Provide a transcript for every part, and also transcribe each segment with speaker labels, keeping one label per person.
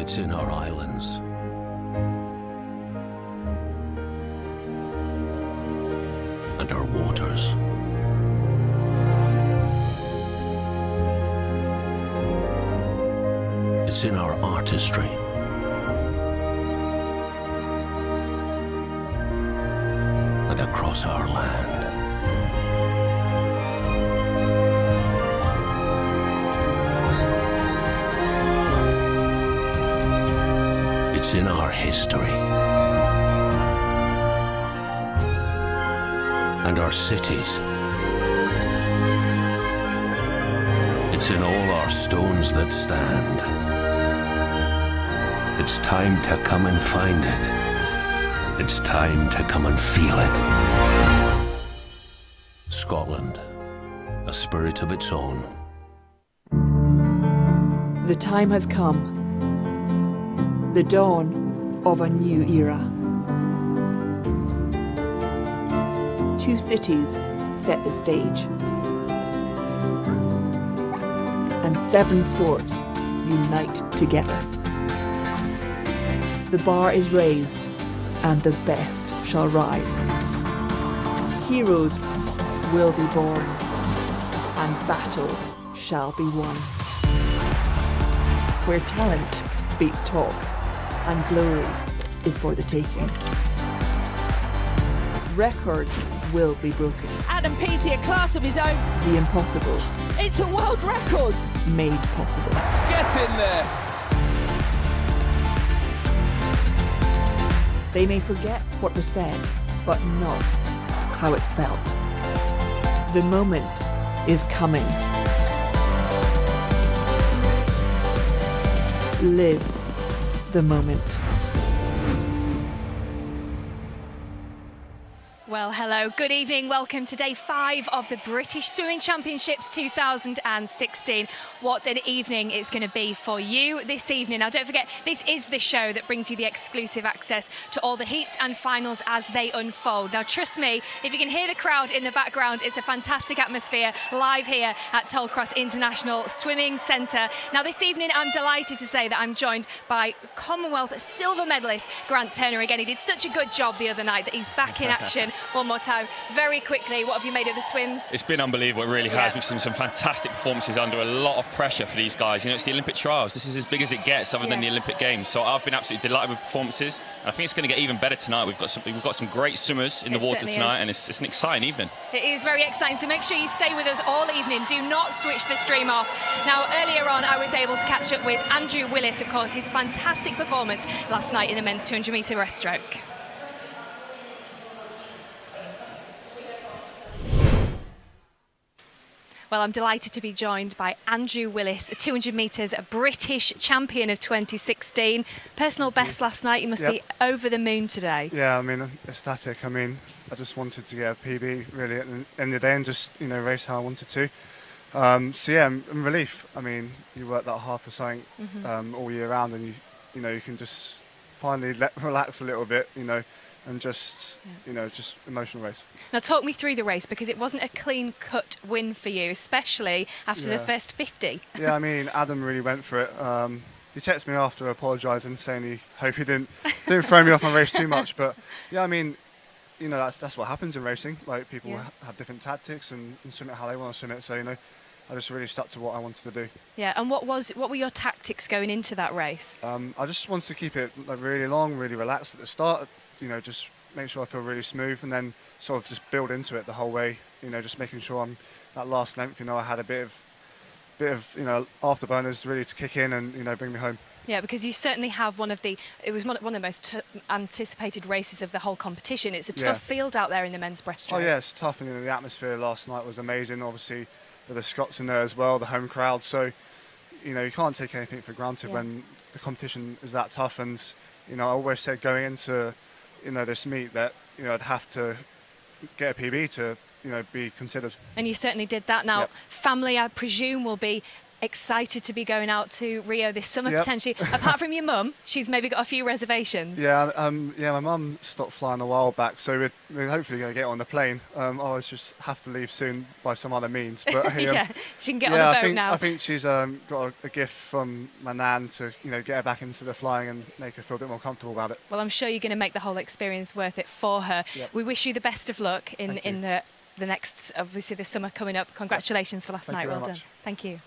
Speaker 1: It's in our islands. And our waters. It's in our artistry. And across our land. It's in our history. And our cities. It's in all our stones that stand. It's time to come and find it. It's time to come and feel it. Scotland, a spirit of its own.
Speaker 2: The time has come. The dawn of a new era. Two cities set the stage. And 7 sports unite together. The bar is raised, and the best shall rise. Heroes will be born, and battles shall be won. Where talent beats talk, and glory is for the taking. Records will be broken.
Speaker 3: Adam Peaty, a class of his own.
Speaker 2: The impossible
Speaker 3: It's a world record.
Speaker 2: made possible.
Speaker 4: Get in there.
Speaker 2: They may forget what was said, but not how it felt. The moment is coming. Live the moment.
Speaker 5: Well, hello, good evening. Welcome to day 5 of the British Swimming Championships 2016. What an evening it's going to be for you this evening. Now, don't forget, this is the show that brings you the exclusive access to all the heats and finals as they unfold. Now, trust me, if you can hear the crowd in the background, it's a fantastic atmosphere live here at Tollcross International Swimming Centre. Now, this evening, I'm delighted to say that I'm joined by Commonwealth silver medalist Grant Turner again. He did such a good job the other night that he's back in action one more time. Very quickly, what have you made of the swims?
Speaker 6: It's been unbelievable, it really has. We've seen some fantastic performances under a lot of pressure for these guys. You know, it's the Olympic trials. This is as big as it gets other than the Olympic Games. So I've been absolutely delighted with performances. I think it's going to get even better tonight. We've got some great swimmers in the water tonight, and it's an exciting evening.
Speaker 5: It is very exciting, so make sure you stay with us all evening. Do not switch the stream off. Now, earlier on, I was able to catch up with Andrew Willis, of course, his fantastic performance last night in the men's 200-metre breaststroke. Well, I'm delighted to be joined by Andrew Willis, a 200 metres British champion of 2016. Personal best last night. You must be over the moon today.
Speaker 7: Yeah, I mean, ecstatic. I mean, I just wanted to get a PB really at the end of the day and just, you know, race how I wanted to. So yeah, in relief. I mean, you work that hard for something all year round, and you know, you can just finally relax a little bit, you know, and just, you know, just emotional race.
Speaker 5: Now talk me through the race, because it wasn't a clean-cut win for you, especially after the first 50.
Speaker 7: Yeah, I mean, Adam really went for it. He texted me after apologising, saying he hoped he didn't throw me off my race too much. But yeah, I mean, you know, that's what happens in racing. Like, people have different tactics and swim it how they want to swim it. So, you know, I just really stuck to what I wanted to do. Yeah,
Speaker 5: and what were your tactics going into that race?
Speaker 7: I just wanted to keep it like really long, really relaxed at the start. You know, just make sure I feel really smooth, and then sort of just build into it the whole way. You know, just making sure I'm that last length. You know, I had a bit of you know, afterburners really to kick in and, you know, bring me home.
Speaker 5: Yeah, because you certainly have one of the most anticipated races of the whole competition. It's a tough field out there in the men's breaststroke.
Speaker 7: Oh yeah, it's tough, and you know, the atmosphere last night was amazing. Obviously, with the Scots in there as well, the home crowd. So, you know, you can't take anything for granted when the competition is that tough. And, you know, I always said going into, you know, this meet that, you know, I'd have to get a PB to, you know, be considered.
Speaker 5: And you certainly did that. Now, family, I presume, will be excited to be going out to Rio this summer,
Speaker 7: Yep.
Speaker 5: potentially? Apart from your mum, she's maybe got a few reservations.
Speaker 7: Yeah, my mum stopped flying a while back, so we're hopefully going to get on the plane. I'll just have to leave soon by some other means. But
Speaker 5: Yeah, she can get on
Speaker 7: yeah,
Speaker 5: the boat now.
Speaker 7: I think she's got a gift from my nan to get her back into the flying and make her feel a bit more comfortable about it.
Speaker 5: Well, I'm sure you're going to make the whole experience worth it for her.
Speaker 7: Yep.
Speaker 5: We wish you the best of luck in
Speaker 7: Thank you.
Speaker 5: the next, obviously, the summer coming up. Congratulations for last
Speaker 7: Thank
Speaker 5: night.
Speaker 7: you very
Speaker 5: Well done.
Speaker 7: much.
Speaker 5: Thank you.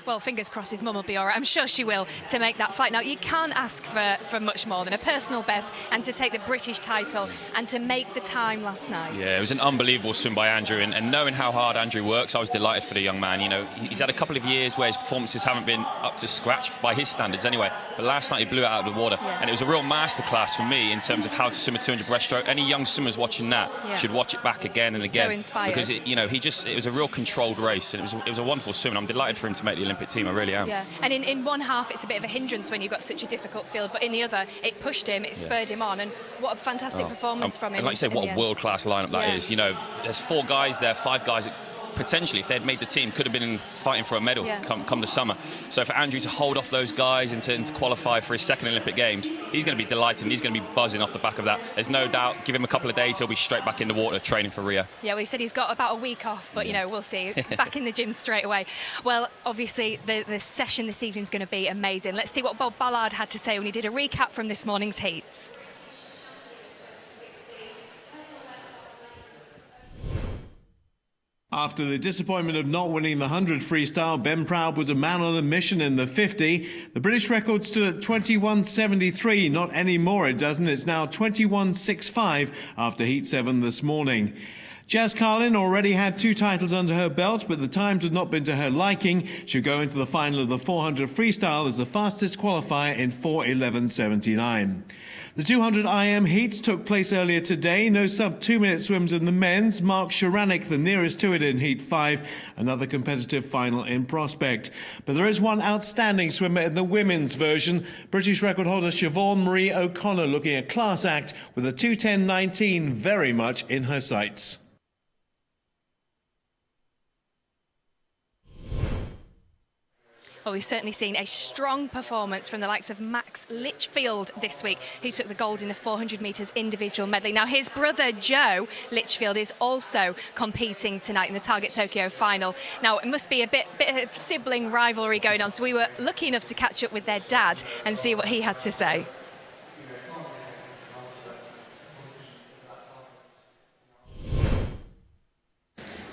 Speaker 5: Well, fingers crossed his mum will be all right. I'm sure she will, to make that fight. Now, you can't ask for much more than a personal best and to take the British title and to make the time last night.
Speaker 6: Yeah, it was an unbelievable swim by Andrew, and knowing how hard Andrew works, I was delighted for the young man. He's had a couple of years where his performances haven't been up to scratch by his standards anyway, but last night he blew it out of the water.
Speaker 5: Yeah.
Speaker 6: And it was a real masterclass for me in terms of how to swim a 200 breaststroke. Any young swimmers watching that should watch it back again and again.
Speaker 5: So inspired.
Speaker 6: Because it was a real controlled race, and it was a wonderful swim, and I'm delighted for him to make the Olympic team. I really am.
Speaker 5: Yeah, and in one half it's a bit of a hindrance when you've got such a difficult field, but in the other it pushed him, it spurred him on, and what a fantastic performance from him.
Speaker 6: And like you say, what a world-class lineup that is. There's 4 guys there, 5 guys that potentially, if they'd made the team, could have been fighting for a medal come the summer. So for Andrew to hold off those guys and to qualify for his second Olympic Games, he's going to be delighted and he's going to be buzzing off the back of that. There's no doubt, give him a couple of days, he'll be straight back in the water training for Rio. Yeah,
Speaker 5: well, he said he's got about a week off, but we'll see. Back in the gym straight away. Well, obviously the session this evening is going to be amazing. Let's see what Bob Ballard had to say when he did a recap from this morning's heats.
Speaker 4: After the disappointment of not winning the 100 freestyle, Ben Proud was a man on a mission in the 50. The British record stood at 21.73. Not anymore, it doesn't. It's now 21.65 after Heat 7 this morning. Jazz Carlin already had 2 titles under her belt, but the times had not been to her liking. She'll go into the final of the 400 freestyle as the fastest qualifier in 4:11.79. The 200 IM heat took place earlier today. No sub-2-minute swims in the men's. Mark Sharanek, the nearest to it in Heat 5. Another competitive final in prospect. But there is one outstanding swimmer in the women's version. British record holder Siobhan Marie O'Connor looking a class act with a 2:10.19 very much in her sights.
Speaker 5: Well, we've certainly seen a strong performance from the likes of Max Litchfield this week, who took the gold in the 400 metres individual medley. Now, his brother Joe Litchfield is also competing tonight in the Target Tokyo final. Now, it must be a bit of sibling rivalry going on, so we were lucky enough to catch up with their dad and see what he had to say.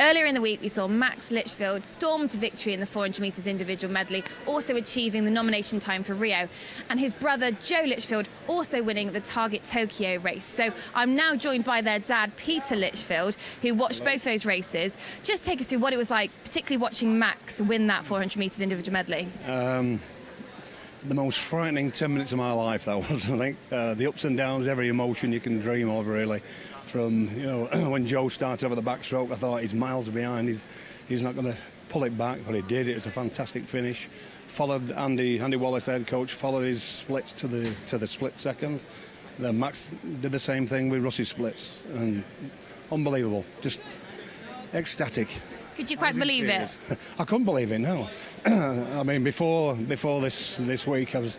Speaker 8: Earlier in the week, we saw Max Litchfield storm to victory in the 400 metres individual medley, also achieving the nomination time for Rio, and his brother Joe Litchfield also winning the Target Tokyo race. So I'm now joined by their dad, Peter Litchfield, who watched both those races. Just take us through what it was like, particularly watching Max win that 400 metres individual medley.
Speaker 9: The most frightening 10 minutes of my life, that was, I think. The ups and downs, every emotion you can dream of, really. From, when Joe started over the backstroke, I thought he's miles behind. He's not going to pull it back, but he did. It was a fantastic finish. Followed Andy Wallace, the head coach, followed his splits to the split second. Then Max did the same thing with Russ's splits. And unbelievable. Just ecstatic.
Speaker 8: Could you quite believe it?
Speaker 9: I couldn't believe it, no. I mean, before this week, I was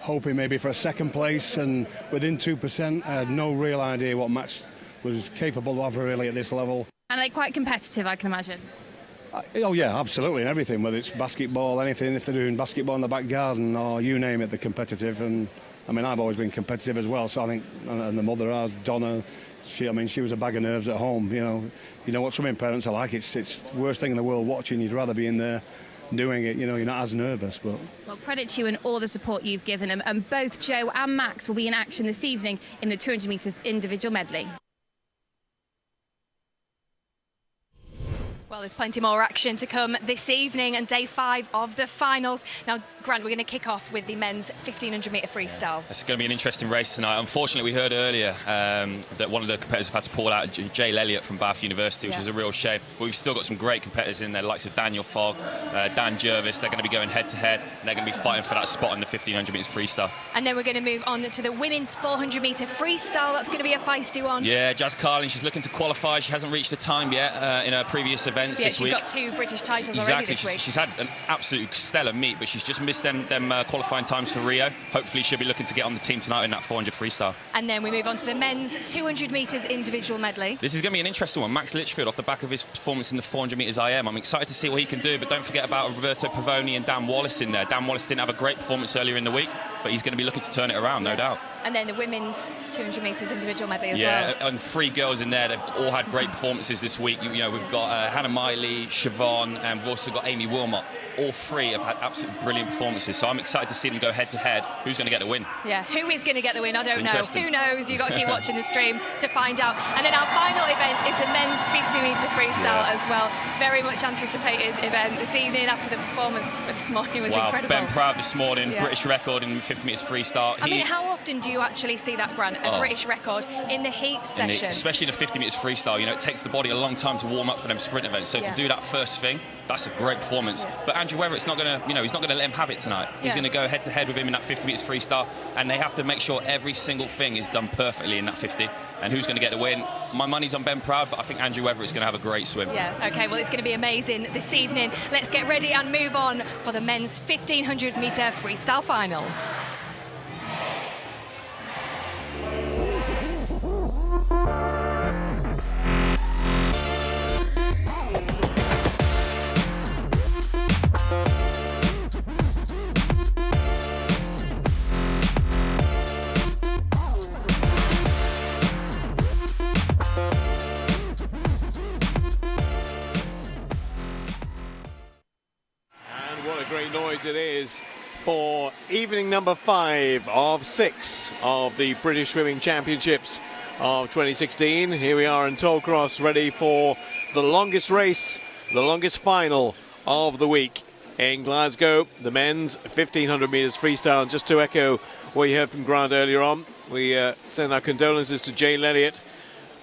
Speaker 9: hoping maybe for a second place, and within 2%, I had no real idea what Max was capable of really at this level.
Speaker 8: And they're quite competitive, I can imagine.
Speaker 9: Oh yeah, absolutely, and everything, whether it's basketball, anything, if they're doing basketball in the back garden or you name it, they're competitive. And I mean, I've always been competitive as well, so I think, and the mother, ours, Donna, she was a bag of nerves at home. You know what swimming parents are like. It's the worst thing in the world watching. You'd rather be in there doing it. You're not as nervous. But
Speaker 8: well, credit to you and all the support you've given them. And both Joe and Max will be in action this evening in the 200 metres individual medley.
Speaker 5: Well, there's plenty more action to come this evening and day 5 of the finals. Now, Grant, we're going to kick off with the men's 1500 metre freestyle.
Speaker 6: It's going to be an interesting race tonight. Unfortunately, we heard earlier that one of the competitors have had to pull out, Jay Elliott from Bath University, which is a real shame. But we've still got some great competitors in there, likes of Daniel Fogg, Dan Jervis. They're going to be going head-to-head, and they're going to be fighting for that spot in the 1500 metres freestyle.
Speaker 5: And then we're going to move on to the women's 400 metre freestyle. That's going to be a feisty one.
Speaker 6: Yeah, Jazz Carlin, she's looking to qualify. She hasn't reached a time yet in her previous events this week.
Speaker 5: She's got 2 British titles already this week.
Speaker 6: She's had an absolute stellar meet, but she's just missed them qualifying times for Rio. Hopefully she'll be looking to get on the team tonight in that 400 freestyle.
Speaker 5: And then we move on to the men's 200 metres individual medley.
Speaker 6: This is going to be an interesting one. Max Litchfield, off the back of his performance in the 400 metres IM. I'm excited to see what he can do, but don't forget about Roberto Pavoni and Dan Wallace in there. Dan Wallace didn't have a great performance earlier in the week, but he's going to be looking to turn it around, no doubt.
Speaker 5: And then the women's 200 metres individual medley as well.
Speaker 6: Yeah, and 3 girls in there. They've all had great performances this week. You know, we've got Hannah Miley, Siobhan, and we've also got Amy Wilmot. All 3 have had absolutely brilliant performances. So I'm excited to see them go head-to-head. Who's going to get the win?
Speaker 5: Yeah, who is going to get the win? I don't know. Who knows? You've got to keep watching the stream to find out. And then our final event is the men's 50-metre freestyle as well. Very much anticipated event this evening after the performance this morning was incredible.
Speaker 6: Ben Proud this morning, British record in 50 metres freestyle.
Speaker 5: I mean, how often do you actually see that, Grant, a British record in the heat session?
Speaker 6: Especially in the 50 metres freestyle, you know, it takes the body a long time to warm up for them sprint events. So to do that first thing, that's a great performance. But Andrew Weatherett, it's not going to, you know, he's not going to let him have it tonight. He's going to go head-to-head with him in that 50 metres freestyle, and they have to make sure every single thing is done perfectly in that 50. And who's going to get the win? My money's on Ben Proud, but I think Andrew Weatherett's going to have a great swim.
Speaker 5: Yeah, OK, well, it's going to be amazing this evening. Let's get ready and move on for the men's 1500 metre freestyle final.
Speaker 10: It is for evening number 5 of 6 of the British Swimming Championships of 2016. Here we are in Tollcross, ready for the longest race, the longest final of the week in Glasgow, the men's 1500 metres freestyle. And just to echo what you heard from Grant earlier on, we send our condolences to Jay Elliott,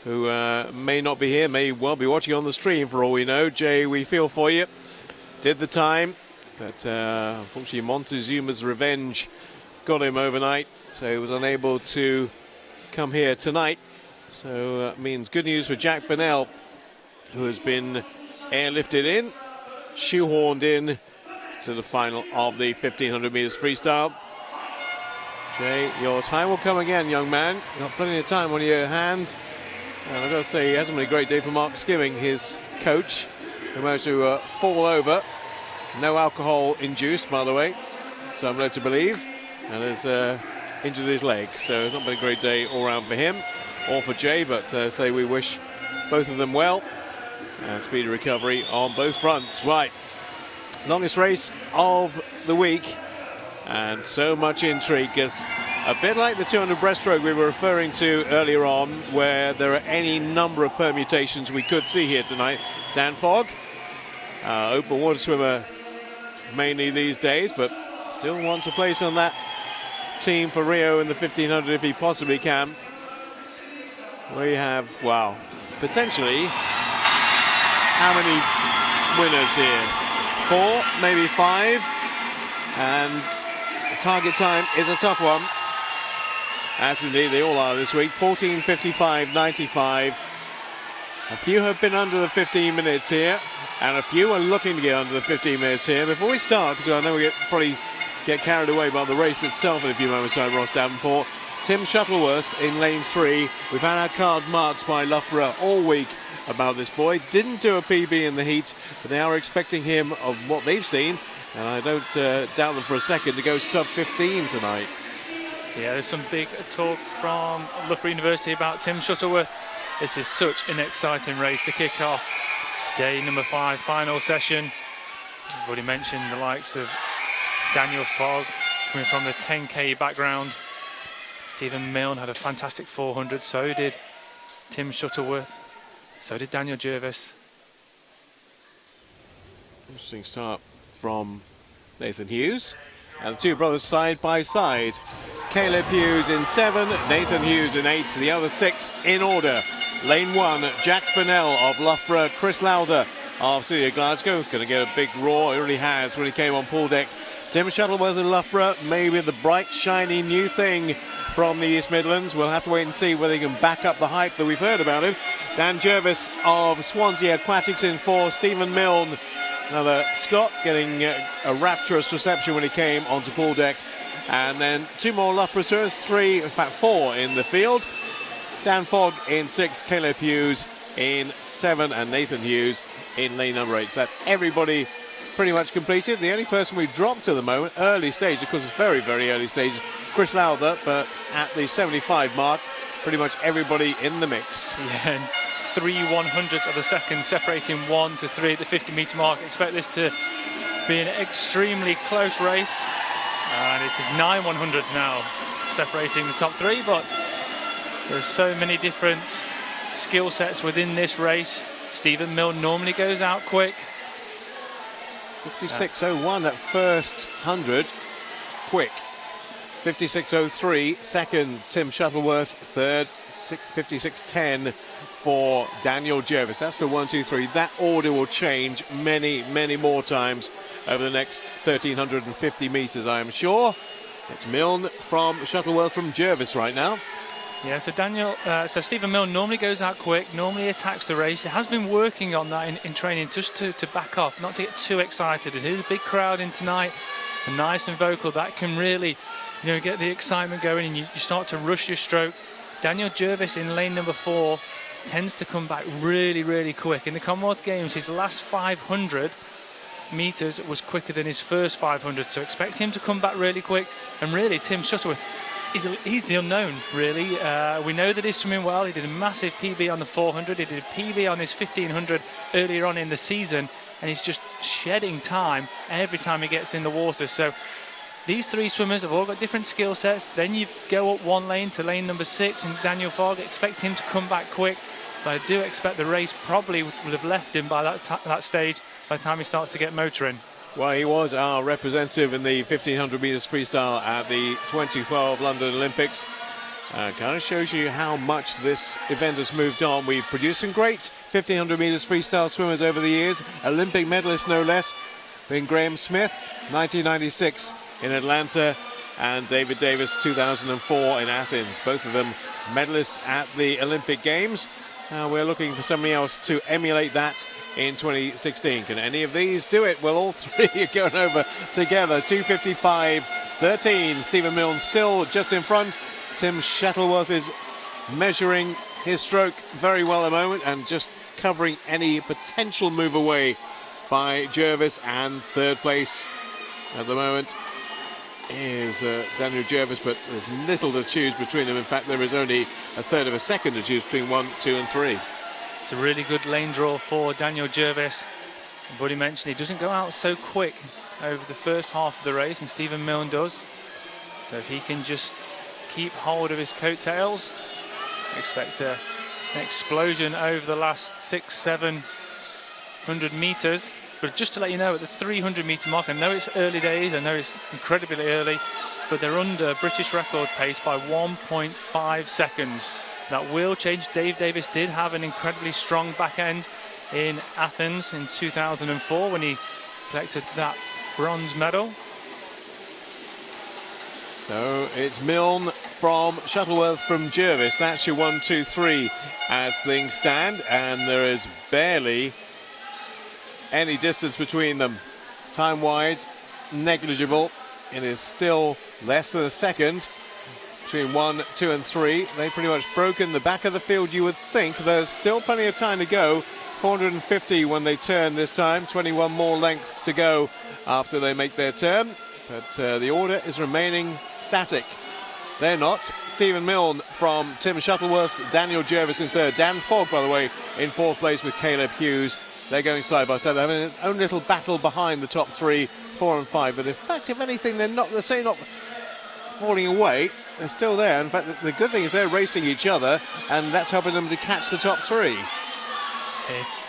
Speaker 10: who may not be here, may well be watching on the stream for all we know. Jay, we feel for you. Did the time. But unfortunately, Montezuma's revenge got him overnight, so he was unable to come here tonight. So that means good news for Jack Bennell, who has been airlifted in, shoehorned in to the final of the 1500 metres freestyle. Jay, your time will come again, young man. You've got plenty of time on your hands. And I've got to say, it hasn't been a great day for Mark Skiving, his coach, who managed to fall over. No alcohol induced, by the way, so I'm led to believe, and has injured his leg. So it's not been a great day all round for him or for Jay, but say we wish both of them well and speedy recovery on both fronts. Right, longest race of the week, and so much intrigue, because a bit like the 200 breaststroke we were referring to earlier on, where there are any number of permutations we could see here tonight. Dan Fogg, open water swimmer mainly these days, but still wants a place on that team for Rio in the 1500 if he possibly can. We have, wow, potentially how many winners here? 4, maybe 5, and the target time is a tough one, as indeed they all are this week. 14:55.95. A few have been under the 15 minutes here, and a few are looking to get under the 15 minutes here. Before we start, because I know we probably get carried away by the race itself in a few moments time, Ross Davenport. Tim Shuttleworth in lane 3. We've had our card marked by Loughborough all week about this boy. Didn't do a PB in the heat, but they are expecting him of what they've seen, and I don't doubt them for a second, to go sub-15 tonight.
Speaker 11: Yeah, there's some big talk from Loughborough University about Tim Shuttleworth. This is such an exciting race to kick off day number 5, final session. I've already mentioned the likes of Daniel Fogg coming from the 10K background. Stephen Milne had a fantastic 400, so did Tim Shuttleworth, so did Daniel Jervis.
Speaker 10: Interesting start from Nathan Hughes. And the two brothers side by side. Caleb Hughes in 7, Nathan Hughes in 8, the other 6 in order. Lane 1, Jack Burnell of Loughborough, Chris Lowther of City of Glasgow. Going to get a big roar, it really has when he came on pool deck. Tim Shuttleworth in Loughborough, maybe the bright, shiny new thing from the East Midlands. We'll have to wait and see whether he can back up the hype that we've heard about him. Dan Jervis of Swansea Aquatics in 4, Stephen Milne, another Scot, getting a rapturous reception when he came onto pool deck. And then 2 more Loughborough swimmers, 3, in fact 4 in the field. Dan Fogg in 6, Caleb Hughes in 7, and Nathan Hughes in lane number 8. So that's everybody pretty much completed. The only person we dropped at the moment, early stage, of course it's very, very early stage, Chris Lowther, but at the 75 mark, pretty much everybody in the mix.
Speaker 11: Yeah, and 3/100ths of a second separating 1 to 3 at the 50-metre mark. Expect this to be an extremely close race, and it is 9/100ths now separating the top 3, but there's so many different skill sets within this race. Stephen Milne normally goes out quick.
Speaker 10: 56.01 that first 100, quick. 56.03 second, Tim Shuttleworth. Third, 56.10 for Daniel Jervis. That's the 1, 2, 3. That order will change many, many more times over the next 1,350 metres, I am sure. It's Milne from Shuttleworth from Jervis right now.
Speaker 11: Yeah, so Stephen Milne normally goes out quick, normally attacks the race. He has been working on that in training, just to back off, not to get too excited. It is a big crowd in tonight, and nice and vocal. That can really, get the excitement going, and you start to rush your stroke. Daniel Jervis in lane number 4 tends to come back really, really quick. In the Commonwealth Games, his last 500 metres was quicker than his first 500, so expect him to come back really quick. And really, Tim Shuttleworth, he's the unknown, really. We know that he's swimming well. He did a massive PB on the 400. He did a PB on his 1500 earlier on in the season, and he's just shedding time every time he gets in the water. So these 3 swimmers have all got different skill sets. Then you go up 1 lane to lane number 6, and Daniel Fogg, expect him to come back quick. But I do expect the race probably will have left him by that stage by the time he starts to get motoring.
Speaker 10: Well, he was our representative in the 1500 metres freestyle at the 2012 London Olympics. Kind of shows you how much this event has moved on. We've produced some great 1500 metres freestyle swimmers over the years. Olympic medalists, no less, being Graham Smith, 1996 in Atlanta, and David Davis, 2004 in Athens. Both of them medalists at the Olympic Games. We're looking for somebody else to emulate that in 2016. Can any of these do it? Well, all 3 are going over together. 2:55.13. Stephen Milne still just in front. Tim Shuttleworth is measuring his stroke very well at the moment and just covering any potential move away by Jervis. And third place at the moment is Daniel Jervis, but there's little to choose between them. In fact, there is only a third of a second to choose between 1, 2 and 3.
Speaker 11: It's a really good lane draw for Daniel Jervis. I've already mentioned he doesn't go out so quick over the first half of the race, and Stephen Milne does. So if he can just keep hold of his coattails, expect an explosion over the last 600-700 metres. But just to let you know, at the 300-metre mark, I know it's early days, I know it's incredibly early, but they're under British record pace by 1.5 seconds. That will change. Dave Davis did have an incredibly strong back end in Athens in 2004 when he collected that bronze medal.
Speaker 10: So it's Milne from Shuttleworth from Jervis. That's your 1, 2, 3 as things stand, and there is barely any distance between them. Time-wise, negligible. It is still less than a second between 1, 2 and 3. They've pretty much broken the back of the field, you would think. There's still plenty of time to go. 450 when they turn this time. 21 more lengths to go after they make their turn. But the order is remaining static. They're not. Stephen Milne from Tim Shuttleworth. Daniel Jervis in third. Dan Fogg, by the way, in 4th place with Caleb Hughes. They're going side by side. They're having their own little battle behind the top 3, 4 and 5. But in fact, if anything, they're not falling away. They're still there. In fact, the good thing is they're racing each other, and that's helping them to catch the top 3.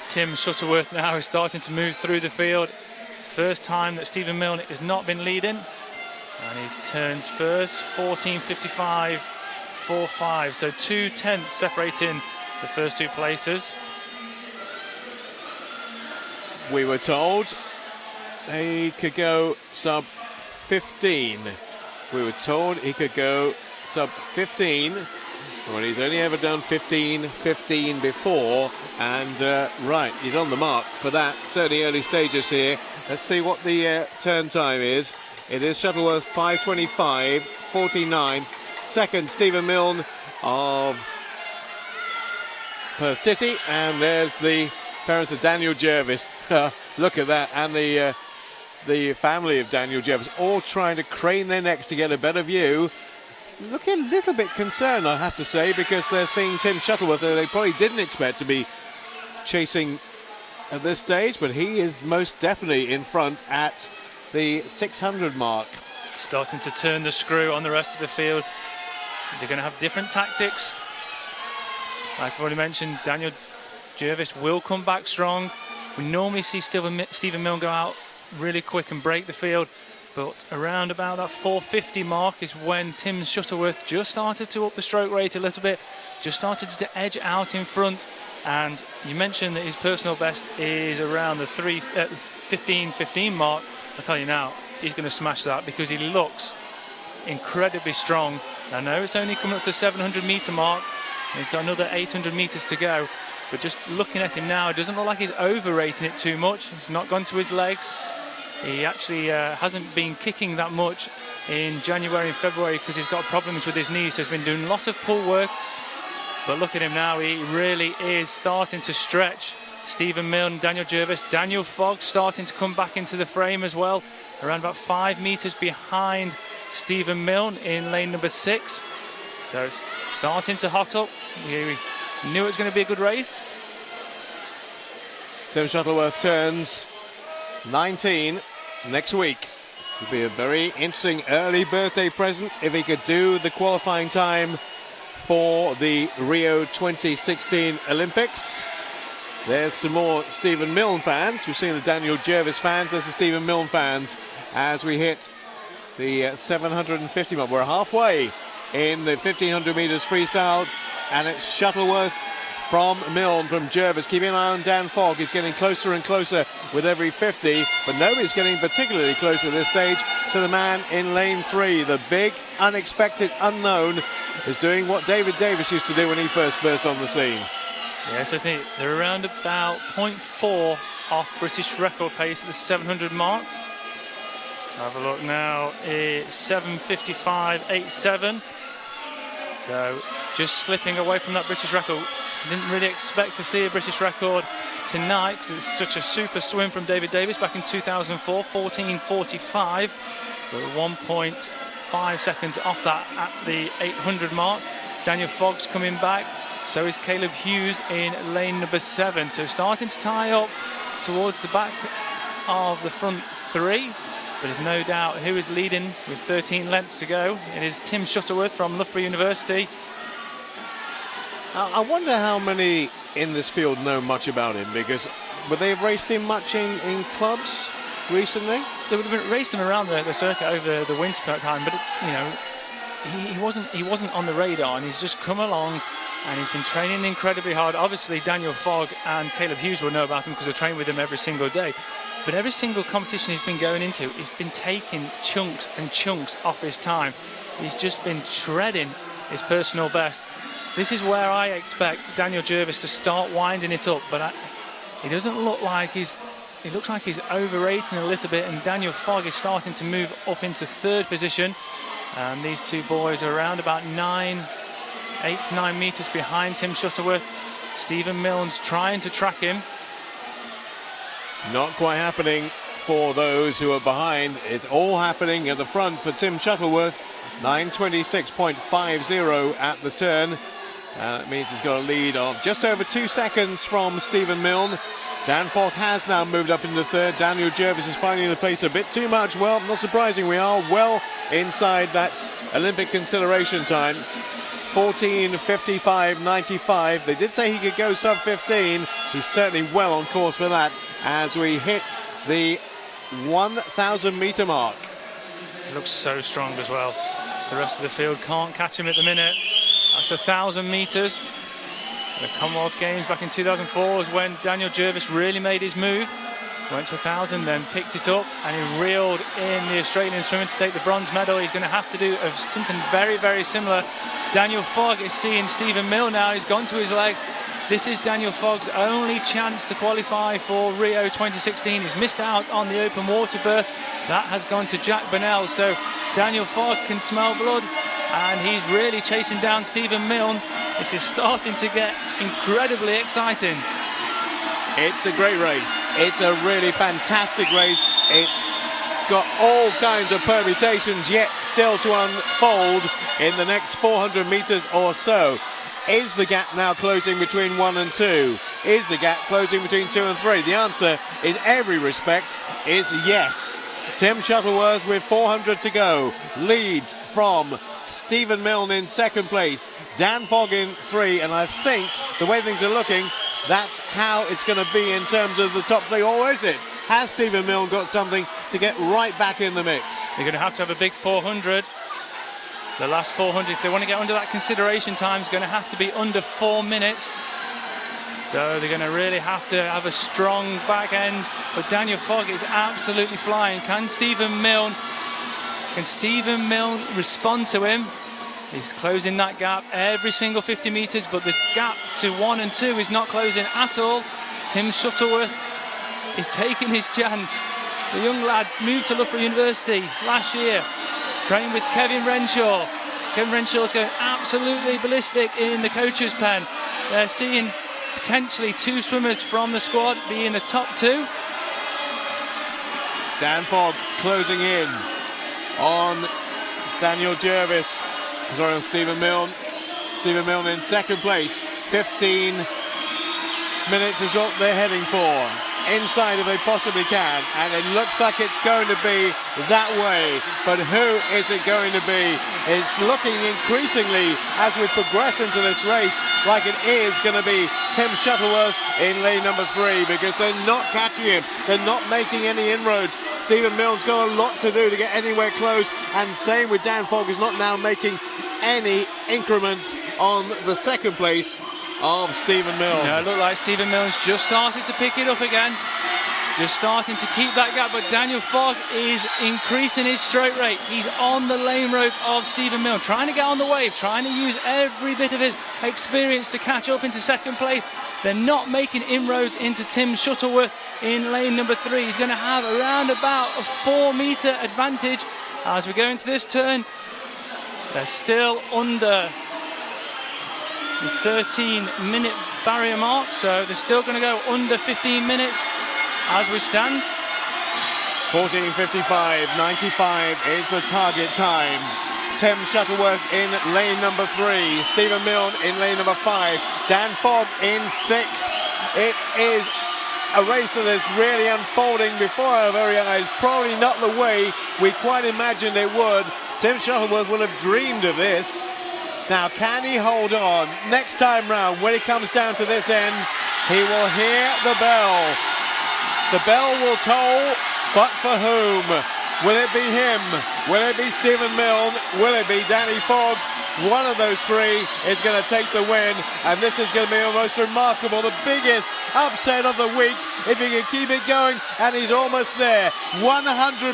Speaker 11: Tim Shuttleworth now is starting to move through the field. It's the first time that Stephen Milne has not been leading. And he turns first, 14:55.45. So 2/10 separating the first two places.
Speaker 10: We were told he could go sub 15. We were told he could go sub 15. Well, he's only ever done 15:15 before, and right, he's on the mark for that. Certainly early stages here. Let's see what the turn time is. It is Shuttleworth 5:25.49. Second, Stephen Milne of Perth City, and there's the parents of Daniel Jervis. Look at that, and the family of Daniel Jervis all trying to crane their necks to get a better view. Looking a little bit concerned, I have to say, because they're seeing Tim Shuttleworth, who they probably didn't expect to be chasing at this stage, but he is most definitely in front at the 600 mark.
Speaker 11: Starting to turn the screw on the rest of the field. They're going to have different tactics. Like I've already mentioned, Daniel Jervis will come back strong. We normally see Stephen Milne go out really quick and break the field, but around about that 4:50 mark is when Tim Shuttleworth just started to up the stroke rate a little bit, just started to edge out in front. And you mentioned that his personal best is around the 15:15 mark. I'll tell you now, he's going to smash that because he looks incredibly strong. I know it's only coming up to the 700-meter mark, and he's got another 800 meters to go. But just looking at him now, it doesn't look like he's overrating it too much. He's not gone to his legs. He actually hasn't been kicking that much in January and February because he's got problems with his knees, so he's been doing a lot of pull work. But look at him now, he really is starting to stretch. Stephen Milne, Daniel Jervis, Daniel Fogg starting to come back into the frame as well, around about 5 meters behind Stephen Milne in lane number 6. So it's starting to hot up. We knew it was going to be a good race.
Speaker 10: Tim Shuttleworth turns 19 next week. It'd be a very interesting early birthday present if he could do the qualifying time for the Rio 2016 Olympics. There's some more Stephen Milne fans. We've seen the Daniel Jervis fans. There's the Stephen Milne fans as we hit the 750 mark. We're halfway in the 1500 meters freestyle, and it's Shuttleworth from Milne, from Jervis. Keeping an eye on Dan Fogg. He's getting closer and closer with every 50, but nobody's getting particularly close at this stage to the man in lane 3. The big, unexpected unknown is doing what David Davis used to do when he first burst on the scene.
Speaker 11: Yes, I think they're around about 0.4 off British record pace at the 700 mark. Have a look now, it's 7:55.87. So just slipping away from that British record. Didn't really expect to see a British record tonight because it's such a super swim from David Davis back in 2004, 14:45. But 1.5 seconds off that at the 800 mark. Daniel Fogg's coming back. So is Caleb Hughes in lane number 7. So starting to tie up towards the back of the front 3. But there's no doubt who is leading with 13 lengths to go. It is Tim Shuttleworth from Loughborough University.
Speaker 10: I wonder how many in this field know much about him, because would they have raced him much in clubs recently?
Speaker 11: They would have raced him around the circuit over the winter time, but you know, he wasn't on the radar, and he's just come along and he's been training incredibly hard. Obviously Daniel Fogg and Caleb Hughes will know about him because they train with him every single day. But every single competition he's been going into, he's been taking chunks and chunks off his time. He's just been shredding his personal best. This is where I expect Daniel Jervis to start winding it up, but he doesn't look like he looks like he's overrating a little bit, and Daniel Fogg is starting to move up into 3rd position. And these two boys are around about 8 to 9 meters behind Tim Shuttleworth. Stephen Milne's trying to track him.
Speaker 10: Not quite happening for those who are behind. It's all happening at the front for Tim Shuttleworth. 9:26.50 at the turn. That means he's got a lead of just over 2 seconds from Stephen Milne. Dan Fogg has now moved up into 3rd. Daniel Jervis is finding the pace a bit too much. Well, not surprising, we are well inside that Olympic consideration time. 14:55.95. They did say he could go sub 15. He's certainly well on course for that as we hit the 1,000 meter mark.
Speaker 11: He looks so strong as well. The rest of the field can't catch him at the minute. That's 1,000 metres. The Commonwealth Games back in 2004 was when Daniel Jervis really made his move. Went to 1,000, then picked it up, and he reeled in the Australian swimmer to take the bronze medal. He's going to have to do something very, very similar. Daniel Fogg is seeing Stephen Milne now. He's gone to his legs. This is Daniel Fogg's only chance to qualify for Rio 2016. He's missed out on the open water berth. That has gone to Jack Burnell. So Daniel Fogg can smell blood, and he's really chasing down Stephen Milne. This is starting to get incredibly exciting.
Speaker 10: It's a great race. It's a really fantastic race. It's got all kinds of permutations yet still to unfold in the next 400 metres or so. Is the gap now closing between 1 and 2? Is the gap closing between 2 and 3? The answer in every respect is yes. Tim Shuttleworth with 400 to go leads from Stephen Milne in second place, Dan Fogg in 3, and I think the way things are looking, that's how it's going to be in terms of the top 3, or is it? Has Stephen Milne got something to get right back in the mix?
Speaker 11: They're going to have a big 400. The last 400, if they want to get under that consideration time, is going to have to be under 4 minutes. So they're going to really have to have a strong back end. But Daniel Fogg is absolutely flying. Can Stephen Milne respond to him? He's closing that gap every single 50 metres, but the gap to 1 and 2 is not closing at all. Tim Shuttleworth is taking his chance. The young lad moved to Loughborough University last year, trained with Kevin Renshaw. Kevin Renshaw's going absolutely ballistic in the coach's pen. They're seeing potentially 2 swimmers from the squad be in the top 2.
Speaker 10: Dan Fogg closing in on Daniel Jervis. Sorry, on Stephen Milne. Stephen Milne in second place. 15 minutes is what they're heading for. Inside if they possibly can, and it looks like it's going to be that way. But who is it going to be? It's looking increasingly, as we progress into this race, like it is going to be Tim Shuttleworth in lane number 3, because they're not catching him. They're not making any inroads. Stephen Milne's got a lot to do to get anywhere close, and same with Dan Fogg, is not now making any increments on the second place of Stephen Milne.
Speaker 11: No, it looked like Stephen Milne's just started to pick it up again. Just starting to keep that gap, but Daniel Fogg is increasing his stroke rate. He's on the lane rope of Stephen Milne, trying to get on the wave, trying to use every bit of his experience to catch up into second place. They're not making inroads into Tim Shuttleworth in lane number 3. He's going to have around about a 4-metre advantage as we go into this turn. They're still under the 13-minute barrier mark, so they're still going to go under 15 minutes as we stand.
Speaker 10: 14:55, 95 is the target time. Tim Shuttleworth in lane number 3, Stephen Milne in lane number 5, Dan Fogg in 6. It is a race that is really unfolding before our very eyes, probably not the way we quite imagined it would. Tim Shuttleworth will have dreamed of this. Now, can he hold on? Next time round, when he comes down to this end, he will hear the bell. The bell will toll, but for whom? Will it be him? Will it be Stephen Milne? Will it be Danny Fogg? One of those 3 is going to take the win, and this is going to be almost remarkable, the biggest upset of the week, if he can keep it going, and he's almost there. 100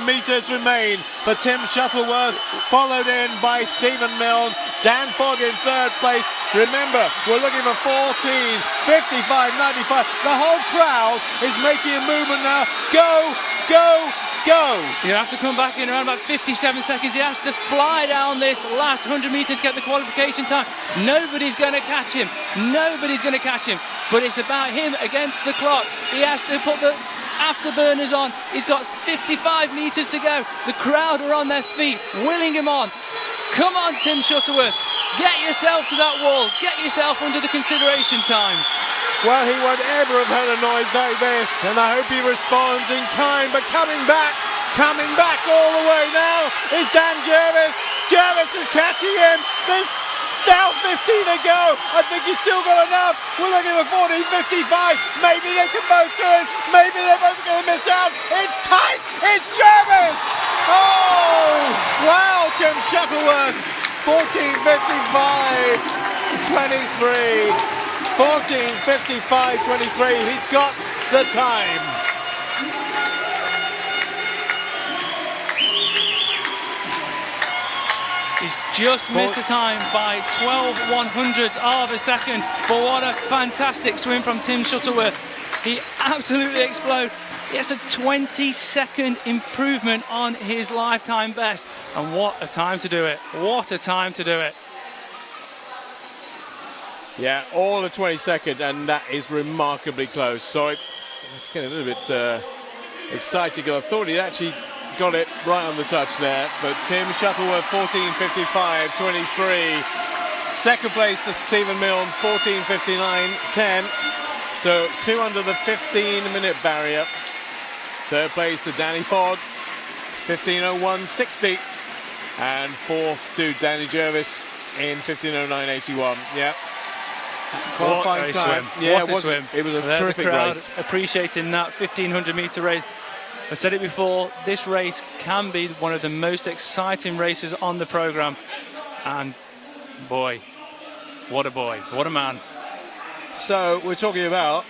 Speaker 10: metres remain for Tim Shuttleworth, followed in by Stephen Milne. Dan Fogg in 3rd place. Remember, we're looking for 14:55.95. The whole crowd is making a movement now. Go, go, go!
Speaker 11: You have to come back in around about 57 seconds. He has to fly down this last 100 metres to get the qualification time. Nobody's going to catch him. Nobody's going to catch him. But it's about him against the clock. He has to put the afterburners on. He's got 55 metres to go. The crowd are on their feet, willing him on. Come on, Tim Shuttleworth. Get yourself to that wall. Get yourself under the consideration time.
Speaker 10: Well, he won't ever have heard a noise like this, and I hope he responds in kind, but coming back all the way now is Dan Jervis. Jervis is catching him. There's now 15 to go. I think he's still got enough. We're looking for 14:55. Maybe they can both do it. Maybe they're both going to miss out. It's tight. It's Jervis. Oh, wow, Tim Shuttleworth, 14:55.23. 14:55.23. He's got the time.
Speaker 11: He's just missed the time by 12/100ths of a second. But what a fantastic swim from Tim Shuttleworth. He absolutely exploded. He has a 20-second improvement on his lifetime best. And what a time to do it. What a time to do it.
Speaker 10: Yeah, all of 22nd, and that is remarkably close. So it's getting a little bit exciting. I thought he'd actually got it right on the touch there, but Tim Shuttleworth, 14:55.23. Second place to Stephen Milne, 14:59.10. So 2 under the 15-minute barrier. Third place to Danny Fogg, 15:01.60. And fourth to Danny Jervis in 15:09.81. Yeah. Qualifying time.
Speaker 11: Swim.
Speaker 10: Yeah,
Speaker 11: what a swim.
Speaker 10: It was a
Speaker 11: There
Speaker 10: terrific
Speaker 11: the crowd
Speaker 10: race.
Speaker 11: Appreciating that 1500-meter race. I said it before, this race can be one of the most exciting races on the programme. And boy, what a man.
Speaker 10: So we're talking about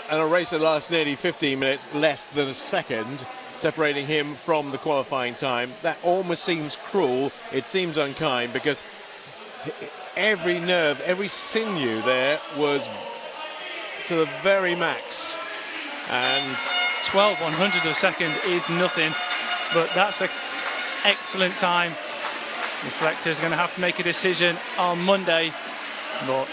Speaker 10: a race that lasts nearly 15 minutes, less than a second, separating him from the qualifying time. That almost seems cruel. It seems unkind because every nerve, every sinew there was to the very max. And
Speaker 11: 12/100ths of a second is nothing, but that's an excellent time. The selector is going to have to make a decision on Monday, but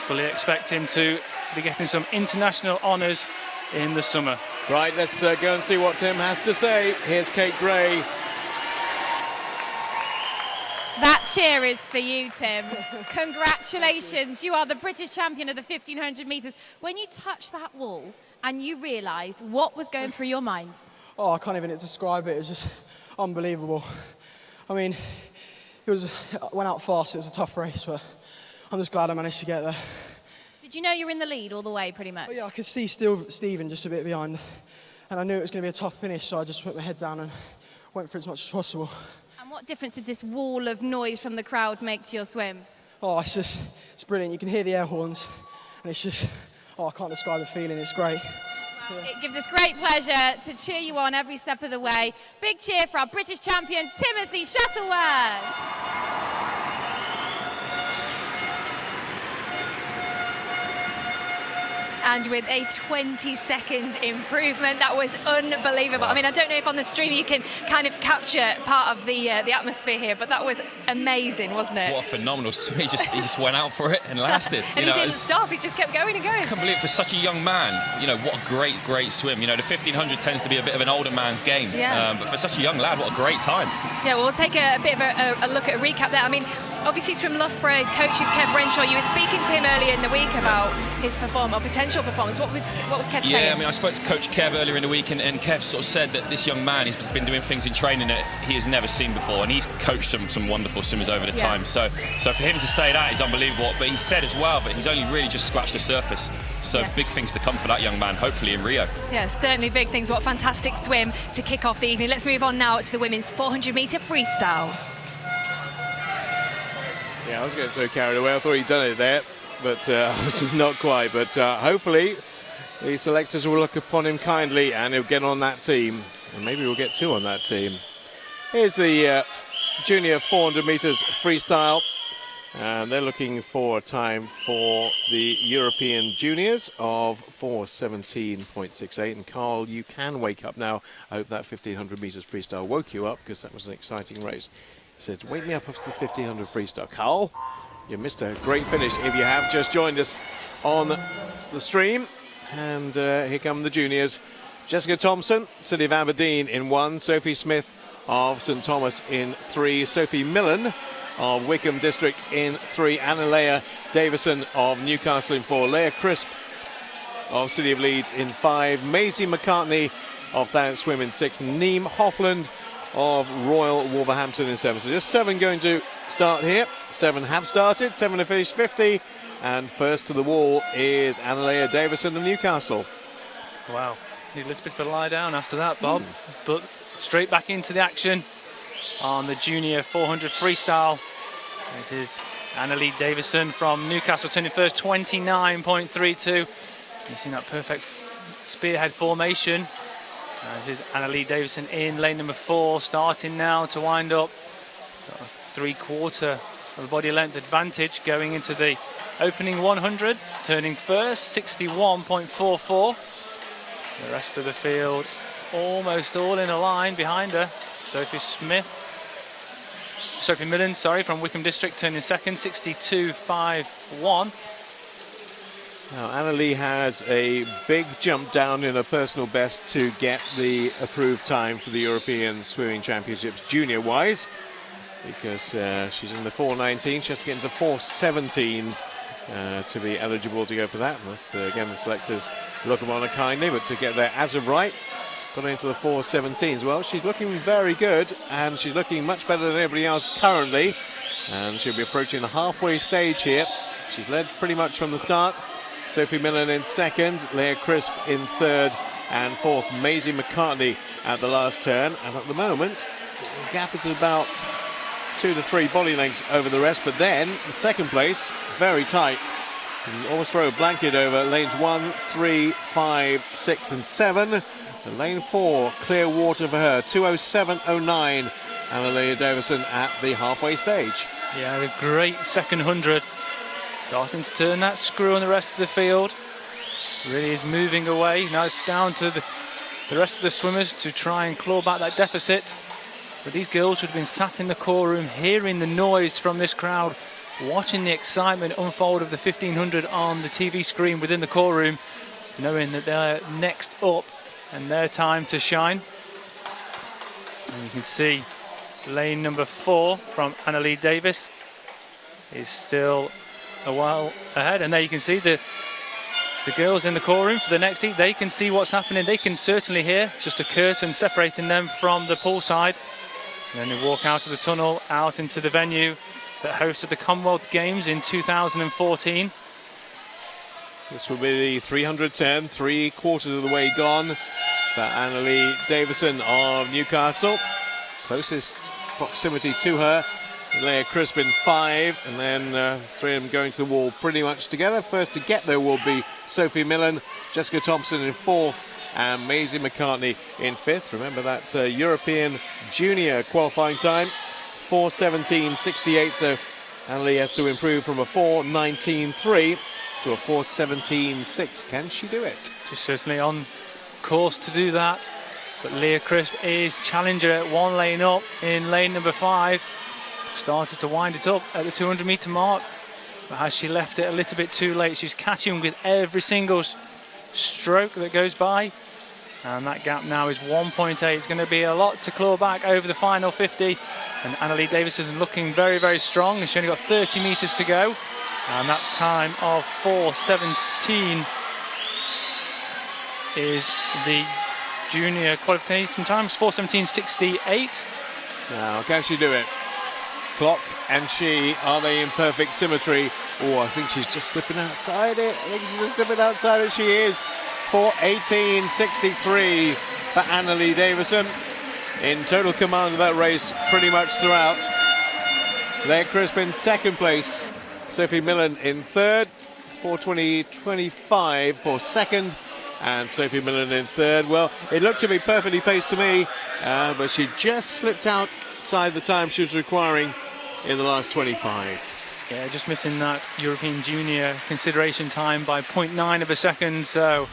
Speaker 11: fully expect him to be getting some international honours in the summer.
Speaker 10: Right, let's go and see what Tim has to say. Here's Kate Gray.
Speaker 8: That cheer is for you, Tim. Congratulations. You are the British champion of the 1500 metres. When you touched that wall and you realised, what was going through your mind?
Speaker 12: Oh, I can't even describe it. It was just unbelievable. I mean, it went out fast. It was a tough race, but I'm just glad I managed to get there.
Speaker 8: Did you know you were in the lead all the way, pretty much?
Speaker 12: Oh, yeah, I could see Stephen just a bit behind, and I knew it was going to be a tough finish, so I just put my head down and went for as much as possible.
Speaker 8: And what difference did this wall of noise from the crowd make to your swim?
Speaker 12: Oh, it's brilliant. You can hear the air horns, and it's just, I can't describe the feeling. It's great.
Speaker 8: Well, it gives us great pleasure to cheer you on every step of the way. Big cheer for our British champion, Timothy Shuttleworth.
Speaker 5: And with a 20-second improvement, that was unbelievable. I mean, I don't know if on the stream you can kind of capture part of the atmosphere here, but that was amazing, wasn't it?
Speaker 6: What a phenomenal swim. He just went out for it and lasted.
Speaker 5: And he didn't stop, he just kept going and going.
Speaker 6: I can't believe for such a young man, what a great swim. The 1500 tends to be a bit of an older man's game.
Speaker 5: Yeah.
Speaker 6: But for such a young lad, what a great time.
Speaker 5: Yeah, well, we'll take a bit of a look at a recap there. I mean, obviously from Loughborough's coaches, Kev Renshaw, you were speaking to him earlier in the week about his potential performance. What was Kev saying?
Speaker 6: Yeah, I mean, I spoke to Coach Kev earlier in the week, and Kev sort of said that this young man, he's been doing things in training that he has never seen before, and he's coached some wonderful swimmers over the time. So for him to say that is unbelievable. But he said as well that he's only really just scratched the surface. So big things to come for that young man, hopefully in Rio.
Speaker 5: Yeah, certainly big things. What a fantastic swim to kick off the evening. Let's move on now to the women's 400-metre freestyle.
Speaker 10: Yeah, I was getting so carried away. I thought he'd done it there, but not quite. But hopefully the selectors will look upon him kindly and he'll get on that team. And maybe we'll get 2 on that team. Here's the junior 400 metres freestyle. And they're looking for a time for the European juniors of 4:17.68. And Carl, you can wake up now. I hope that 1500 metres freestyle woke you up, because that was an exciting race. He says, wake me up after the 1500 freestyle. Carl, you missed a great finish if you have just joined us on the stream. And here come the juniors. Jessica Thompson, City of Aberdeen in 1. Sophie Smith of St Thomas in 3. Sophie Millen of Wickham District in 3. Anna-Leah Davison of Newcastle in 4. Leah Crisp of City of Leeds in 5. Maisie McCartney of Thanet Swim in 6. Neem Hoffland of Royal Wolverhampton in 7. So just 7 going to start here. 7 have started, 7 have finished 50. And first to the wall is Anna-Leah Davison of Newcastle.
Speaker 11: Wow, need a little bit of a lie down after that, Bob. But straight back into the action on the junior 400 freestyle. It is Annalie Davison from Newcastle turning first, 29.32. You've seen that perfect spearhead formation. This is Annalie Davison in lane number 4, starting now to wind up. Got a 3/4 of a body length advantage going into the opening 100, turning first, 61.44. The rest of the field almost all in a line behind her. Sophie Millen, from Wickham District, turning second, 62.51.
Speaker 10: Now, Annalie has a big jump down in her personal best to get the approved time for the European Swimming Championships junior-wise, because she's in the 4:19. She has to get into 4:17s to be eligible to go for that. Unless, again, the selectors look upon her kindly, but to get there as of right, got into the 4:17s. Well, she's looking very good, and she's looking much better than everybody else currently, and she'll be approaching the halfway stage here. She's led pretty much from the start. Sophie Millen in second, Leah Crisp in third, and fourth, Maisie McCartney at the last turn. And at the moment, the gap is about 2 to 3 body lengths over the rest, but then the second place, very tight. You can almost throw a blanket over lanes 1, 3, 5, 6 and 7. And lane 4, clear water for her, 2:07.09. Annalie Davison at the halfway stage.
Speaker 11: Yeah, a great second 100. Starting to turn that screw on the rest of the field. Really is moving away. Now it's down to the rest of the swimmers to try and claw back that deficit. But these girls would have been sat in the core room, hearing the noise from this crowd, watching the excitement unfold of the 1500 on the TV screen within the core room, knowing that they're next up and their time to shine. And you can see lane number 4 from Annalie Davis is still a while ahead, and there you can see the girls in the core room for the next heat. They can see what's happening. They can certainly hear. Just a curtain separating them from the poolside. And then they walk out of the tunnel, out into the venue that hosted the Commonwealth Games in 2014.
Speaker 10: This will be the 310, 3/4 of the way gone for Annalie Davison of Newcastle. Closest proximity to her, Leah Crisp in 5, and then 3 of them going to the wall pretty much together. First to get there will be Sophie Millen, Jessica Thompson in 4th, and Maisie McCartney in 5th. Remember that European junior qualifying time, 4:17.68, so Annalie has to improve from a 4:19.3 to a 4:17.6. Can she do it?
Speaker 11: She's certainly on course to do that, but Leah Crisp is challenger at 1 lane up in lane number 5. Started to wind it up at the 200-metre mark, but has she left it a little bit too late? She's catching with every single stroke that goes by, and that gap now is 1.8. It's going to be a lot to claw back over the final 50, and Annalie Davis is looking very, very strong. She's only got 30 metres to go, and that time of 4:17 is the junior qualification time. It's 4:17.68.
Speaker 10: Now, can she do it? Clock and she, are they in perfect symmetry? Oh, I think she's just slipping outside it. I think she's just slipping outside it. She is. 4:18.63 for Annalie Davison. In total command of that race pretty much throughout. Leah Crisp in 2nd place. Sophie Millen in 3rd. 4:20.25 for 2nd. And Sophie Millen in 3rd. Well, it looked to be perfectly paced to me, but she just slipped outside the time she was requiring in the last 25.
Speaker 11: Yeah, just missing that European Junior consideration time by 0.9 of a second. So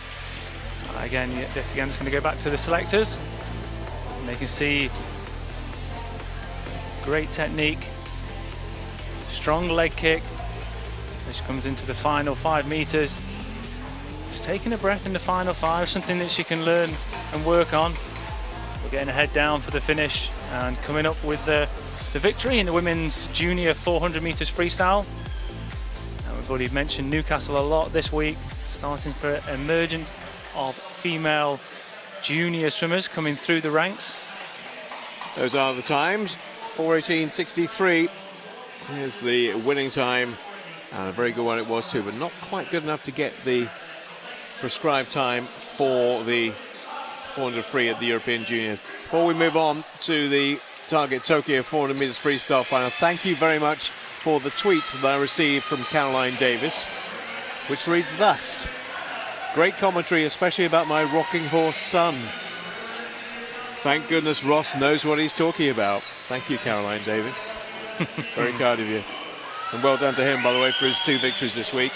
Speaker 11: again, yet again, it's going to go back to the selectors. And they can see great technique, strong leg kick. This comes into the final 5 metres. Just taking a breath in the final 5, something that she can learn and work on. We're getting her head down for the finish and coming up with the victory in the women's junior 400 metres freestyle. And we've already mentioned Newcastle a lot this week, starting for emergence of female junior swimmers coming through the ranks.
Speaker 10: Those are the times. 4:18.63 is the winning time, and a very good one it was too, but not quite good enough to get the prescribed time for the 400 free at the European Juniors. before we move on to the Target Tokyo 400 meters freestyle final, thank you very much for the tweet that I received from Caroline Davis, which reads thus: great commentary, especially about my rocking horse son. Thank goodness Ross knows what he's talking about. Thank you, Caroline Davis. Very kind of you. And well done to him, by the way, for his 2 victories this week.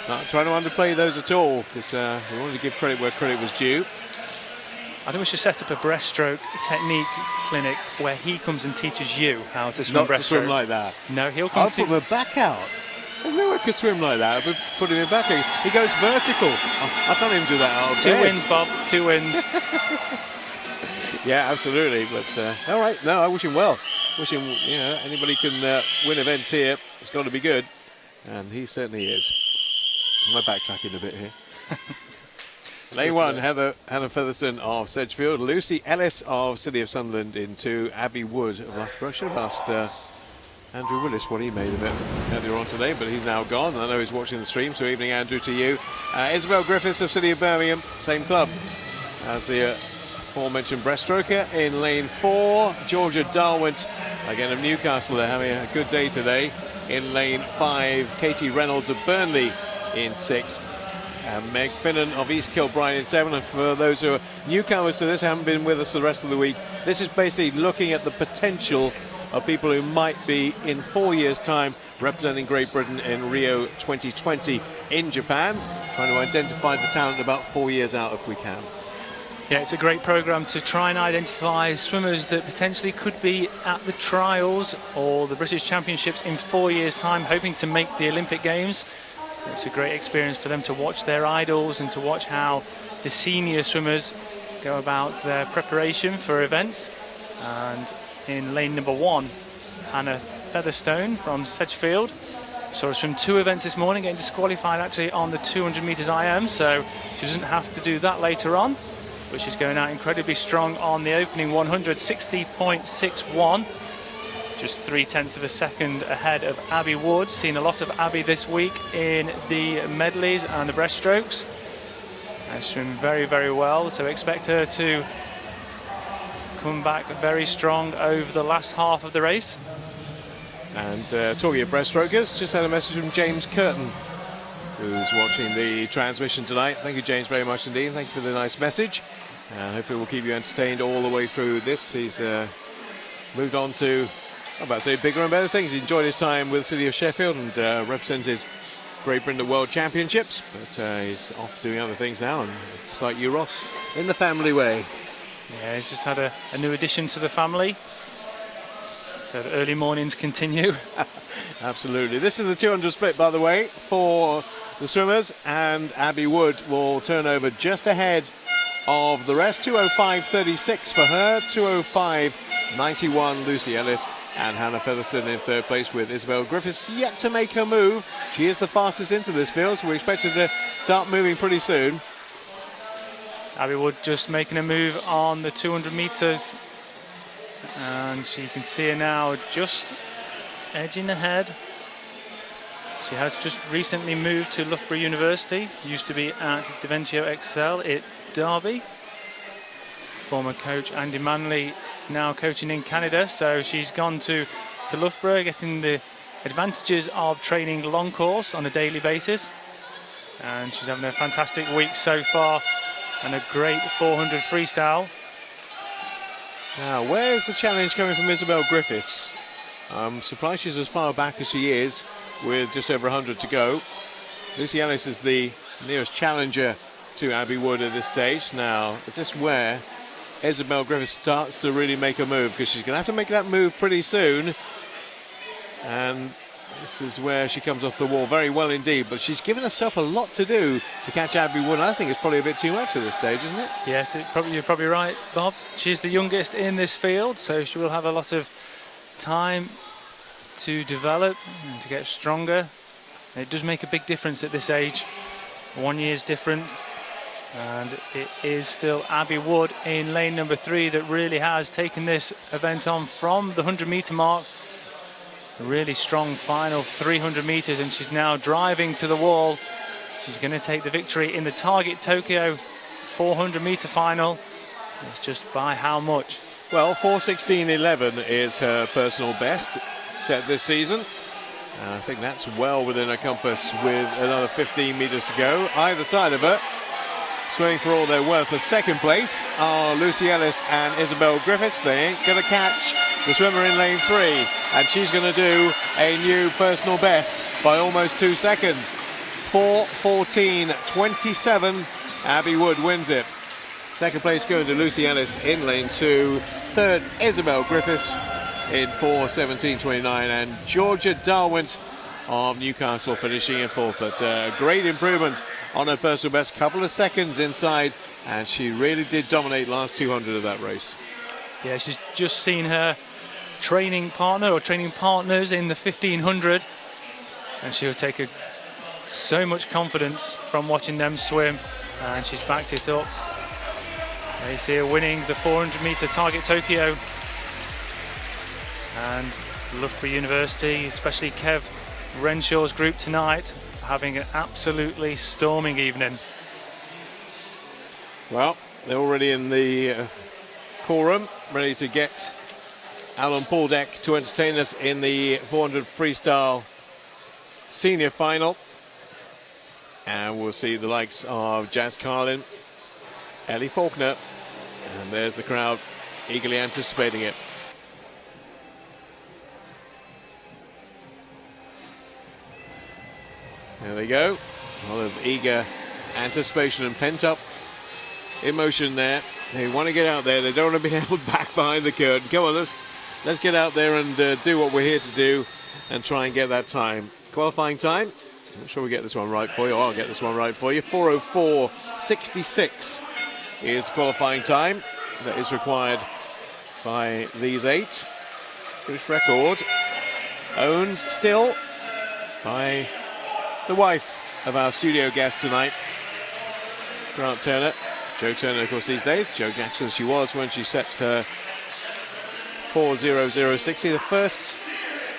Speaker 10: Not trying to underplay those at all, because we wanted to give credit where credit was due.
Speaker 11: I think we should set up a breaststroke technique clinic where he comes and teaches you how to swim breaststroke.
Speaker 10: Not to swim like that.
Speaker 11: No, he'll come.
Speaker 10: I'll put my back out. There's no way I could swim like that. I'll put him back out. He goes vertical. I can't even do that out of
Speaker 11: 2
Speaker 10: bed.
Speaker 11: wins, Bob. 2 wins.
Speaker 10: Yeah, absolutely. But all right, no, I wish him well. Wish him, anybody can win events here. It's got to be good, and he certainly is. Am I backtracking a bit here? Lane 1, Hannah Featherstone of Sedgefield, Lucy Ellis of City of Sunderland in 2, Abby Wood of Loughborough. I should have asked Andrew Willis what he made of it earlier on today, but he's now gone. I know he's watching the stream, so evening, Andrew, to you. Isabel Griffiths of City of Birmingham, same club as the aforementioned breaststroker. In lane 4, Georgia Darwin, again of Newcastle. They're having a good day today. In lane 5, Katie Reynolds of Burnley in 6. And Meg Finnan of East Kilbride in 7. And for those who are newcomers to this, haven't been with us the rest of the week, this is basically looking at the potential of people who might be in 4 years' time representing Great Britain in Rio 2020 in Japan. Trying to identify the talent about 4 years out if we can.
Speaker 11: Yeah, it's a great programme to try and identify swimmers that potentially could be at the trials or the British Championships in 4 years' time, hoping to make the Olympic Games. It's a great experience for them to watch their idols and to watch how the senior swimmers go about their preparation for events. And in lane number 1, Hannah Featherstone from Sedgefield. Saw her swim 2 events this morning, getting disqualified actually on the 200 metres IM, so she doesn't have to do that later on. But she's going out incredibly strong on the opening 100, 60.61. Just 0.3 of a second ahead of Abby Wood. Seen a lot of Abby this week in the medleys and the breaststrokes. And swim very, very well, so expect her to come back very strong over the last half of the race.
Speaker 10: And talking of breaststrokers, just had a message from James Curtin, who's watching the transmission tonight. Thank you, James, very much indeed. Thank you for the nice message. Hopefully we'll keep you entertained all the way through this. He's moved on to, I'm about to say, bigger and better things. He enjoyed his time with the City of Sheffield and represented Great Britain at World Championships, but he's off doing other things now, and it's like you, Ross, in the family way.
Speaker 11: Yeah, he's just had a new addition to the family. So the early mornings continue.
Speaker 10: Absolutely. This is the 200 split, by the way, for the swimmers, and Abby Wood will turn over just ahead of the rest. 2:05.36 for her, 2:05.91 Lucy Ellis, and Hannah Featherstone in 3rd place with Isabel Griffiths yet to make her move. She is the fastest into this field, so we expect her to start moving pretty soon.
Speaker 11: Abby Wood just making a move on the 200 metres, and you can see her now just edging ahead. She has just recently moved to Loughborough University, used to be at Deventio Excel at Derby. Former coach Andy Manley now coaching in Canada, so she's gone to Loughborough, getting the advantages of training long course on a daily basis, and she's having a fantastic week so far and a great 400 freestyle.
Speaker 10: Now, where's the challenge coming from Isabel Griffiths? I'm surprised she's as far back as she is with just over 100 to go. Lucy Ellis is the nearest challenger to Abby Wood at this stage. Now, is this where Isabel Griffiths starts to really make a move? Because she's going to have to make that move pretty soon. And this is where she comes off the wall very well indeed. But she's given herself a lot to do to catch Abby Wood. I think it's probably a bit too much at this stage, isn't it?
Speaker 11: Yes, you're probably right, Bob. She's the youngest in this field, so she will have a lot of time to develop and to get stronger. And it does make a big difference at this age. 1 year's difference. And it is still Abby Wood in lane number 3 that really has taken this event on from the 100-metre mark. A really strong final 300 metres, and she's now driving to the wall. She's going to take the victory in the Target Tokyo 400-metre final. It's just by how much?
Speaker 10: Well, 4:16.11 is her personal best set this season. I think that's well within her compass with another 15 metres to go. Either side of her, swimming for all they're worth for second place, are Lucy Ellis and Isabel Griffiths. They ain't going to catch the swimmer in lane 3. And she's going to do a new personal best by almost 2 seconds. 4:14.27. Abby Wood wins it. Second place going to Lucy Ellis in lane 2. Third, Isabel Griffiths in 4:17.29, and Georgia Darwent of Newcastle finishing in 4th. But great improvement on her personal best, couple of seconds inside, and she really did dominate last 200 of that race.
Speaker 11: Yeah, she's just seen her training partner or training partners in the 1500, and she'll take so much confidence from watching them swim, and she's backed it up. They see her winning the 400-meter Target Tokyo. And Loughborough University, especially Kev Renshaw's group tonight, having an absolutely storming evening.
Speaker 10: Well, they're already in the call room, ready to get Alan Pauldeck to entertain us in the 400 freestyle senior final. And we'll see the likes of Jazz Carlin, Ellie Faulkner, and there's the crowd eagerly anticipating it. There they go. A lot of eager anticipation and pent-up emotion there. They want to get out there. They don't want to be held back behind the curtain. Come on, let's get out there and do what we're here to do and try and get that time. Qualifying time. I'm not sure we get this one right for you. I'll get this one right for you. 4:04.66 is qualifying time. That is required by these 8. British record owned still by the wife of our studio guest tonight, Grant Turner. Joe Turner, of course, these days. Joe Jackson she was when she set her 4:00.60. The first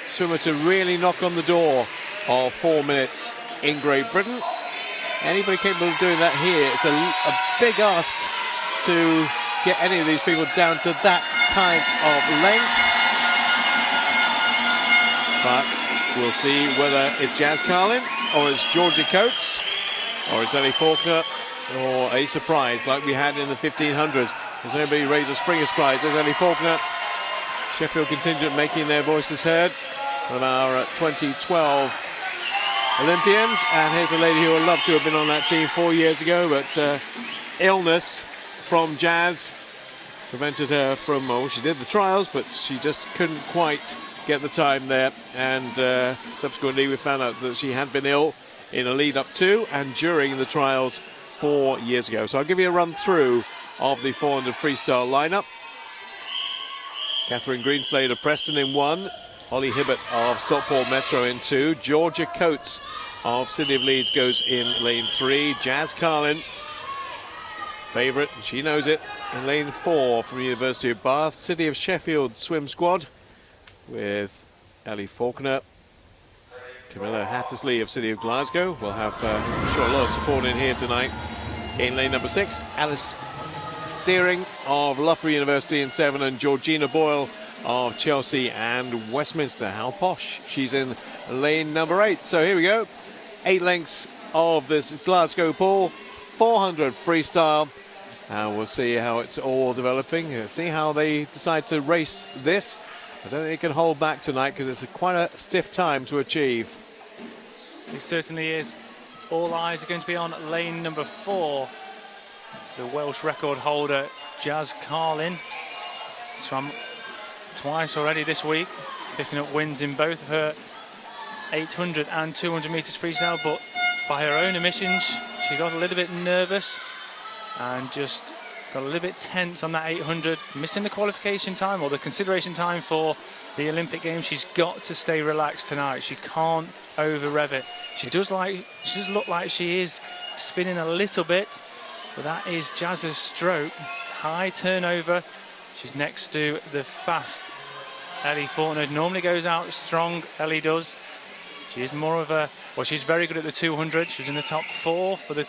Speaker 10: swimmer to really knock on the door of 4 minutes in Great Britain. Anybody capable of doing that here? It's a big ask to get any of these people down to that kind of length. But we'll see whether it's Jazz Carlin, or it's Georgia Coates, or it's Ellie Faulkner, or a surprise like we had in the 1500. Is anybody ready to spring a surprise? There's Ellie Faulkner. Sheffield contingent making their voices heard from our 2012 Olympians. And here's a lady who would love to have been on that team 4 years ago, but illness from Jazz prevented her from, well, she did the trials, but she just couldn't quite get the time there. And subsequently we found out that she had been ill in a lead up to and during the trials 4 years ago. So I'll give you a run through of the 400 freestyle lineup. Catherine Greenslade of Preston in 1, Holly Hibbert of Stockport Metro in 2, Georgia Coates of City of Leeds goes in lane 3, Jazz Carlin, favourite, she knows it, in lane 4 from University of Bath, City of Sheffield swim squad with Ellie Faulkner. Camilla Hattersley of City of Glasgow will have, I'm sure, a lot of support in here tonight. In lane number 6, Alice Deering of Loughborough University in 7, and Georgina Boyle of Chelsea and Westminster. How posh. She's in lane number 8. So here we go. 8 lengths of this Glasgow pool. 400 freestyle. And we'll see how it's all developing. See how they decide to race this. I don't think it can hold back tonight because it's quite a stiff time to achieve.
Speaker 11: It certainly is. All eyes are going to be on lane number 4. The Welsh record holder, Jazz Carlin. Swam twice already this week, picking up wins in both of her 800 and 200 metres freestyle, but by her own admissions, she got a little bit nervous and just got a little bit tense on that 800, missing the qualification time or the consideration time for the Olympic Games. She's got to stay relaxed tonight. She can't over rev it. She does look like she is spinning a little bit, but that is Jazz's stroke. High turnover. She's next to the fast Ellie Faulkner. Normally goes out strong, Ellie does. She is more of a, well, she's very good at the 200. She's in the top 4 for the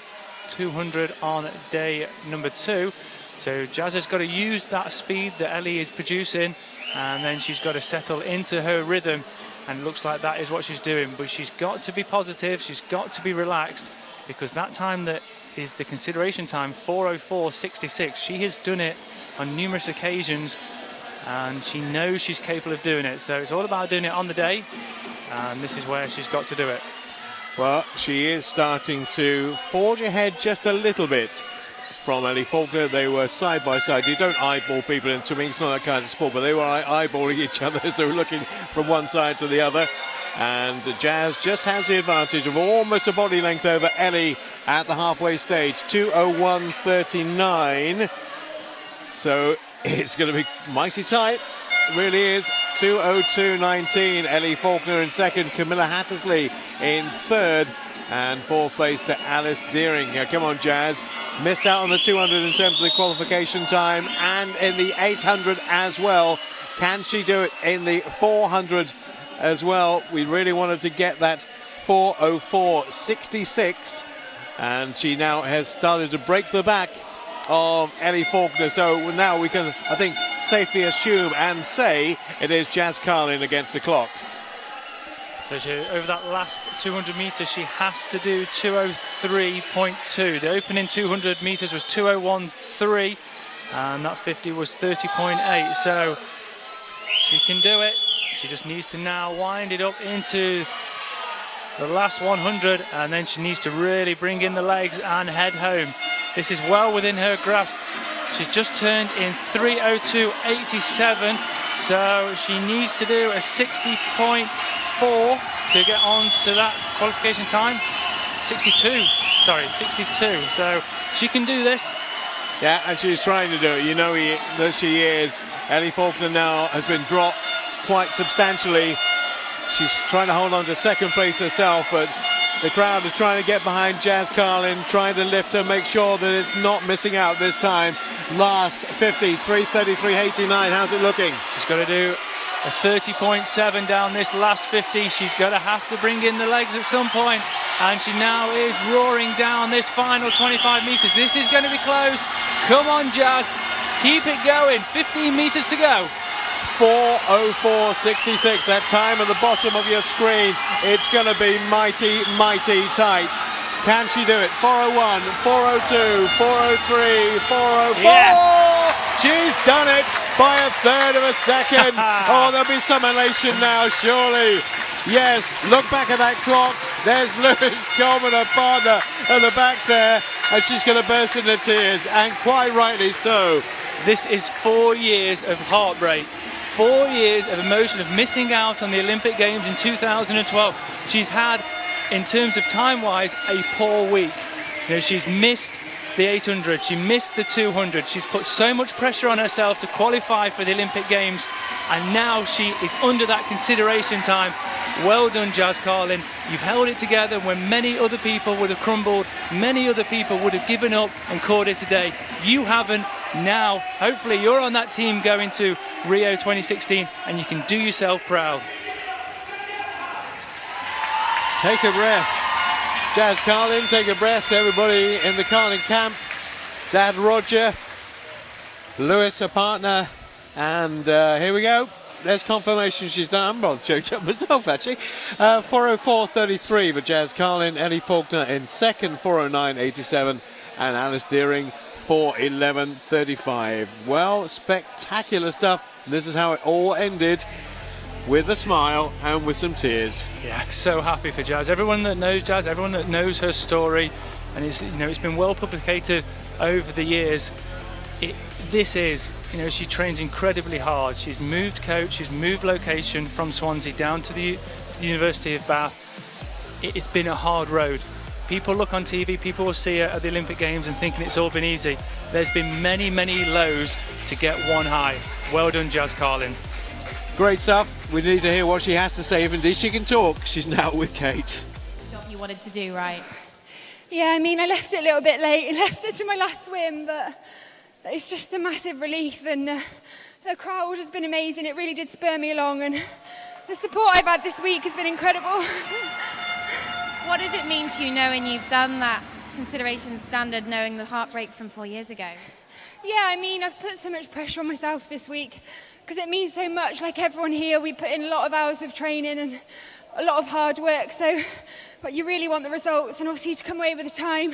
Speaker 11: 200 on day number 2. So Jazz has got to use that speed that Ellie is producing, and then she's got to settle into her rhythm, and it looks like that is what she's doing. But she's got to be positive, she's got to be relaxed, because that time that is the consideration time, 4:04.66, she has done it on numerous occasions, and she knows she's capable of doing it. So it's all about doing it on the day, and this is where she's got to do it.
Speaker 10: Well, she is starting to forge ahead just a little bit from Ellie Faulkner. They were side by side. You don't eyeball people in swimming, it's not that kind of sport, but they were eyeballing each other as they were looking from one side to the other. And Jazz just has the advantage of almost a body length over Ellie at the halfway stage, 2:01.39. So it's going to be mighty tight. It really is. 2:02.19. Ellie Faulkner in second, Camilla Hattersley in third, and fourth place to Alice Deering. Now, come on, Jazz. Missed out on the 200 in terms of the qualification time, and in the 800 as well. Can she do it in the 400 as well? We really wanted to get that 4:04.66, and she now has started to break the back of Ellie Faulkner. So now we can, I think, safely assume and say it is Jazz Carlin against the clock.
Speaker 11: So over that last 200 metres, she has to do 2:03.2. The opening 200 metres was 2:01.3, and that 50 was 30.8. So she can do it. She just needs to now wind it up into the last 100, and then she needs to really bring in the legs and head home. This is well within her grasp. She's just turned in 3:02.87, so she needs to do a 60.4 to get on to that qualification time. 62. So she can do this.
Speaker 10: Yeah, and she's trying to do it. You know that she is. Ellie Faulkner now has been dropped quite substantially. She's trying to hold on to second place herself, but the crowd are trying to get behind Jazz Carlin, trying to lift her, make sure that it's not missing out this time. Last 50, 3:33.89. How's it looking?
Speaker 11: She's got to do a 30.7 down this last 50. She's going to have to bring in the legs at some point, and she now is roaring down this final 25 metres. This is going to be close. Come on, Jazz. Keep it going. 15 metres to go.
Speaker 10: 4:04.66, that time at the bottom of your screen. It's going to be mighty, mighty tight. Can she do it? 4:01, 4:02, 4:03, 4:04.
Speaker 11: Yes!
Speaker 10: She's done it by a third of a second. Oh, there'll be some elation now, surely. Yes, look back at that clock. There's Lewis Coleman, her partner, at the back there, and she's going to burst into tears, and quite rightly so.
Speaker 11: This is 4 years of heartbreak. 4 years of emotion of missing out on the Olympic Games in 2012. She's had, in terms of time-wise, a poor week. You know, she's missed the 800, she missed the 200. She's put so much pressure on herself to qualify for the Olympic Games, and now she is under that consideration time. Well done, Jazz Carlin. You've held it together when many other people would have crumbled, many other people would have given up and called it a day. You haven't. Now, hopefully, you're on that team going to Rio 2016, and you can do yourself proud.
Speaker 10: Take a breath. Jazz Carlin, take a breath. Everybody in the Carlin camp. Dad Roger, Lewis, her partner, and here we go. There's confirmation she's done. I'm rather choked up myself, actually. 4:04.33 for Jazz Carlin. Ellie Faulkner in second, 4:09.87, and Alice Deering 4:11.35. Well, spectacular stuff. This is how it all ended, with a smile and with some tears.
Speaker 11: Yeah, so happy for Jazz. Everyone that knows Jazz, everyone that knows her story, and it's, you know, it's been well publicated over the years. She trains incredibly hard. She's moved coach, she's moved location from Swansea down to the University of Bath. It's been a hard road. People look on TV, people will see her at the Olympic Games and thinking it's all been easy. There's been many, many lows to get one high. Well done, Jazz Carlin.
Speaker 10: Great stuff. We need to hear what she has to say. If indeed she can talk, she's now with Kate.
Speaker 8: What you wanted to do, right?
Speaker 13: Yeah, I mean, I left it a little bit late and left it to my last swim, but it's just a massive relief, and the crowd has been amazing. It really did spur me along, and the support I've had this week has been incredible.
Speaker 8: What does it mean to you knowing you've done that considerations standard, knowing the heartbreak from 4 years ago?
Speaker 13: Yeah, I mean, I've put so much pressure on myself this week because it means so much. Like everyone here, we put in a lot of hours of training and a lot of hard work. So, but you really want the results, and obviously to come away with the time,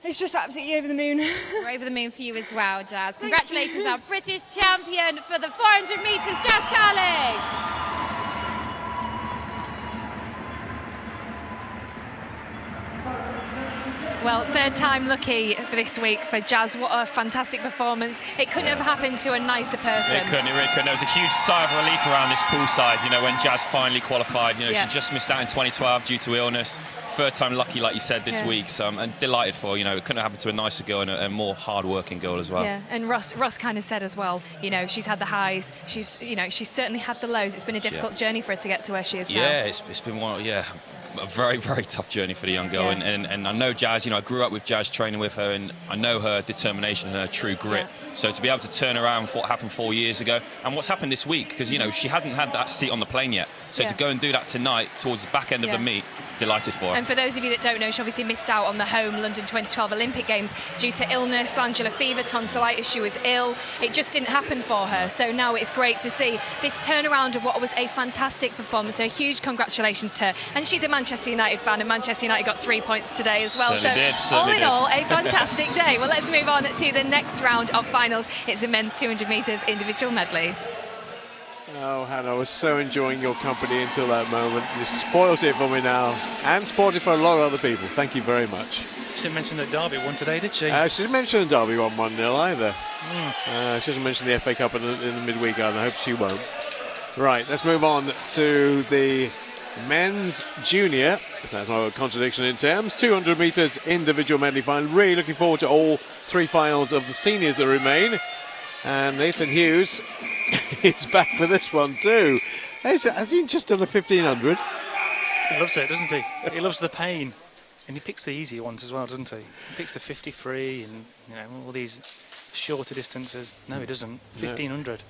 Speaker 13: it's just absolutely over the moon.
Speaker 8: We're over the moon for you as well, Jazz. Congratulations, our British champion for the 400 metres, Jazz Carling.
Speaker 5: Well, third time lucky for this week for Jazz. What a fantastic performance. It couldn't have happened to a nicer person.
Speaker 6: It really couldn't. There was a huge sigh of relief around this poolside, you know, when Jazz finally qualified. You know, she just missed out in 2012 due to illness. Third time lucky, like you said, this week. So I'm delighted for her. You know, it couldn't have happened to a nicer girl and a more hard-working girl as well.
Speaker 5: Yeah, and Ross kind of said as well, you know, she's had the highs. She's certainly had the lows. It's been a difficult journey for her to get to where she is now.
Speaker 6: Yeah, it's been a very, very tough journey for the young girl.
Speaker 5: Yeah.
Speaker 6: And I know Jazz, you know, I grew up with Jazz training with her, and I know her determination and her true grit. So to be able to turn around what happened 4 years ago and what's happened this week, because, you know, she hadn't had that seat on the plane yet. So to go and do that tonight towards the back end of the meet, delighted for her.
Speaker 5: And for those of you that don't know, she obviously missed out on the home London 2012 Olympic Games due to illness, glandular fever, tonsillitis. She was ill. It just didn't happen for her. So now it's great to see this turnaround of what was a fantastic performance. So huge congratulations to her. And she's a Manchester United fan, and Manchester United got 3 points today as well. All in all, a fantastic day. Well, let's move on to the next round of finals. It's the men's 200 metres individual medley.
Speaker 10: Oh, Hannah, I was so enjoying your company until that moment. You spoiled it for me now, and spoiled it for a lot of other people. Thank you very much.
Speaker 11: She didn't mention that Derby won today, did she?
Speaker 10: She didn't mention the Derby won 1-0 either. She doesn't mention the FA Cup in the midweek either. I hope she won't. Right, let's move on to the men's junior, if that's not a contradiction in terms, 200 metres individual medley final. Really looking forward to all three finals of the seniors that remain. And Nathan Hughes is back for this one too. Has he just done a 1500?
Speaker 11: He loves it, doesn't he? He loves the pain. And he picks the easy ones as well, doesn't he? He picks the 53 and, you know, all these shorter distances. No, he doesn't. 1500.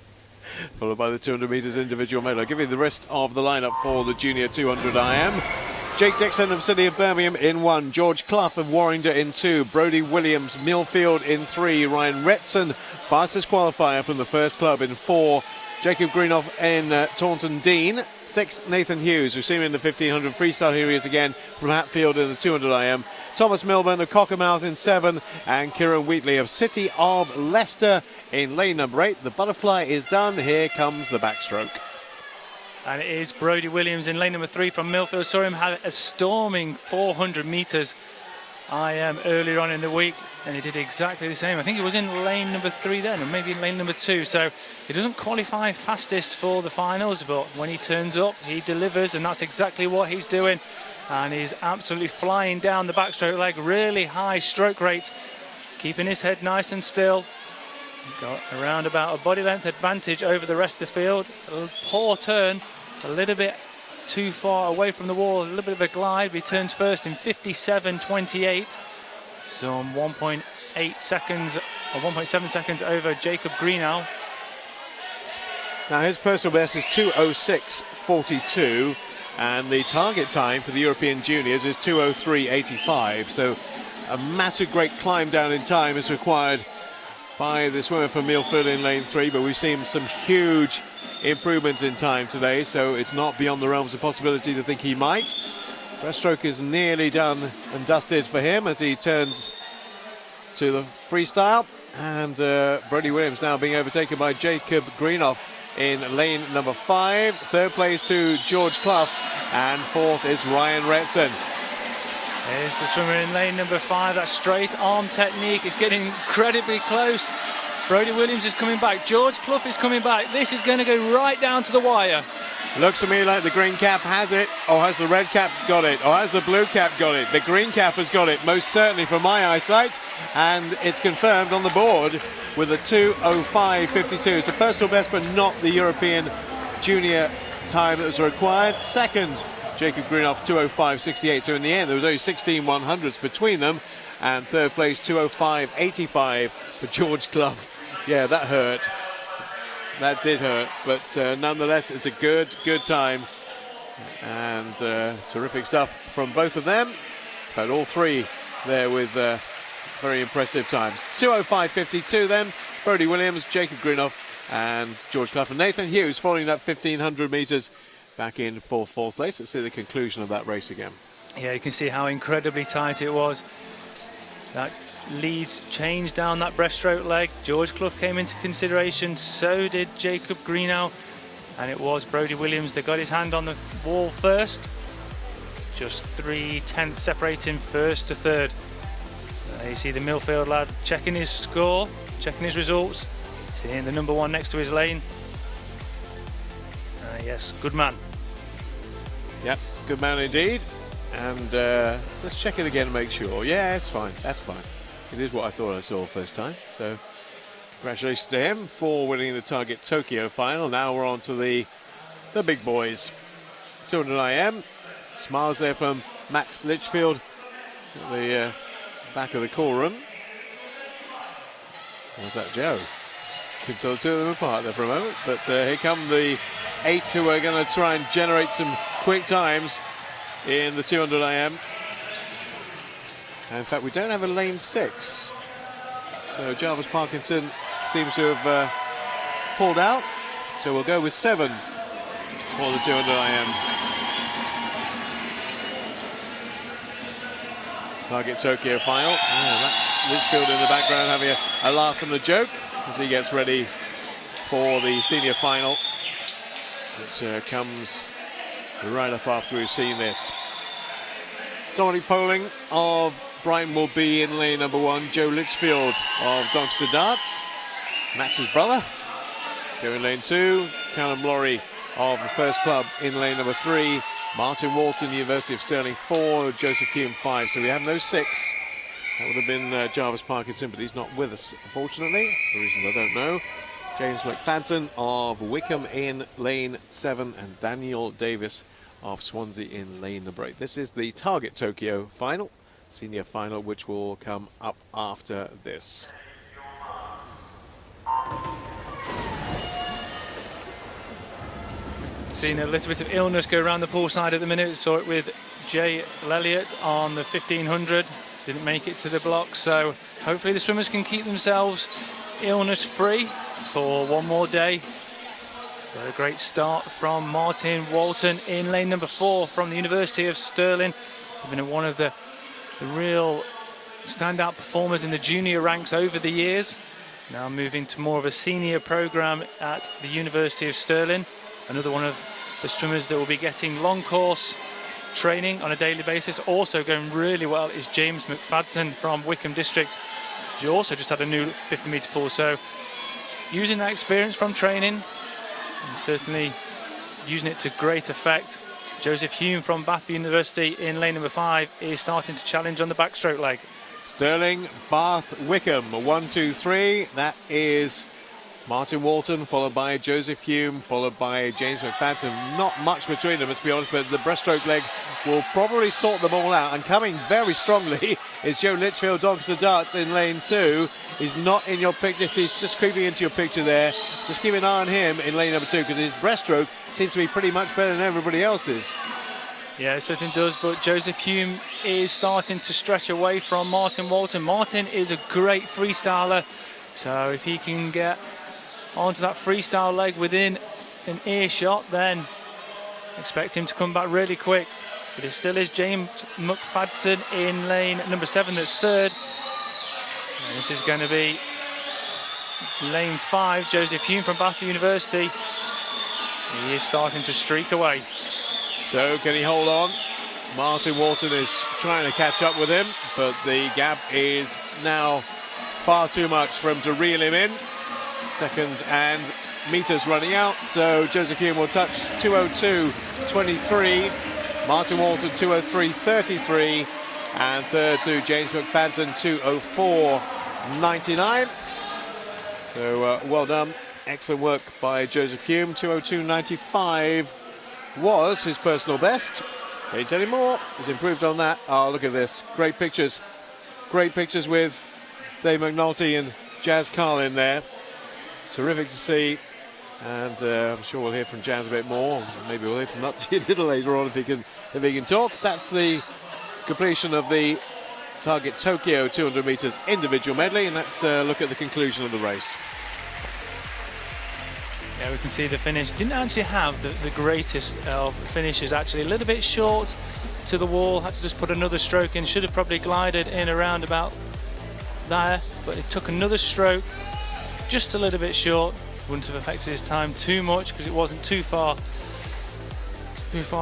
Speaker 10: Followed by the 200 metres individual medley. I'll give you the rest of the lineup for the junior 200 IM. Jake Dixon of City of Birmingham in 1, George Clough of Warrington in 2, Brodie Williams, Millfield in 3, Ryan Retson, fastest qualifier from the first club in 4, Jacob Greenough in Taunton Dean, 6, Nathan Hughes. We've seen him in the 1500 freestyle. Here he is again from Hatfield in the 200 IM. Thomas Milburn of Cockermouth in 7, and Kieran Wheatley of City of Leicester in lane number 8. The butterfly is done. Here comes the backstroke.
Speaker 11: And it is Brodie Williams in lane number 3 from Millfield. Saw him have a storming 400 metres IM earlier on in the week, and he did exactly the same. I think he was in lane number 3 then, or maybe in lane number 2. So he doesn't qualify fastest for the finals, but when he turns up, he delivers, and that's exactly what he's doing. And he's absolutely flying down the backstroke leg, really high stroke rate, keeping his head nice and still. Got around about a body length advantage over the rest of the field. A poor turn, a little bit too far away from the wall, a little bit of a glide. He turns first in 57.28, some 1.8 seconds or 1.7 seconds over Jacob Greenow.
Speaker 10: Now his personal best is 2:06.42, and the target time for the European juniors is 2:03.85. So a massive great climb down in time is required by the swimmer from Millfield in lane 3, but we've seen some huge improvements in time today, so it's not beyond the realms of possibility to think he might. Breaststroke is nearly done and dusted for him as he turns to the freestyle, and Brodie Williams now being overtaken by Jacob Greenough in lane number 5. Third place to George Clough, and fourth is Ryan Retson.
Speaker 11: There's the swimmer in lane number 5. That straight arm technique is getting incredibly close. Brodie Williams is coming back. George Clough is coming back. This is going to go right down to the wire.
Speaker 10: Looks to me like the green cap has it, or has the red cap got it, or has the blue cap got it? The green cap has got it, most certainly from my eyesight, and it's confirmed on the board with a 2:05.52. It's a personal best, but not the European junior time that was required. Second, Jacob Greenough, 2:05.68. So in the end, there was only 16 100ths between them. And third place, 2:05.85 for George Clough. Yeah, that hurt. That did hurt. But nonetheless, it's a good time. And terrific stuff from both of them. But all three there with very impressive times. 2:05.52 then. Brodie Williams, Jacob Greenhoff and George Clough and Nathan Hughes following that 1,500 metres back in for fourth place. Let's see the conclusion of that race again.
Speaker 11: Yeah, you can see how incredibly tight it was. That lead changed down that breaststroke leg. George Clough came into consideration, so did Jacob Greenhoff, and it was Brodie Williams that got his hand on the wall first. Just 3/10 separating first to third. You see the Millfield lad checking his score, checking his results, seeing the number 1 next to his lane. Yes, good man.
Speaker 10: Yep, good man indeed. And just check it again and make sure. Yeah, it's fine. That's fine. It is what I thought I saw first time. So congratulations to him for winning the Target Tokyo final. Now we're on to the big boys. 200 IM. Smiles there from Max Litchfield at the back of the call room. Was that Joe? Couldn't tell the two of them apart there for a moment. But here come the 8 who are going to try and generate some quick times in the 200 IM. And in fact, we don't have a lane 6. So Jarvis Parkinson seems to have pulled out. So we'll go with 7 for the 200 IM. Target Tokyo final. That's Litchfield in the background having a laugh and a joke as he gets ready for the senior final, which comes right up after we've seen this. Dominic Poling of Brighton will be in lane number 1. Joe Litchfield of Doncaster Darts, Max's brother, go in lane 2. Callum Lawrie of the First Club in lane number 3. Martin Walton, University of Stirling 4, Joseph Hume 5. So we have no 6. That would have been Jarvis Parkinson, but he's not with us, unfortunately, for reasons I don't know. James McFadden of Wickham in lane 7 and Daniel Davis of Swansea in lane number 8. This is the Target Tokyo final, senior final, which will come up after this.
Speaker 11: Seeing a little bit of illness go around the poolside at the minute. Saw it with Jay Lelliot on the 1500. Didn't make it to the block, so hopefully the swimmers can keep themselves illness-free for one more day. So a great start from Martin Walton in lane number 4 from the University of Stirling. He's been one of the real standout performers in the junior ranks over the years. Now moving to more of a senior program at the University of Stirling. Another one of the swimmers that will be getting long course training on a daily basis. Also going really well is James McFadden from Wickham District. He also just had a new 50-metre pool, so using that experience from training and certainly using it to great effect. Joseph Hume from Bath University in lane number 5 is starting to challenge on the backstroke leg.
Speaker 10: Sterling, Bath, Wickham, 1, 2, 3. That is Martin Walton, followed by Joseph Hume, followed by James McFadden. Not much between them, let's be honest, but the breaststroke leg will probably sort them all out. And coming very strongly is Joe Litchfield, Doncaster Darts in lane 2. He's not in your picture, he's just creeping into your picture there. Just keep an eye on him in lane number 2, because his breaststroke seems to be pretty much better than everybody else's.
Speaker 11: Yeah, it certainly does, but Joseph Hume is starting to stretch away from Martin Walton. Martin is a great freestyler, so if he can get onto that freestyle leg within an earshot, then expect him to come back really quick. But it still is James McFadden in lane number 7 that's third. And this is going to be lane 5, Joseph Hume from Bath University. He is starting to streak away.
Speaker 10: So can he hold on? Martin Walton is trying to catch up with him, but the gap is now far too much for him to reel him in. Second and meters running out, so Joseph Hume will touch 2:02.23, Martin Walton 2:03.33, and third to James McFadden 2:04.99. So well done, excellent work by Joseph Hume. 2:02.95 was his personal best. Can't tell you more, he's improved on that. Oh, look at this, great pictures with Dave McNulty and Jazz Carlin there. Terrific to see, and I'm sure we'll hear from Jazz a bit more. Maybe we'll hear from Nutsy a little later on if he can talk. That's the completion of the Target Tokyo 200 metres individual medley, and let's look at the conclusion of the race.
Speaker 11: Yeah, we can see the finish. Didn't actually have the greatest of finishes, actually. A little bit short to the wall, had to just put another stroke in. Should have probably glided in around about there, but it took another stroke, just a little bit short. Wouldn't have affected his time too much because it wasn't too far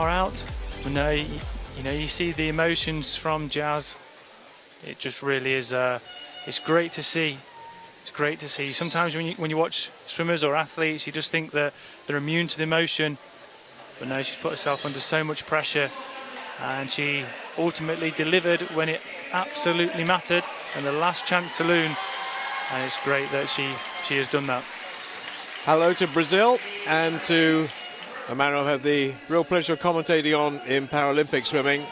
Speaker 11: out. But no, you see the emotions from Jazz. It just really is. It's great to see. It's great to see. Sometimes when you watch swimmers or athletes, you just think that they're immune to the emotion. But no, she's put herself under so much pressure, and she ultimately delivered when it absolutely mattered, and the last chance saloon. And it's great that she has done that.
Speaker 10: Hello to Brazil and to a man I've had the real pleasure of commentating on in Paralympic swimming.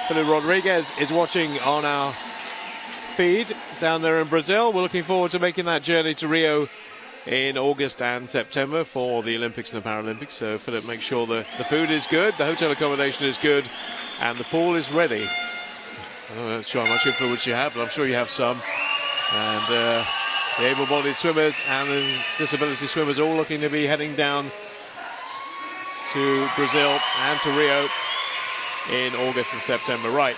Speaker 10: Philip Rodriguez is watching on our feed down there in Brazil. We're looking forward to making that journey to Rio in August and September for the Olympics and the Paralympics. So Philip, make sure the food is good, the hotel accommodation is good, and the pool is ready. I'm not sure how much influence you have, but I'm sure you have some. And the able-bodied swimmers and the disability swimmers all looking to be heading down to Brazil and to Rio in August and September. Right,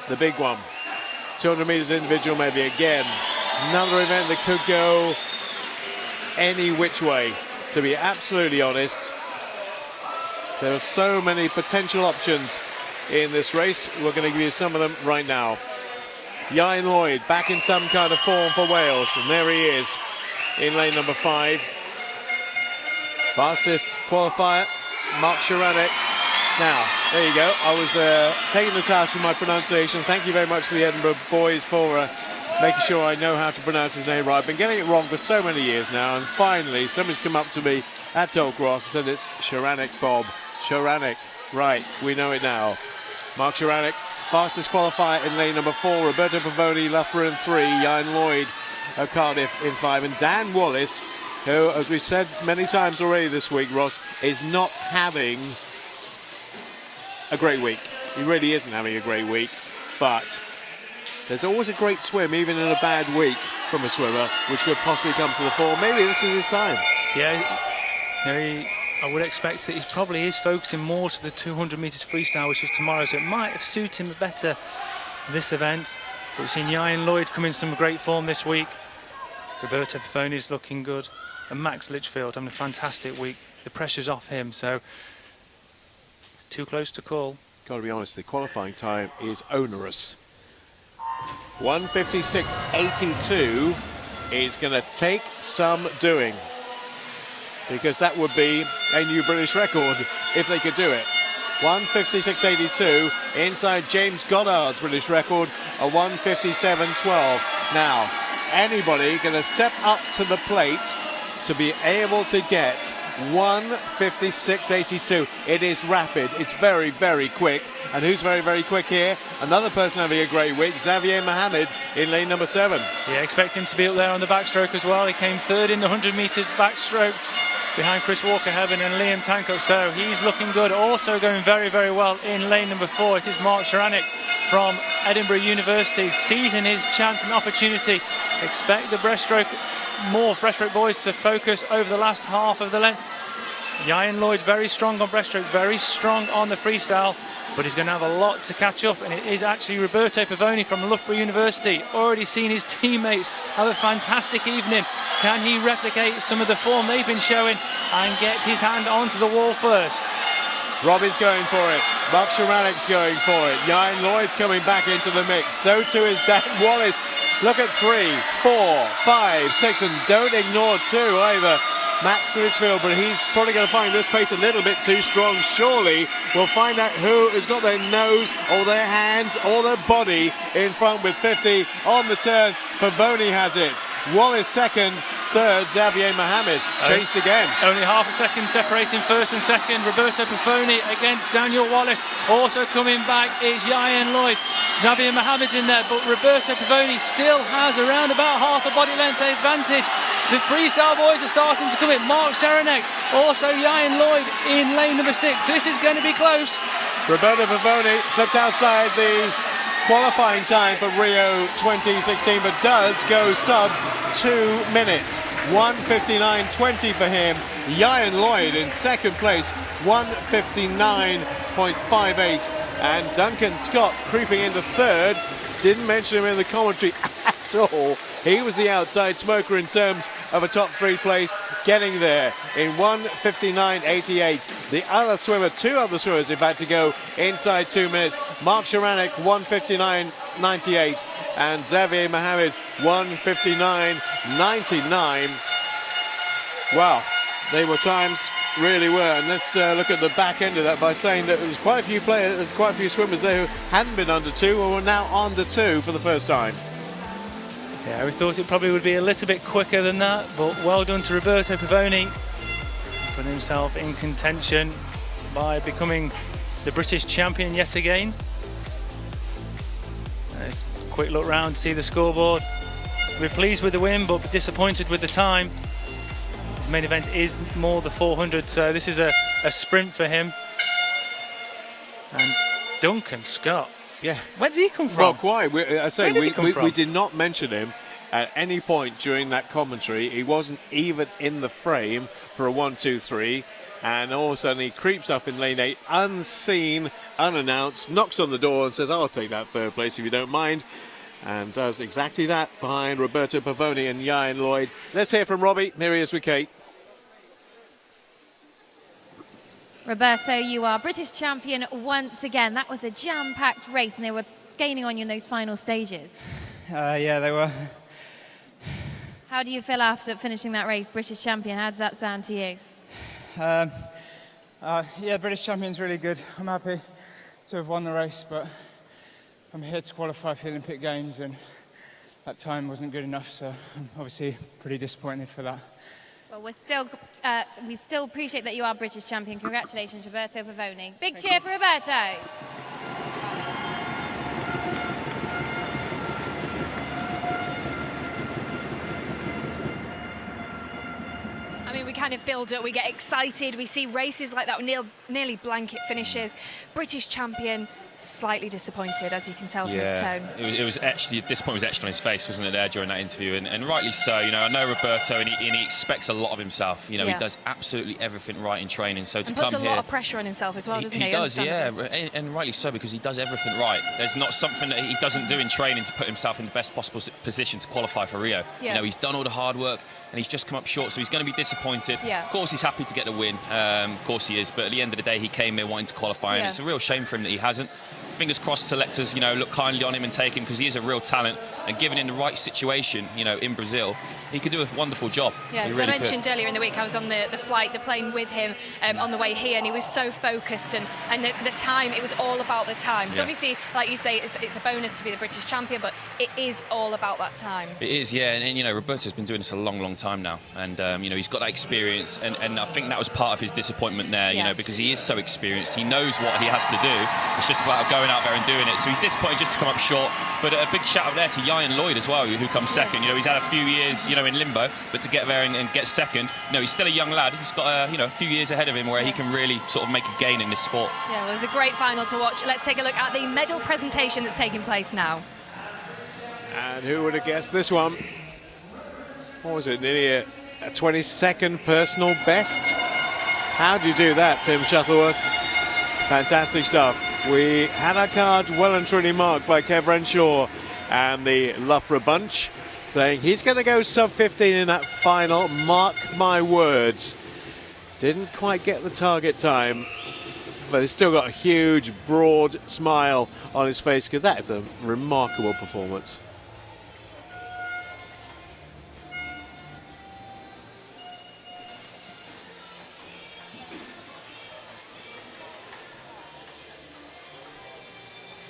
Speaker 10: the big one, 200 metres individual maybe again. Another event that could go any which way, to be absolutely honest. There are so many potential options in this race. We're going to give you some of them right now. Ieuan Lloyd back in some kind of form for Wales, and there he is in lane number 5. Fastest qualifier, Mark Sharanek. Now, there you go. I was taking the task with my pronunciation. Thank you very much to the Edinburgh boys for making sure I know how to pronounce his name right. I've been getting it wrong for so many years now, and finally somebody's come up to me at Tollcross and said it's Sharanek, Bob. Sharanek, right, we know it now. Mark Sharanek, fastest qualifier in lane number 4. Roberto Pavoni, Loughborough in 3. Ieuan Lloyd of Cardiff in 5. And Dan Wallace, who, as we've said many times already this week, Ross, is not having a great week. He really isn't having a great week. But there's always a great swim, even in a bad week, from a swimmer, which could possibly come to the fore. Maybe this is his time.
Speaker 11: Yeah, I would expect that he probably is focusing more to the 200 metres freestyle, which is tomorrow, so it might have suited him better this event. But we've seen Ieuan Lloyd come in some great form this week. Roberto Pavoni's looking good, and Max Litchfield having a fantastic week. The pressure's off him, so it's too close to call.
Speaker 10: Got to be honest, the qualifying time is onerous. 1:56.82 is going to take some doing, because that would be a new British record if they could do it. 1:56.82 inside James Goddard's British record, a 1:57.12. Now, anybody going to step up to the plate to be able to get 1:56.82. It is rapid. It's very, very quick. And who's very, very quick here? Another person having a great week, Xavier Mohammed in lane number 7.
Speaker 11: Yeah, expect him to be up there on the backstroke as well. He came 3rd in the 100 metres backstroke behind Chris Walker-Heaven and Liam Tancock, so he's looking good. Also going very, very well in lane number 4, it is Mark Sharanek from Edinburgh University, seizing his chance and opportunity. Expect the breaststroke boys to focus over the last half of the length. Ieuan Lloyd very strong on breaststroke, very strong on the freestyle, but he's going to have a lot to catch up, and it is actually Roberto Pavoni from Loughborough University. Already seen his teammates have a fantastic evening. Can he replicate some of the form they've been showing and get his hand onto the wall first?
Speaker 10: Robbie's going for it. Mark Sharanek's going for it. Ieuan Lloyd's coming back into the mix. So too is Dan Wallace. Look at 3, 4, 5, 6, and don't ignore 2 either. Max Litchfield, but he's probably going to find this pace a little bit too strong. Surely we'll find out who has got their nose or their hands or their body in front with 50 on the turn. Pavoni has it. Wallace second, third Xavier Mohammed. Changed again.
Speaker 11: Only half a second separating first and second. Roberto Pavoni against Daniel Wallace. Also coming back is Ieuan Lloyd. Xavier Mohammed's in there, but Roberto Pavoni still has around about half a body length advantage. The freestyle boys are starting to come in. Mark Sharanek, also Ieuan Lloyd in lane number 6. This is going to be close.
Speaker 10: Roberto Pavoni slipped outside the qualifying time for Rio 2016, but does go sub 2 minutes. 1:59.20 for him. Ian Lloyd in second place, 1:59.58. And Duncan Scott creeping into third. Didn't mention him in the commentary at all. He was the outside smoker in terms of a top 3 place, getting there in 1:59.88. The other swimmer, 2 other swimmers, in fact, to go inside 2 minutes. Mark Sharanek, 1:59.98, and Xavier Mohammed, 1:59.99. Wow, they were times, really were. And let's look at the back end of that by saying that there's quite a few players, there's quite a few swimmers there who hadn't been under 2 or were now under 2 for the first time.
Speaker 11: Yeah, we thought it probably would be a little bit quicker than that, but well done to Roberto Pavoni. Put himself in contention by becoming the British champion yet again. Let's quick look round to see the scoreboard. We're pleased with the win, but disappointed with the time. His main event is more the 400, so this is a sprint for him. And Duncan Scott.
Speaker 10: Yeah.
Speaker 11: Where did he come from?
Speaker 10: Well, quite. We did not mention him at any point during that commentary. He wasn't even in the frame for a 1-2-3. And all of a sudden he creeps up in lane 8, unseen, unannounced, knocks on the door and says, I'll take that third place if you don't mind. And does exactly that behind Roberto Pavoni and Ian Lloyd. Let's hear from Robbie. Here he is with Kate.
Speaker 8: Roberto, you are British champion once again. That was a jam-packed race, and they were gaining on you in those final stages.
Speaker 14: Yeah, they were.
Speaker 8: How do you feel after finishing that race, British champion? How does that sound to you?
Speaker 14: Yeah, British champion's really good. I'm happy to have won the race, but I'm here to qualify for the Olympic Games, and that time wasn't good enough, so I'm obviously pretty disappointed for that.
Speaker 8: Well, we still appreciate that you are British champion. Congratulations, Roberto Pavoni. Big cheer for Roberto.
Speaker 5: I mean, we kind of build up, we get excited, we see races like that, nearly blanket finishes. British champion, slightly disappointed, as you can tell from his tone.
Speaker 6: It was actually, at this point, it was etched on his face, wasn't it, there during that interview? And rightly so. You know, I know Roberto, and he expects a lot of himself. You know, he does absolutely everything right in training. So to come here,
Speaker 5: puts a lot of pressure on himself as well, doesn't he?
Speaker 6: He does, yeah, and rightly so, because he does everything right. There's not something that he doesn't do in training to put himself in the best possible position to qualify for Rio.
Speaker 5: Yeah.
Speaker 6: You know, he's done all the hard work, and he's just come up short, so he's going to be disappointed.
Speaker 5: Yeah.
Speaker 6: Of course, he's happy to get the win. Of course he is, but at the end of the day, he came here wanting to qualify, and it's a real shame for him that he hasn't. Fingers crossed selectors, you know, look kindly on him and take him, because he is a real talent, and given in the right situation, you know, in Brazil, he could do a wonderful job.
Speaker 5: Yeah, as really I mentioned earlier in the week, I was on the plane with him on the way here, and he was so focused, and the time, it was all about the time. So obviously, like you say, it's a bonus to be the British champion, but it is all about that time.
Speaker 6: It is, yeah, and you know, Roberto's been doing this a long time now, and you know, he's got that experience, and I think that was part of his disappointment there, you know, because he is so experienced, he knows what he has to do. It's just about going out there and doing it. So he's disappointed just to come up short, but a big shout out there to Ian Lloyd as well, who comes second. You know, he's had a few years, you know, in limbo, but to get there and get second, you know, he's still a young lad. He's got you know, a few years ahead of him where he can really sort of make a gain in this sport.
Speaker 5: Yeah, well, it was a great final to watch. Let's take a look at the medal presentation that's taking place now.
Speaker 10: And who would have guessed this one? What was it, nearly a 22nd personal best? How do you do that, Tim Shuttleworth? Fantastic stuff. We had our card well and truly marked by Kev Renshaw and the Loughborough bunch, saying he's going to go sub-15 in that final, mark my words. Didn't quite get the target time, but he's still got a huge, broad smile on his face, because that is a remarkable performance.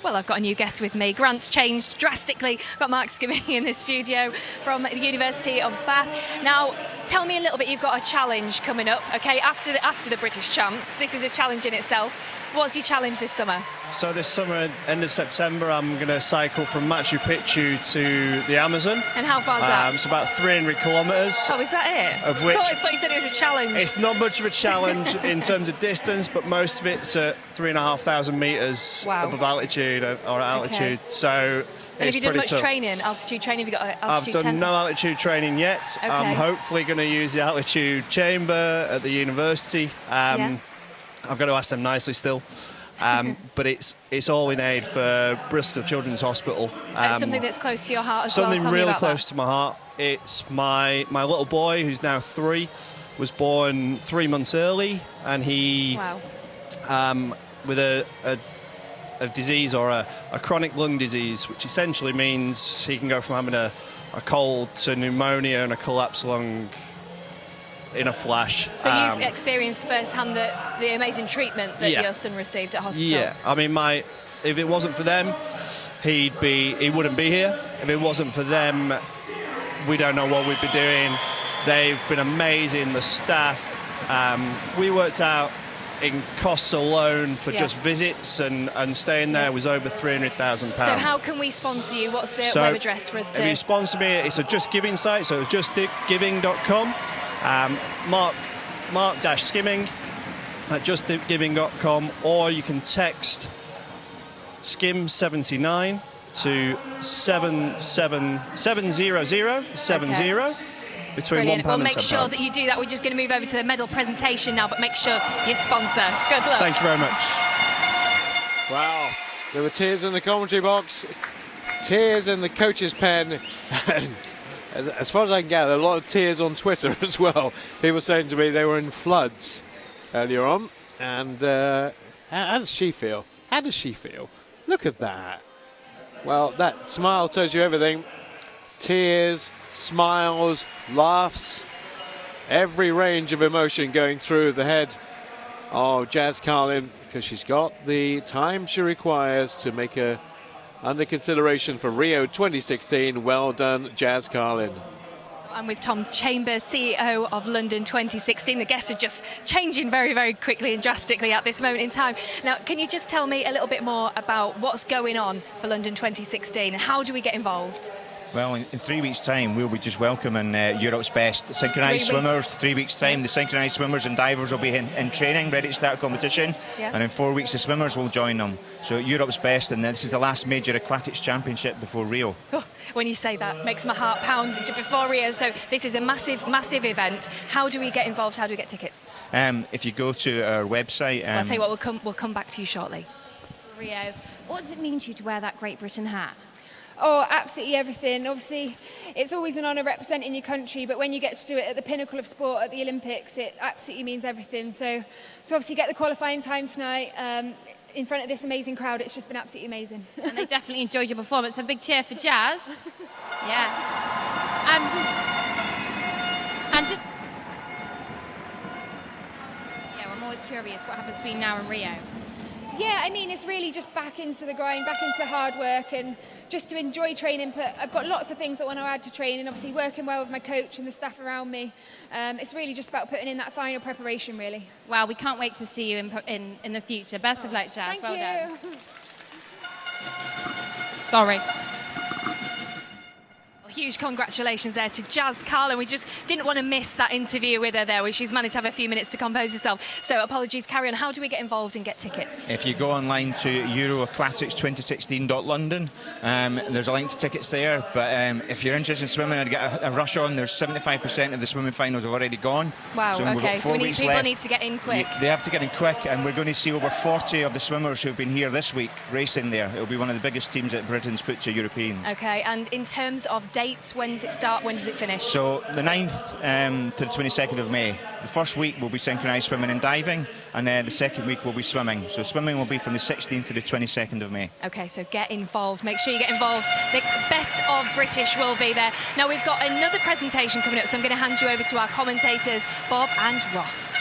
Speaker 5: Well, I've got a new guest with me. Grant's changed drastically. I've got Mark Skimming in the studio from the University of Bath. Now, tell me a little bit. You've got a challenge coming up, okay? After the British champs, this is a challenge in itself. What's your challenge this summer?
Speaker 15: So this summer, end of September, I'm going to cycle from Machu Picchu to the Amazon.
Speaker 5: And how far is that?
Speaker 15: It's about 300 kilometres.
Speaker 5: Oh, is that it?
Speaker 15: Of which...
Speaker 5: I thought you said it was a challenge.
Speaker 15: It's not much of a challenge in terms of distance, but most of it's at 3,500 metres above altitude or altitude.
Speaker 5: Okay.
Speaker 15: So
Speaker 5: and have you done much
Speaker 15: tough.
Speaker 5: altitude training? Have you got altitude
Speaker 15: I've done no altitude training yet.
Speaker 5: Okay.
Speaker 15: I'm hopefully going to use the altitude chamber at the university.
Speaker 5: Yeah.
Speaker 15: I've got to ask them nicely still. But it's all in aid for Bristol Children's Hospital.
Speaker 5: That's something that's close to your heart as well.
Speaker 15: Something
Speaker 5: Tell me
Speaker 15: really
Speaker 5: about
Speaker 15: close
Speaker 5: that.
Speaker 15: to my heart. It's my little boy, who's now 3, was born 3 months early, and he, with a disease or a chronic lung disease, which essentially means he can go from having a cold to pneumonia and a collapsed lung in a flash.
Speaker 5: So you've experienced firsthand the amazing treatment that your son received at hospital.
Speaker 15: Yeah, I mean, if it wasn't for them, he wouldn't be here. If it wasn't for them, we don't know what we'd be doing. They've been amazing, the staff. We worked out in costs alone for just visits and staying there was over £300,000.
Speaker 5: So how can we sponsor you? What's the web address for us to...
Speaker 15: If you sponsor me, it's a Just Giving site, so it's justgiving.com. Mark-Skimming at justgiving.com, or you can text SKIM79 to 70070 between
Speaker 5: Brilliant.
Speaker 15: £1
Speaker 5: We'll
Speaker 15: and
Speaker 5: make
Speaker 15: £10.
Speaker 5: sure that you do that. We're just going to move over to the medal presentation now, but make sure you sponsor. Good luck.
Speaker 15: Thank you very much.
Speaker 10: Wow, there were tears in the commentary box, tears in the coach's pen, and as far as I can gather, a lot of tears on Twitter as well. People saying to me they were in floods earlier on. And how does she feel? How does she feel? Look at that. Well, that smile tells you everything. Tears, smiles, laughs, every range of emotion going through the head of Jazz Carlin, because she's got the time she requires to make her under consideration for Rio 2016. Well done, Jazz Carlin.
Speaker 5: I'm with Tom Chambers, CEO of London 2016. The guests are just changing very, very quickly and drastically at this moment in time. Now, can you just tell me a little bit more about what's going on for London 2016? How do we get involved?
Speaker 16: Well, in 3 weeks' time, we'll be just welcoming Europe's best synchronised swimmers. 3 weeks' time, the synchronised swimmers and divers will be in training, ready to start competition. Yeah. And in 4 weeks, the swimmers will join them. So Europe's best, and this is the last major aquatics championship before Rio.
Speaker 5: Oh, when you say that, makes my heart pound before Rio. So this is a massive, massive event. How do we get involved? How do we get tickets?
Speaker 16: If you go to our website...
Speaker 5: I'll tell you what, we'll come back to you shortly.
Speaker 8: Rio, what does it mean to you to wear that Great Britain hat?
Speaker 13: Oh, absolutely everything. Obviously, it's always an honour representing your country, but when you get to do it at the pinnacle of sport at the Olympics, it absolutely means everything. So to obviously get the qualifying time tonight in front of this amazing crowd, it's just been absolutely amazing.
Speaker 8: And they definitely enjoyed your performance. A big cheer for Jazz. Yeah. And just... Yeah, I'm always curious what happens between now and Rio.
Speaker 13: Yeah, I mean, it's really just back into the grind, back into the hard work, and just to enjoy training. But I've got lots of things that I want to add to training, obviously working well with my coach and the staff around me. It's really just about putting in that final preparation, really.
Speaker 8: Well, we can't wait to see you in the future. Best of luck, Jazz.
Speaker 13: Thank
Speaker 8: well
Speaker 13: you.
Speaker 8: done. Sorry.
Speaker 5: Huge congratulations there to Jazz Carlin. We just didn't want to miss that interview with her there, where she's managed to have a few minutes to compose herself. So apologies, carry on. How do we get involved and get tickets?
Speaker 16: If you go online to EuroAquatics2016.London, there's a link to tickets there. But if you're interested in swimming and get a rush on, there's 75% of the swimming finals have already gone.
Speaker 5: Wow,
Speaker 16: so
Speaker 5: okay, so people need to get in quick.
Speaker 16: They have to get in quick, and we're going to see over 40 of the swimmers who've been here this week racing there. It'll be one of the biggest teams that Britain's put to Europeans.
Speaker 5: Okay, and in terms of dates, when does it start, when does it finish?
Speaker 16: So the 9th to the 22nd of May. The first week will be synchronised swimming and diving, and then the second week will be swimming. So swimming will be from the 16th to the 22nd of May.
Speaker 5: Okay, so get involved. Make sure you get involved. The best of British will be there. Now we've got another presentation coming up, so I'm going to hand you over to our commentators, Bob and Ross.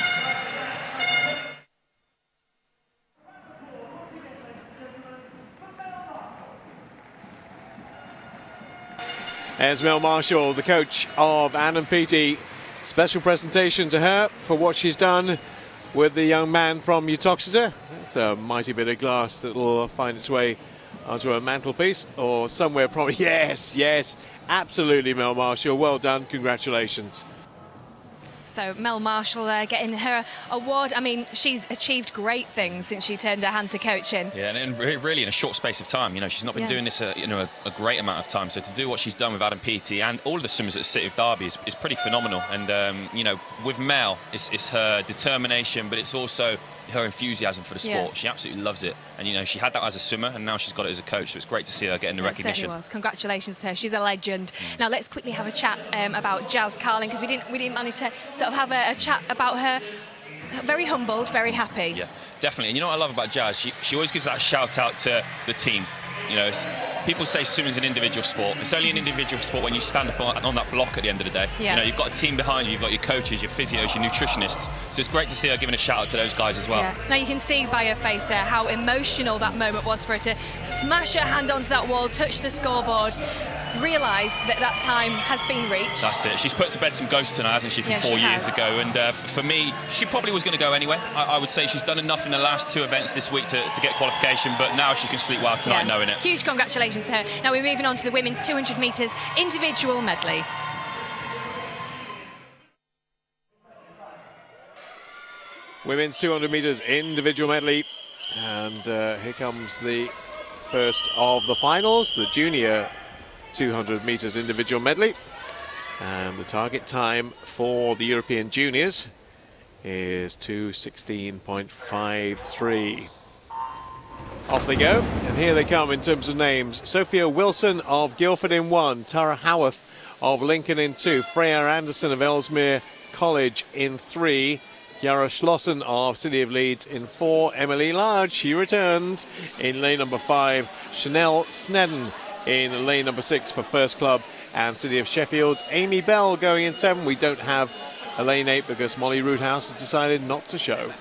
Speaker 10: There's Mel Marshall, the coach of Anne and Peaty. Special presentation to her for what she's done with the young man from Uttoxeter. It's a mighty bit of glass that will find its way onto a mantelpiece or somewhere probably. Yes, absolutely, Mel Marshall. Well done, congratulations.
Speaker 5: So Mel Marshall getting her award. I mean, she's achieved great things since she turned her hand to coaching.
Speaker 6: Yeah, and really in a short space of time. You know, she's not been doing this a great amount of time. So to do what she's done with Adam Peaty and all of the swimmers at the City of Derby is pretty phenomenal. And you know, with Mel, it's her determination, but it's also her enthusiasm for the sport.
Speaker 5: Yeah.
Speaker 6: She absolutely loves it. And you know, she had that as a swimmer, and now she's got it as a coach. So it's great to see her getting the recognition.
Speaker 5: Certainly was. Congratulations to her. She's a legend. Now let's quickly have a chat about Jazz Carlin, because we didn't manage to sort of have a chat about her. Very humbled, very happy.
Speaker 6: Yeah, definitely. And you know what I love about Jazz? She always gives that shout out to the team. You know, people say swimming's an individual sport. It's only an individual sport when you stand up on that block at the end of the day.
Speaker 5: Yeah.
Speaker 6: You know, you've got a team behind you, you've got your coaches, your physios, your nutritionists. So it's great to see her giving a shout out to those guys as well.
Speaker 5: Yeah. Now you can see by her face how emotional that moment was for her to smash her hand onto that wall, touch the scoreboard, realise that time has been reached.
Speaker 6: That's it. She's put to bed some ghosts tonight, hasn't she, from 4 years ago? And for me, she probably was going to go anyway. I would say she's done enough in the last 2 events this week to get qualification, but now she can sleep well tonight knowing it.
Speaker 5: Huge congratulations to her. Now we're moving on to the women's 200 metres individual medley.
Speaker 10: Women's 200 metres individual medley. And here comes the first of the finals, the junior 200 metres individual medley. And the target time for the European juniors is 2:16.53. Off they go, and here they come in terms of names. Sophia Wilson of Guildford in 1, Tara Howarth of Lincoln in 2, Freya Anderson of Ellesmere College in 3, Yara Schlossen of City of Leeds in 4, Emily Large, she returns in lane number 5, Chanel Snedden in lane number 6 for First Club and City of Sheffield's Amy Bell going in 7. We don't have a lane 8 because Molly Roothouse has decided not to show.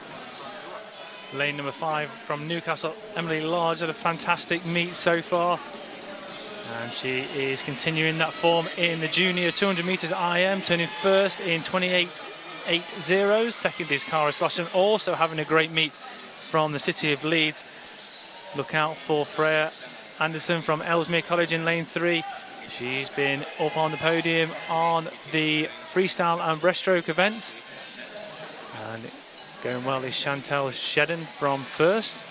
Speaker 11: Lane number 5 from Newcastle, Emily Large, had a fantastic meet so far. And she is continuing that form in the junior 200 metres IM, turning first in 28.80. Second is Cara Slosson, also having a great meet from the City of Leeds. Look out for Freya Anderson from Ellesmere College in lane 3. She's been up on the podium on the freestyle and breaststroke events. And going well is Chantel Shedden from First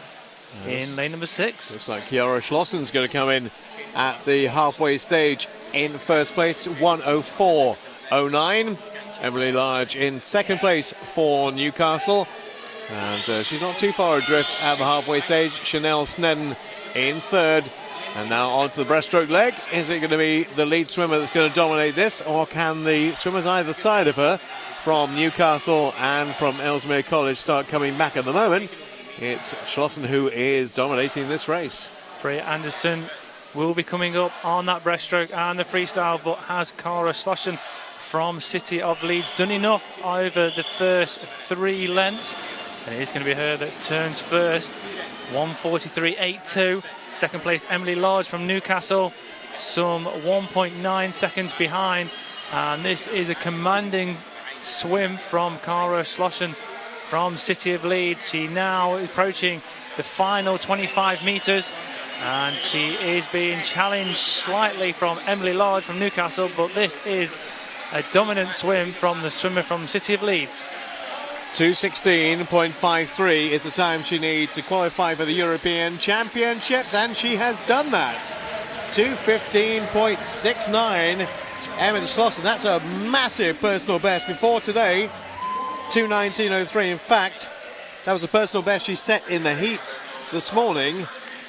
Speaker 11: in lane number 6.
Speaker 10: Looks like Kiara Schlossen's going to come in at the halfway stage in first place, 1:04.09. Emily Large in second place for Newcastle. And she's not too far adrift at the halfway stage. Chanel Snedden in third. And now on to the breaststroke leg. Is it going to be the lead swimmer that's going to dominate this, or can the swimmers either side of her from Newcastle and from Ellesmere College start coming back? At the moment, it's Schlossen who is dominating this race.
Speaker 11: Freya Anderson will be coming up on that breaststroke and the freestyle, but has Cara Slosson from City of Leeds done enough over the first 3 lengths? And it is going to be her that turns first, 1:43.82. Second place, Emily Large from Newcastle, some 1.9 seconds behind. And this is a commanding swim from Cara Slosson from City of Leeds. She now is approaching the final 25 metres, and she is being challenged slightly from Emily Large from Newcastle, but this is a dominant swim from the swimmer from City of Leeds.
Speaker 10: 2:16.53 is the time she needs to qualify for the European Championships, and she has done that. 2:15.69. Emily Schlossen, that's a massive personal best. Before today, 2:19.03. In fact, that was a personal best she set in the heats this morning,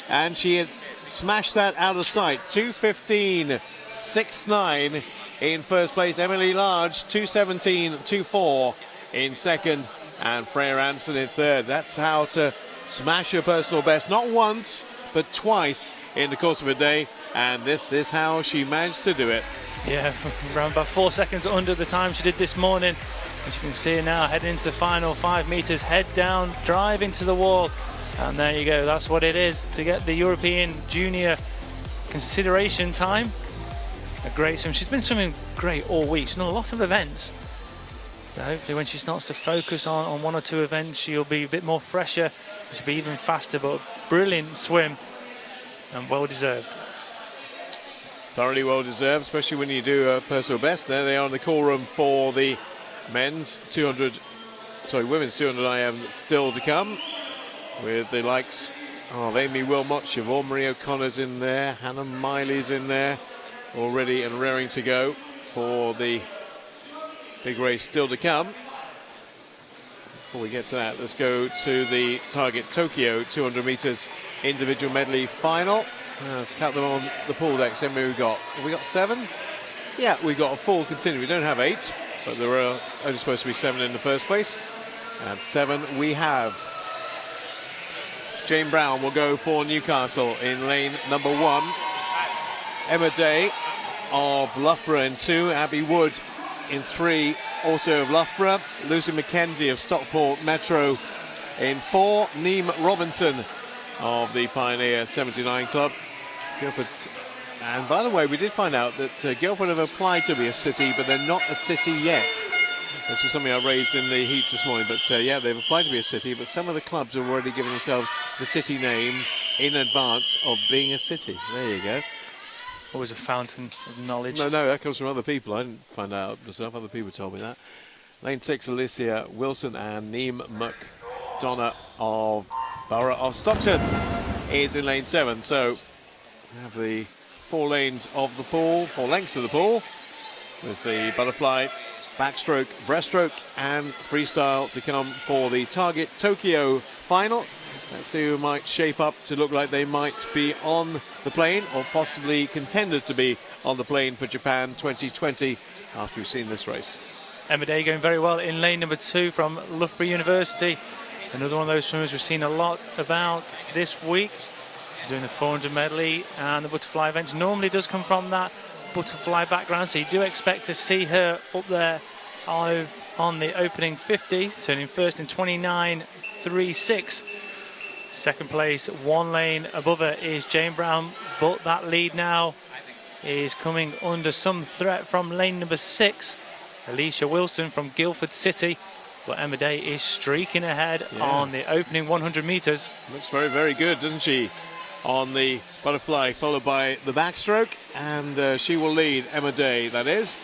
Speaker 10: and she has smashed that out of sight. 2:15.69 in first place. Emily Large, 2:17.24 in second, and Freya Anderson in third. That's how to smash your personal best, not once, but twice in the course of a day, and this is how she managed to do it.
Speaker 11: Yeah, around about 4 seconds under the time she did this morning. As you can see now, heading into the final 5 metres, head down, drive into the wall, and there you go. That's what it is to get the European Junior consideration time. A great swim. She's been swimming great all week. She's done a lot of events. So hopefully when she starts to focus on 1 or 2 events, she'll be a bit more fresher Should be even faster, but brilliant swim and well deserved.
Speaker 10: Thoroughly well deserved, especially when you do a personal best. There they are in the call room for the women's 200 IM still to come, with the likes of Amy Wilmot, Siobhan Marie O'Connor's in there, Hannah Miley's in there, already and raring to go for the big race still to come. Before we get to that, let's go to the Target Tokyo 200 metres individual medley final. Let's count them on the pool decks. Then have we got 7? Yeah, we got a full continue. We don't have 8, but there were only supposed to be 7 in the first place. And 7 we have. Jane Brown will go for Newcastle in lane number 1. Emma Day of Loughborough in 2. Abby Wood in 3, also of Loughborough. Lucy McKenzie of Stockport Metro in 4. Neem Robinson of the Pioneer 79 Club. Guildford. And by the way, we did find out that Guildford have applied to be a city, but they're not a city yet. This was something I raised in the heats this morning, but yeah, they've applied to be a city, but some of the clubs have already given themselves the city name in advance of being a city. There you go.
Speaker 11: Always a fountain of knowledge.
Speaker 10: No, that comes from other people. I didn't find out myself. Other people told me that. Lane 6, Alicia Wilson and Neem McDonough of Borough of Stockton is in lane 7. So we have the 4 lanes of the pool, 4 lengths of the pool, with the butterfly, backstroke, breaststroke and freestyle to come for the Target Tokyo final. Let's see who might shape up to look like they might be on the plane, or possibly contenders to be on the plane for Japan 2020 after we've seen this race.
Speaker 11: Emma Day going very well in lane number 2 from Loughborough University. Another one of those swimmers we've seen a lot about this week. Doing the 400 medley and the butterfly events. Normally does come from that butterfly background, so you do expect to see her up there on the opening 50, turning first in 29.36. Second place, 1 lane above her, is Jane Brown, but that lead now is coming under some threat from lane number 6, Alicia Wilson from Guildford City. But Emma Day is streaking ahead on the opening 100 metres.
Speaker 10: Looks very, very good, doesn't she? On the butterfly, followed by the backstroke, and she will lead, Emma Day, that is,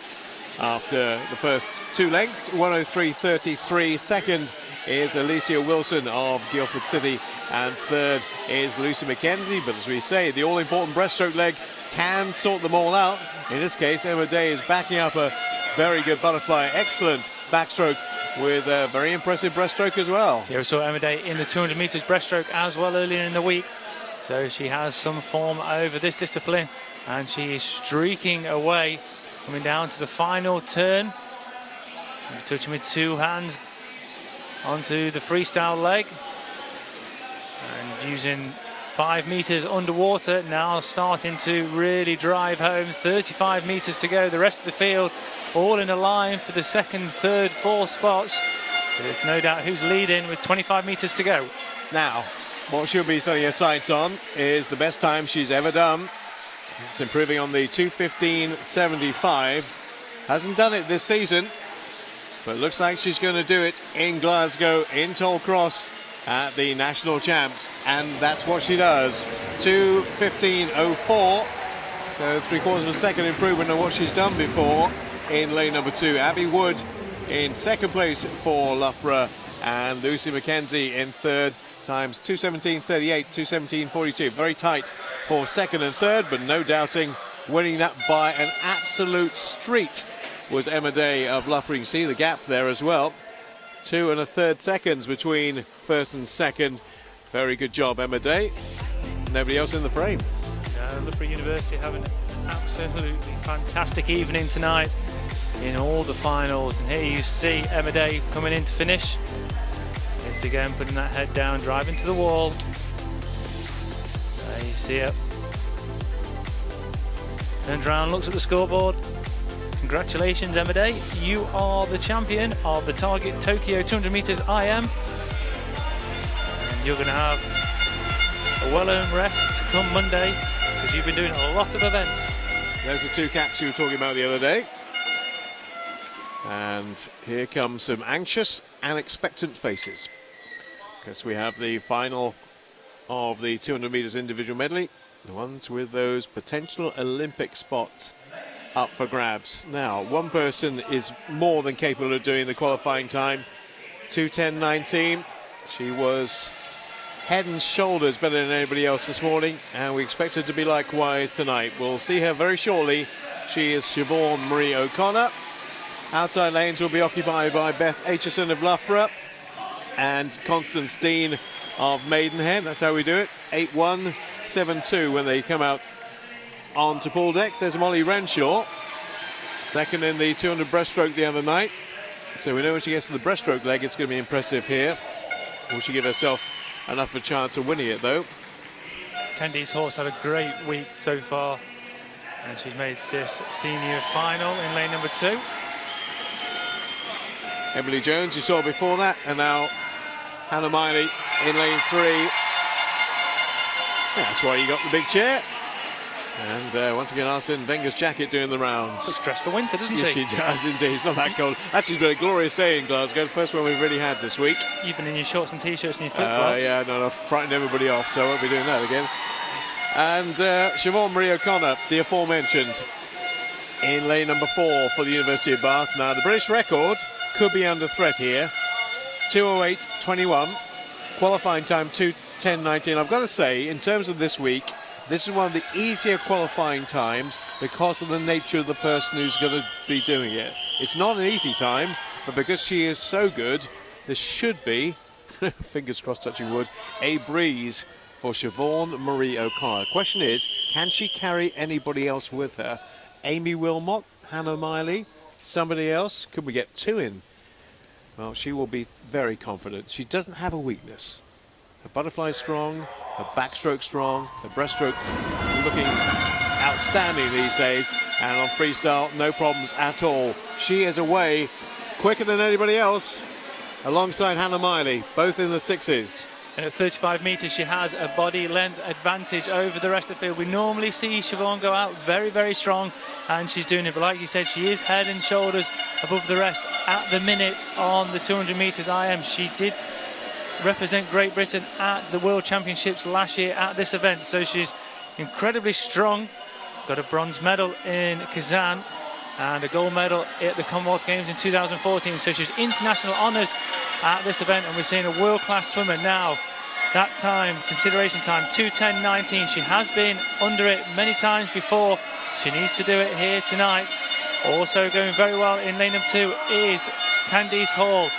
Speaker 10: after the first 2 lengths, 103.33. Second is Alicia Wilson of Guildford City, and third is Lucy McKenzie. But as we say, the all-important breaststroke leg can sort them all out. In this case, Emma Day is backing up a very good butterfly, excellent backstroke, with a very impressive breaststroke as well.
Speaker 11: Yeah, we saw Emma Day in the 200 metres breaststroke as well earlier in the week. So she has some form over this discipline, and she is streaking away, coming down to the final turn. Touching with 2 hands onto the freestyle leg, and using 5 metres underwater, now starting to really drive home. 35 metres to go, the rest of the field all in a line for the 2nd, 3rd, 4th spots. There's no doubt who's leading with 25 metres to go.
Speaker 10: Now, what she'll be setting her sights on is the best time she's ever done. It's improving on the 2:15.75. Hasn't done it this season, but looks like she's going to do it in Glasgow, in Tollcross, at the National Champs, and that's what she does. 2:15.04, so 3/4 of a second improvement on what she's done before in lane number 2. Abby Wood in 2nd place for Loughborough, and Lucy McKenzie in 3rd. Times 2:17.38, 2:17.42. Very tight for 2nd and 3rd, but no doubting winning that by an absolute street was Emma Day of Loughborough. You can see the gap there as well. 2 1/3 seconds between 1st and 2nd. Very good job, Emma Day. Nobody else in the frame.
Speaker 11: Loughborough University having an absolutely fantastic evening tonight in all the finals. And here you see Emma Day coming in to finish. It's again putting that head down, driving to the wall. There you see it. Turns around, looks at the scoreboard. Congratulations, Emma Day. You are the champion of the Target Tokyo 200 metres IM. And you're going to have a well-earned rest come Monday, because you've been doing a lot of events.
Speaker 10: There's the 2 caps you were talking about the other day. And here come some anxious and expectant faces. because we have the final of the 200 metres individual medley, the ones with those potential Olympic spots up for grabs. Now, one person is more than capable of doing the qualifying time, 2:10.19. She was head and shoulders better than anybody else this morning, and we expect her to be likewise tonight. We'll see her very shortly. She is Siobhan Marie O'Connor. Outside lanes will be occupied by Beth Aitchison of Loughborough and Constance Dean of Maidenhead. That's how we do it. 8-1, 7-2 when they come out onto pool deck. There's Molly Renshaw, second in the 200 breaststroke the other night. So we know when she gets to the breaststroke leg, it's going to be impressive here. Will she give herself enough of a chance of winning it, though?
Speaker 11: Candice Horse had a great week so far, and she's made this senior final in lane number 2.
Speaker 10: Emily Jones, you saw before that, and now Hannah Miley in lane 3. That's why you got the big chair. And once again, Arsene Wenger's jacket doing the rounds.
Speaker 11: Looks dressed for winter, doesn't
Speaker 10: yes,
Speaker 11: she?
Speaker 10: She does indeed. It's not that cold. Actually, it's been a glorious day in Glasgow. The first one we've really had this week.
Speaker 11: You've been in your shorts and t-shirts and your flip-flops.
Speaker 10: Yeah, no, I've frightened everybody off, so I won't be doing that again. And Siobhan Marie O'Connor, the aforementioned, in lane number 4 for the University of Bath. Now, the British record could be under threat here. 2:08.21. Qualifying time 2:10.19. I've got to say, in terms of this week, this is one of the easier qualifying times because of the nature of the person who's going to be doing it. It's not an easy time, but because she is so good, this should be, fingers crossed touching wood, a breeze for Siobhan Marie O'Connor. Question is, can she carry anybody else with her? Amy Wilmot, Hannah Miley, somebody else? Could we get 2 in? Well, she will be very confident. She doesn't have a weakness. Her butterfly strong, her backstroke strong, her breaststroke looking outstanding these days, and on freestyle, no problems at all. She is away quicker than anybody else, alongside Hannah Miley, both in the 6s.
Speaker 11: And at 35 metres, she has a body length advantage over the rest of the field. We normally see Siobhan go out very, very strong, and she's doing it. But like you said, she is head and shoulders above the rest at the minute on the 200 metres IM. She did represent Great Britain at the World Championships last year at this event, so she's incredibly strong. Got a bronze medal in Kazan and a gold medal at the Commonwealth Games in 2014, so she's international honours at this event, and we're seeing a world-class swimmer now. That time, consideration time, 2:10.19. She has been under it many times before. She needs to do it here tonight. Also going very well in lane number 2 is Candice Hall.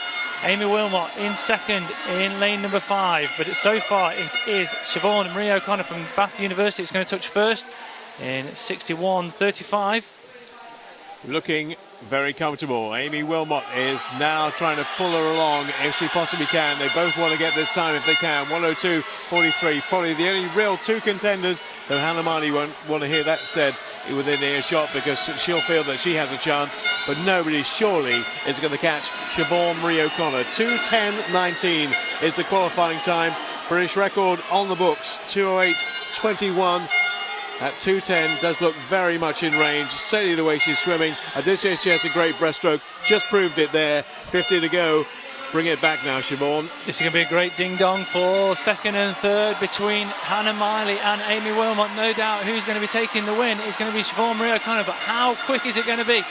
Speaker 11: Amy Wilmot in second in lane number 5, but so far it is Siobhan Marie O'Connor from Bath University. It's going to touch first in 61.35.
Speaker 10: Looking very comfortable. Amy Wilmot is now trying to pull her along if she possibly can. They both want to get this time if they can. 1:02.43, probably the only real 2 contenders, though Hannah Miley won't want to hear that said within earshot because she'll feel that she has a chance, but nobody surely is going to catch Siobhan Marie O'Connor. 2:10.19 is the qualifying time. British record on the books, 2:08.21. At 2:10 does look very much in range, certainly the way she's swimming. I did say she has a great breaststroke, just proved it there. 50 to go. Bring it back now, Siobhan.
Speaker 11: This is going to be a great ding-dong for second and third between Hannah Miley and Amy Wilmot. No doubt who's going to be taking the win is going to be Siobhan Marie O'Connor, but how quick is it going to be?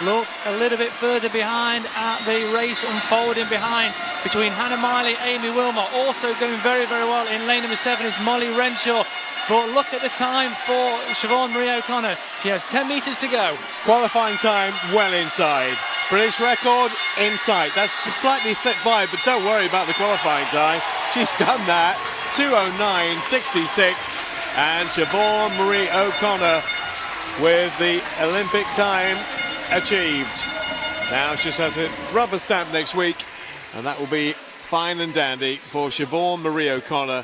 Speaker 11: Look a little bit further behind at the race unfolding behind between Hannah Miley, Amy Wilmot. Also going very, very well in lane number 7 is Molly Renshaw. But look at the time for Siobhan Marie O'Connor. She has 10 metres to go.
Speaker 10: Qualifying time well inside. British record in sight. That's just slightly slipped by, but don't worry about the qualifying time. She's done that. 2:09.66. And Siobhan Marie O'Connor with the Olympic time achieved. Now she just has to rubber stamp next week, and that will be fine and dandy for Siobhan Marie O'Connor.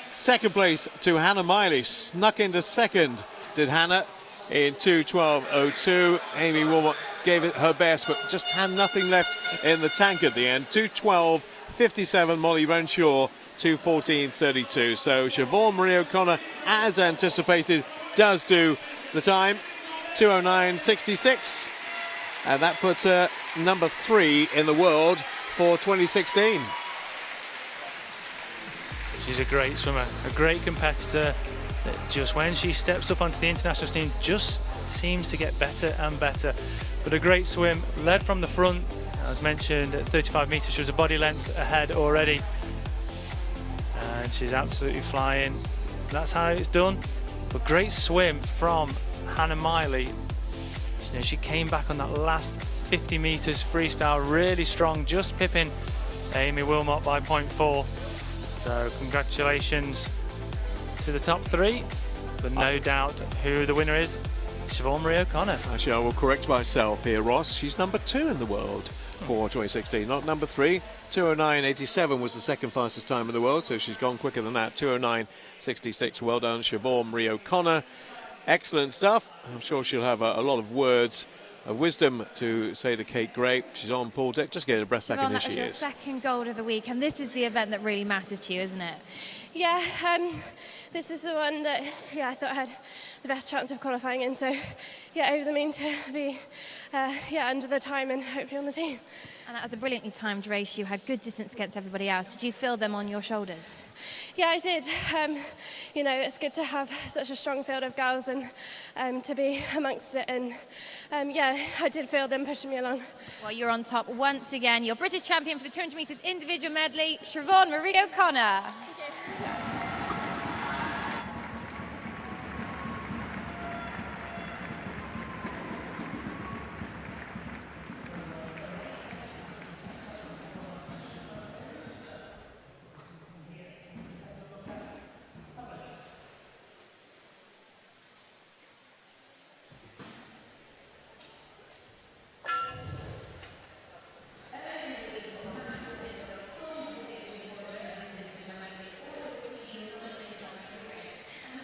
Speaker 10: Second place to Hannah Miley. Snuck into second, did Hannah, in 2:12.02. Amy Wilmot gave it her best, but just had nothing left in the tank at the end. 2:12.57. Molly Renshaw, 2:14.32. So Siobhan Marie O'Connor, as anticipated, does do the time. 2:09.66. And that puts her number 3 in the world for 2016.
Speaker 11: She's a great swimmer, a great competitor. Just when she steps up onto the international scene, just seems to get better and better. But a great swim, led from the front. As mentioned, at 35 metres, she was a body length ahead already. And she's absolutely flying. That's how it's done. But great swim from Hannah Miley. You know, she came back on that last 50 metres freestyle, really strong, just pipping Amy Wilmot by 0.4. So congratulations to the top three, but no doubt who the winner is. Siobhan Marie O'Connor.
Speaker 10: Actually, I will correct myself here, Ross. She's number 2 in the world for 2016, not number 3. 2:09.87 was the second fastest time in the world, so she's gone quicker than that. 2:09.66. Well done, Siobhan Marie O'Connor. Excellent stuff. I'm sure she'll have a lot of words of wisdom to say to Kate Gray. She's on pool deck, just getting her breath back, and here she
Speaker 8: Your
Speaker 10: is.
Speaker 8: second gold of the week, and this is the event that really matters to you, isn't it?
Speaker 17: Yeah, this is the one that I thought had the best chance of qualifying in. So, yeah, over the mean to be under the time and hopefully on the team.
Speaker 8: And that was a brilliantly timed race. You had good distance against everybody else. Did you feel them on your shoulders?
Speaker 17: Yeah, I did. You know, it's good to have such a strong field of girls and to be amongst it. And yeah, I did feel them pushing me along.
Speaker 8: Well, you're on top once again. You're British champion for the 200 metres individual medley, Siobhan Marie O'Connor.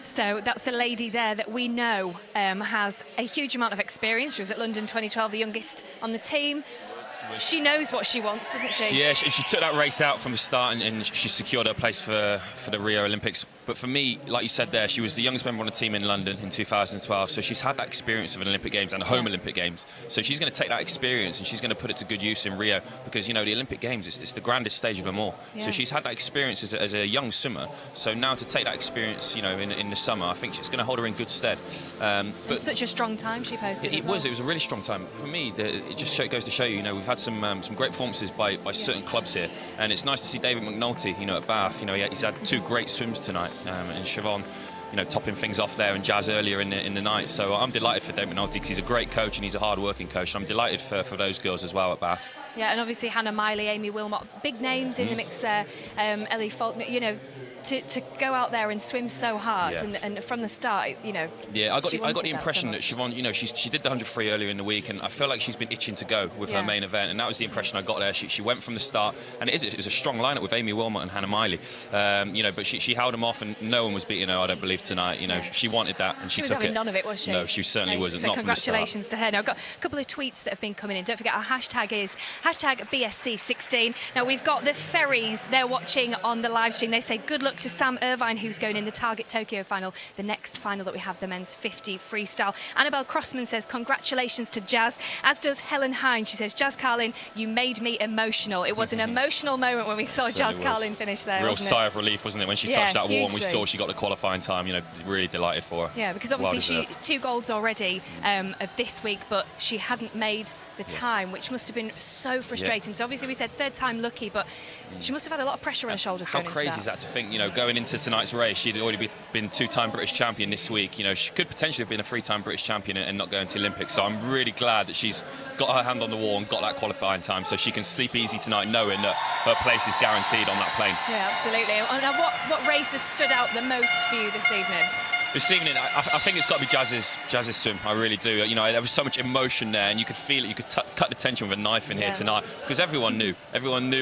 Speaker 5: So that's a lady there that we know has a huge amount of experience. She was at London 2012, the youngest on the team. She knows what she wants, doesn't she?
Speaker 6: Yeah, she took that race out from the start and she secured her place for the Rio Olympics. But for me, like you said there, she was the youngest member on the team in London in 2012. So she's had that experience of an Olympic Games and a home Olympic Games. So she's going to take that experience and she's going to put it to good use in Rio because, you know, the Olympic Games, it's the grandest stage of them all. Yeah. So she's had that experience as a young swimmer. So now to take that experience, you know, in the summer, I think it's going to hold her in good stead.
Speaker 5: But such a strong time she posted
Speaker 6: It was a really strong time. For me, it just goes to show you, you know, we've had some great performances by certain clubs here. And it's nice to see David McNulty, you know, at Bath. You know, he's had 2 great swims tonight. And Siobhan, you know, topping things off there, and Jazz earlier in the night. So I'm delighted for David McNulty because he's a great coach and he's a hard-working coach. I'm delighted for those girls as well at Bath.
Speaker 5: Yeah, and obviously Hannah Miley, Amy Wilmot, big names in the mix there. Ellie Faulkner, you know, to go out there and swim so hard and from the start, you know.
Speaker 6: Yeah, I got the impression that Siobhan, you know, she did the 100 free earlier in the week, and I feel like she's been itching to go with her main event, and that was the impression I got there. She went from the start, and it was a strong lineup with Amy Wilmot and Hannah Miley, you know, but she held them off, and no one was beating her, I don't believe, tonight. You know, she wanted that, and she took it.
Speaker 5: She was having none of it, was she?
Speaker 6: No, she certainly wasn't.
Speaker 5: So
Speaker 6: not
Speaker 5: congratulations to her. Now, I've got a couple of tweets that have been coming in. Don't forget, our hashtag is #BSC16. Now, we've got the Ferries. They're watching on the live stream. They say, good luck to Sam Irvine, who's going in the Target Tokyo final, the next final that we have, the men's 50 freestyle. Annabelle Crossman says, congratulations to Jazz, as does Helen Hine. She says, Jazz Carlin, you made me emotional. It was an emotional moment when we saw Jazz Carlin finish there.
Speaker 6: Real sigh of relief, wasn't it, when she touched that wall and we
Speaker 5: hugely.
Speaker 6: saw she got the qualifying time. You know, really delighted for her.
Speaker 5: Yeah, because obviously she 2 golds already of this week, but she hadn't made the time, which must have been so frustrating. So obviously we said 3rd time lucky, but she must have had a lot of pressure on her shoulders going into that. How crazy
Speaker 6: is that to think, you know, going into tonight's race, she'd already been 2-time British champion this week. You know, she could potentially have been a 3-time British champion and not going to the Olympics. So I'm really glad that she's got her hand on the wall and got that qualifying time, so she can sleep easy tonight knowing that her place is guaranteed on that plane.
Speaker 5: Yeah, absolutely. Now, what race has stood out the most for you this evening?
Speaker 6: This evening, I think it's got to be Jazz's swim. I really do. You know, there was so much emotion there, and you could feel it. You could cut the tension with a knife in here tonight, because everyone knew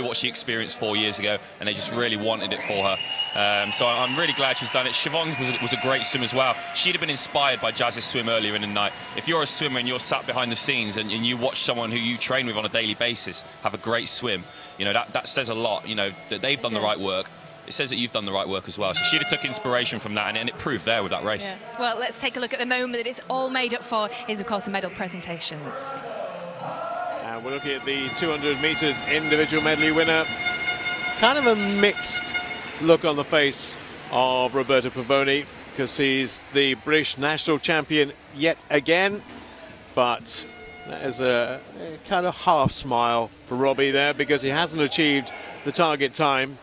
Speaker 6: what she experienced 4 years ago, and they just really wanted it for her. So I'm really glad she's done it. Siobhan was a great swim as well. She'd have been inspired by Jazz's swim earlier in the night. If you're a swimmer and you're sat behind the scenes and you watch someone who you train with on a daily basis have a great swim, you know, that says a lot. You know, that they've done the right work. It says that you've done the right work as well. So she'd have took inspiration from that, and it proved there with that race.
Speaker 5: Yeah. Well, let's take a look at the moment that it's all made up for is, of course, the medal presentations.
Speaker 10: And we're looking at the 200 metres individual medley winner. Kind of a mixed look on the face of Roberto Pavoni, because he's the British national champion yet again. But there's a kind of half smile for Robbie there, because he hasn't achieved the target time,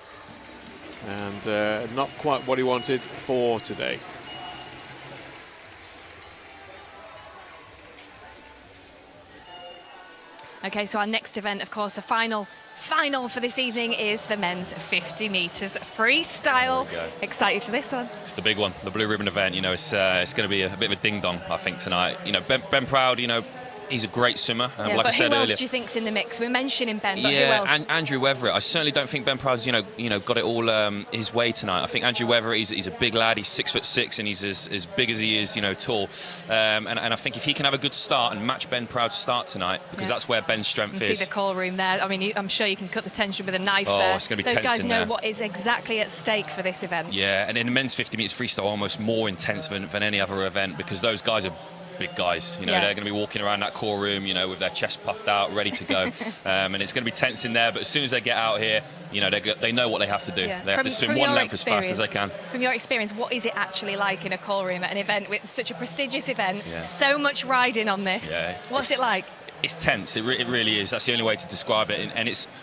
Speaker 10: and not quite what he wanted for today.
Speaker 5: Okay, so our next event, of course, the final for this evening is the men's 50 metres freestyle. Excited for this one?
Speaker 6: It's the big one, the blue ribbon event. You know, it's going to be a bit of a ding-dong, I think, tonight. You know, Ben Proud, you know, he's a great swimmer.
Speaker 5: Yeah,
Speaker 6: like I said
Speaker 5: who else
Speaker 6: earlier,
Speaker 5: do you think's in the mix? We're mentioning Ben, but
Speaker 6: yeah,
Speaker 5: who else?
Speaker 6: and Andrew Weatherett. I certainly don't think Ben Proud's, you know, got it all his way tonight. I think Andrew Weatherett, he's a big lad. He's 6'6", and he's as big as he is, you know, tall. And I think if he can have a good start and match Ben Proud's start tonight, because that's where Ben's strength
Speaker 5: You
Speaker 6: is.
Speaker 5: see the call room there. I mean, I'm sure you can cut the tension with a knife
Speaker 6: Oh,
Speaker 5: there.
Speaker 6: it's gonna be
Speaker 5: Those
Speaker 6: tense
Speaker 5: guys
Speaker 6: in
Speaker 5: know
Speaker 6: there.
Speaker 5: what is exactly at stake for this event.
Speaker 6: Yeah, and in the men's 50 metres freestyle, almost more intense than any other event, because those guys are big guys. You know,
Speaker 5: Yeah.
Speaker 6: they're going to be walking around that core room, you know, with their chest puffed out, ready to go. And it's going to be tense in there, but as soon as they get out here, you know, they know what they have to do.
Speaker 5: Yeah.
Speaker 6: They have to swim one length as fast as they can.
Speaker 5: From your experience, what is it actually like in a call room at an event with such a prestigious event?
Speaker 6: Yeah.
Speaker 5: So much riding on this.
Speaker 6: Yeah,
Speaker 5: What's it like?
Speaker 6: It's tense. It really is. That's the only way to describe it.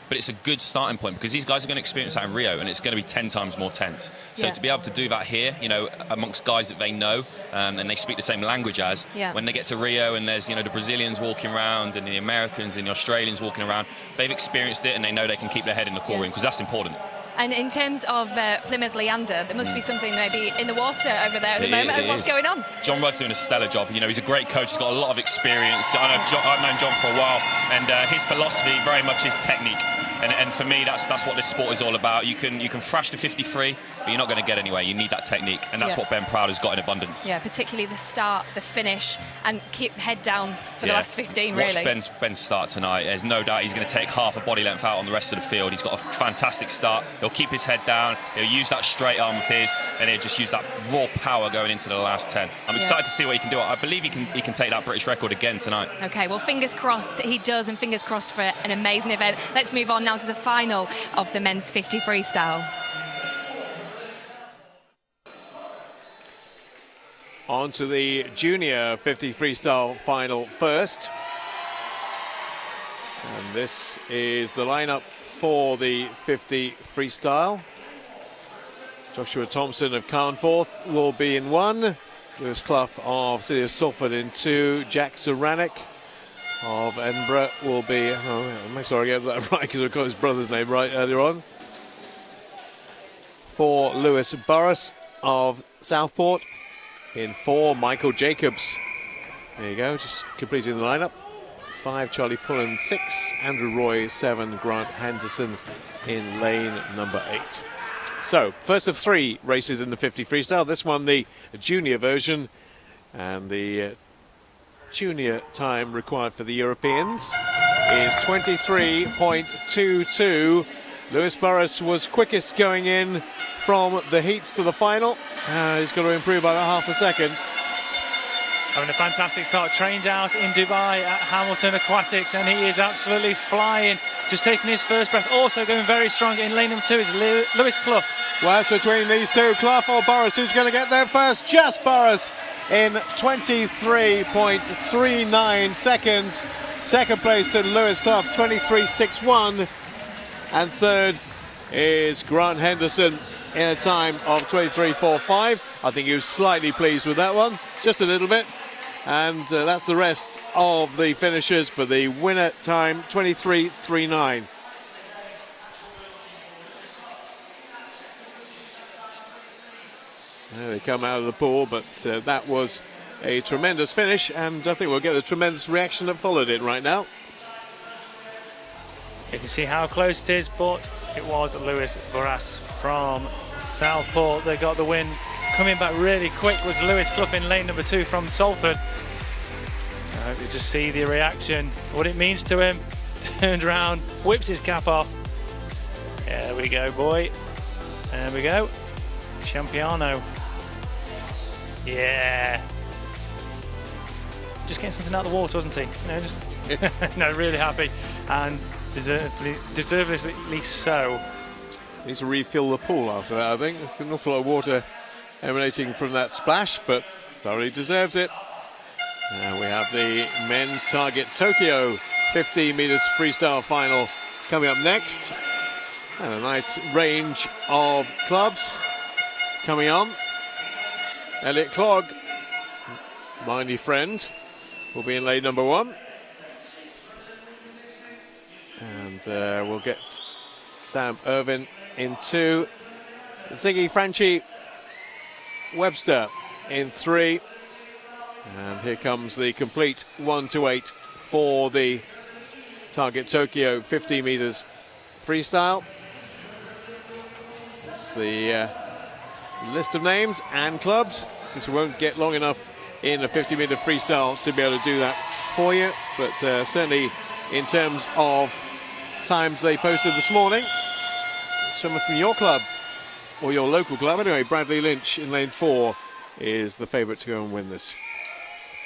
Speaker 6: But it's a good starting point, because these guys are going to experience that in Rio, and it's going to be 10 times more tense. So
Speaker 5: Yeah.
Speaker 6: to be able to do that here, you know, amongst guys that they know and they speak the same language as,
Speaker 5: Yeah.
Speaker 6: when they get to Rio and there's, you know, the Brazilians walking around and the Americans and the Australians walking around, they've experienced it and they know they can keep their head in the call room, because that's important.
Speaker 5: And in terms of Plymouth Leander, there must be something maybe in the water over there at the moment.
Speaker 6: It
Speaker 5: What's
Speaker 6: is.
Speaker 5: going on?
Speaker 6: John Rudd's doing a stellar job. You know, he's a great coach. He's got a lot of experience. I've known John for a while, and his philosophy very much is technique. And for me, that's what this sport is all about. You can thrash the 53, but you're not going to get anywhere. You need that technique, and that's
Speaker 5: Yeah.
Speaker 6: what Ben Proud has got in abundance.
Speaker 5: Yeah, particularly the start, the finish, and keep head down for the last 15,
Speaker 6: Watch
Speaker 5: really.
Speaker 6: Ben's start tonight. There's no doubt he's going to take half a body length out on the rest of the field. He's got a fantastic start. He'll keep his head down. He'll use that straight arm of his, and he'll just use that raw power going into the last 10. I'm excited to see what he can do. I believe he can take that British record again tonight.
Speaker 5: Okay, well, fingers crossed he does, and fingers crossed for an amazing event. Let's move on now to the final of the men's 50 freestyle.
Speaker 10: On to the junior 50 freestyle final first. And this is the lineup for the 50 freestyle. Joshua Thompson of Carnforth will be in 1. Lewis Clough of City of Salford in 2. Jack Zaranek of Edinburgh will be... Oh, I'm sorry, I get that right, because I got his brother's name right earlier on. For Lewis Burris of Southport. In 4, Michael Jacobs. There you go, just completing the lineup. 5, Charlie Pullen. 6, Andrew Roy. 7, Grant Henderson in lane number 8. So, first of 3 races in the 50 freestyle. This one, the junior version, and the junior time required for the Europeans is 23.22. Lewis Burris was quickest going in from the heats to the final. He's got to improve by about half a second.
Speaker 11: Having a fantastic start, trained out in Dubai at Hamilton Aquatics, and he is absolutely flying. Just taking his first breath, also going very strong in lane number 2 is Lewis Clough.
Speaker 10: Well, it's between these two, Clough or Burris. Who's going to get there first? Just Burris in 23.39 seconds. Second place to Lewis Clough, 23.61. And third is Grant Henderson in a time of 23.45. I think he was slightly pleased with that one, just a little bit. And that's the rest of the finishers, but the winner time, 23.39. There they come out of the pool, but that was a tremendous finish, and I think we'll get the tremendous reaction that followed it right now.
Speaker 11: You can see how close it is, but it was Lewis Burris from Southport that got the win. Coming back really quick was Lewis Clough in lane number 2 from Salford. You just see the reaction, what it means to him. Turned around, whips his cap off. There we go, boy. There we go. Champiano. Yeah. Just getting something out of the water, wasn't he? You know, just no, really happy, and deservedly so.
Speaker 10: Needs to refill the pool after that, I think. An awful lot of water emanating from that splash, but thoroughly deserved it. And we have the men's Target Tokyo 15 meters freestyle final coming up next. And a nice range of clubs coming on. Elliot Clogg, mindy friend, will be in lane number 1. And we'll get Sam Irvin in 2. Ziggy Franchi Webster in 3. And here comes the complete 1 to 8 for the Target Tokyo 50 meters freestyle. That's the list of names and clubs, because we won't get long enough in a 50 meter freestyle to be able to do that for you. But certainly in terms of times they posted this morning, someone from your club or your local club anyway, Bradley Lynch in lane 4 is the favourite to go and win this.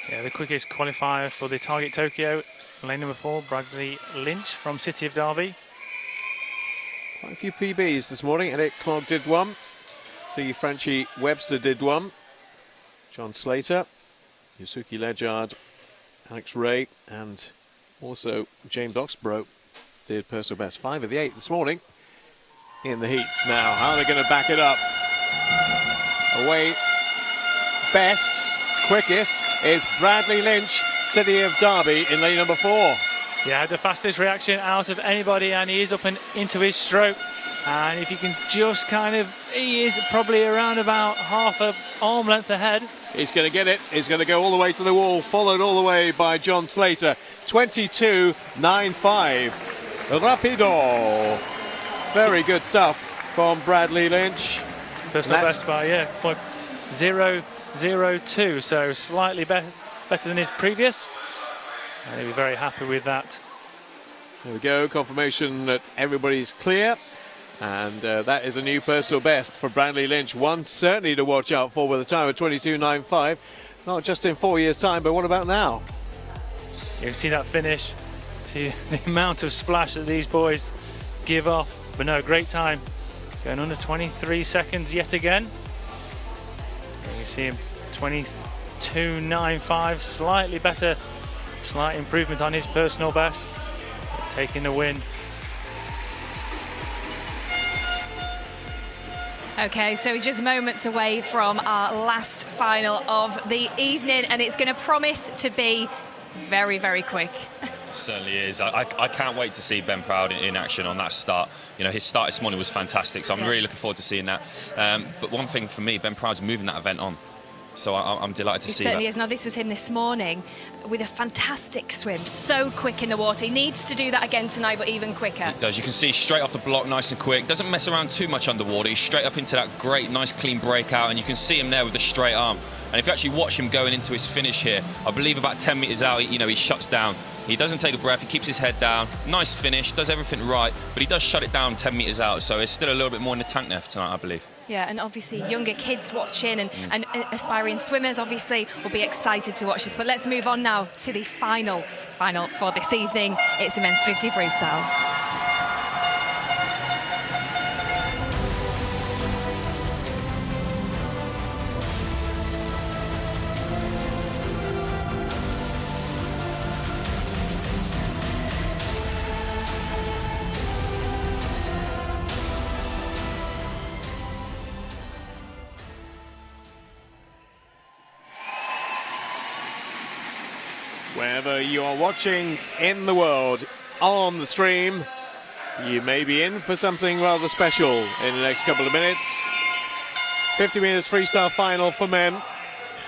Speaker 11: Yeah, the quickest qualifier for the Target Tokyo, lane number 4, Bradley Lynch from City of Derby.
Speaker 10: Quite a few PBs this morning. Elliot Clogg did 1. Ziggy Franchi Webster did 1. John Slater, Yusuke Ledyard, Alex Ray, and also James Oxborough did personal best. 5 of the 8 this morning in the heats. Now, how are they going to back it up? Away best, quickest is Bradley Lynch, City of Derby in lane number 4.
Speaker 11: Yeah, the fastest reaction out of anybody, and he is up and into his stroke. And if you can just he is probably around about half an arm length ahead.
Speaker 10: He's going to get it. He's going to go all the way to the wall, followed all the way by John Slater. 22.95. Rapido. Very good stuff from Bradley Lynch.
Speaker 11: Personal best by, 0.002, so slightly better than his previous. And he'll be very happy with that.
Speaker 10: There we go, confirmation that everybody's clear. And that is a new personal best for Bradley Lynch. One certainly to watch out for with a time of 22.95. Not just in 4 years' time, but what about now?
Speaker 11: You can see that finish. See the amount of splash that these boys give off. But no, great time. Going under 23 seconds yet again. You can see him 22.95. Slightly better. Slight improvement on his personal best. Taking the win.
Speaker 5: Okay, so we're just moments away from our last final of the evening, and it's going to promise to be very, very quick.
Speaker 6: Certainly is. I can't wait to see Ben Proud in action on that start. You know, his start this morning was fantastic, so I'm really looking forward to seeing that. But one thing for me, Ben Proud's moving that event on. So I'm delighted to see that.
Speaker 5: He certainly is. Now, this was him this morning with a fantastic swim. So quick in the water. He needs to do that again tonight, but even quicker.
Speaker 6: It does. You can see straight off the block, nice and quick. Doesn't mess around too much underwater. He's straight up into that great, nice, clean breakout, and you can see him there with the straight arm. And if you actually watch him going into his finish here, I believe about 10 metres out, he shuts down. He doesn't take a breath. He keeps his head down. Nice finish. Does everything right, but he does shut it down 10 metres out. So it's still a little bit more in the tank there for tonight, I believe.
Speaker 5: Yeah, and obviously younger kids watching and aspiring swimmers obviously will be excited to watch this. But let's move on now to the final for this evening. It's the men's 50 freestyle.
Speaker 10: Wherever you are watching in the world on the stream, you may be in for something rather special in the next couple of minutes. 50 metres freestyle final for men.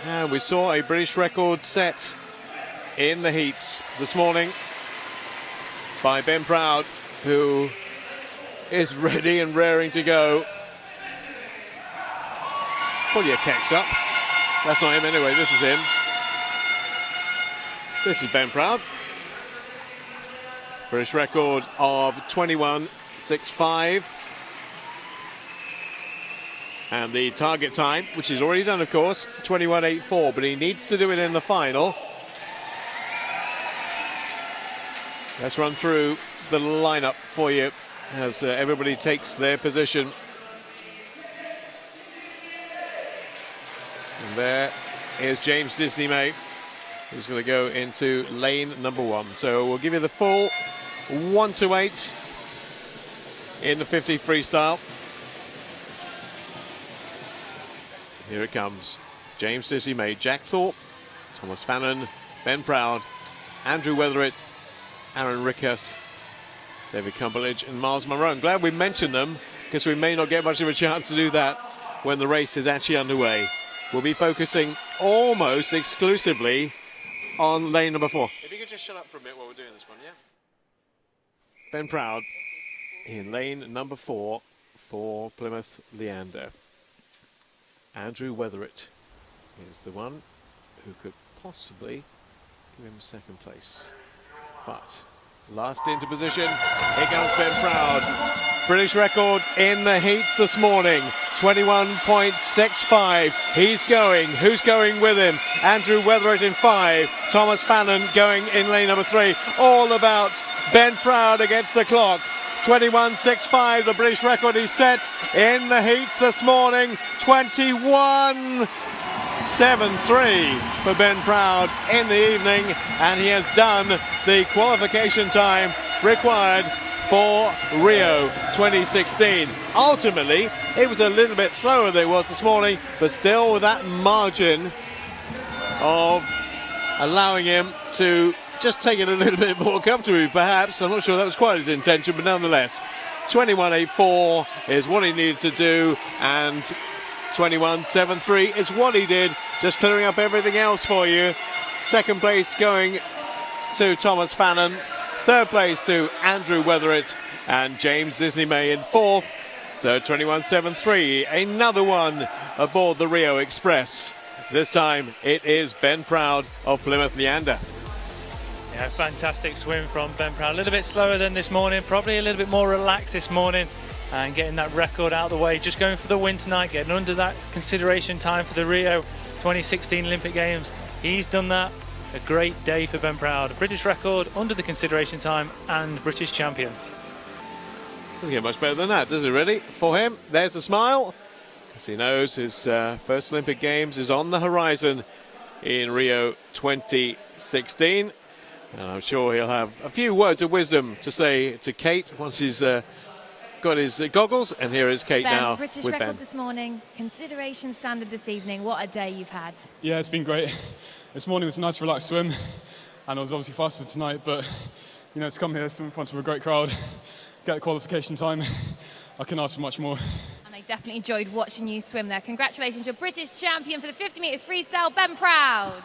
Speaker 10: And we saw a British record set in the heats this morning by Ben Proud, who is ready and raring to go. Pull your kecks up. That's not him anyway, this is him. This is Ben Proud. British record of 21.65. And the target time, which is already done, of course, 21.84, but he needs to do it in the final. Let's run through the lineup for you as everybody takes their position. And there is James Disney-May, who's going to go into lane number 1. So we'll give you the full 1 to 8 in the 50 freestyle. Here it comes. James Disney-May, Jack Thorpe, Thomas Fannon, Ben Proud, Andrew Weatheritt, Aaron Rickus, David Cumberledge and Miles Monroe. I'm glad we mentioned them because we may not get much of a chance to do that when the race is actually underway. We'll be focusing almost exclusively on lane number 4. If you could just shut up for a bit while we're doing this one, yeah? Ben Proud in lane number 4 for Plymouth Leander. Andrew Weatheritt is the one who could possibly give him second place. But last into position, here comes Ben Proud. British record in the heats this morning, 21.65. He's going. Who's going with him? Andrew Weatheritt in 5. Thomas Fannon going in lane number 3. All about Ben Proud against the clock. 21.65, the British record is set in the heats this morning. 21.73 for Ben Proud in the evening, and he has done the qualification time required for Rio 2016. Ultimately, it was a little bit slower than it was this morning, but still with that margin of allowing him to just take it a little bit more comfortably, perhaps. I'm not sure that was quite his intention, but nonetheless, 21.84 is what he needed to do, and 21.73 is what he did, just clearing up everything else for you. Second place going to Thomas Fannon, third place to Andrew Weatheritt, and James Disney-May in 4th. So 21.73, another one aboard the Rio Express. This time it is Ben Proud of Plymouth Leander.
Speaker 11: Yeah, fantastic swim from Ben Proud. A little bit slower than this morning, probably a little bit more relaxed this morning, and getting that record out of the way. Just going for the win tonight, getting under that consideration time for the Rio 2016 Olympic Games. He's done that. A great day for Ben Proud. A British record under the consideration time and British champion.
Speaker 10: Doesn't get much better than that, does it really? For him, there's a smile, as he knows his first Olympic Games is on the horizon in Rio 2016. And I'm sure he'll have a few words of wisdom to say to Kate once he's got his goggles. And here is Kate
Speaker 8: Ben,
Speaker 10: now
Speaker 8: British
Speaker 10: with
Speaker 8: record
Speaker 10: Ben.
Speaker 8: this morning, consideration standard this evening. What a day you've had.
Speaker 18: Yeah, it's been great. This morning was a nice relaxed swim, and I was obviously faster tonight, but you know, to come here in front of a great crowd, get the qualification time, I couldn't ask for much more.
Speaker 8: And I definitely enjoyed watching you swim there. Congratulations, you're British champion for the 50 metres freestyle, Ben Proud.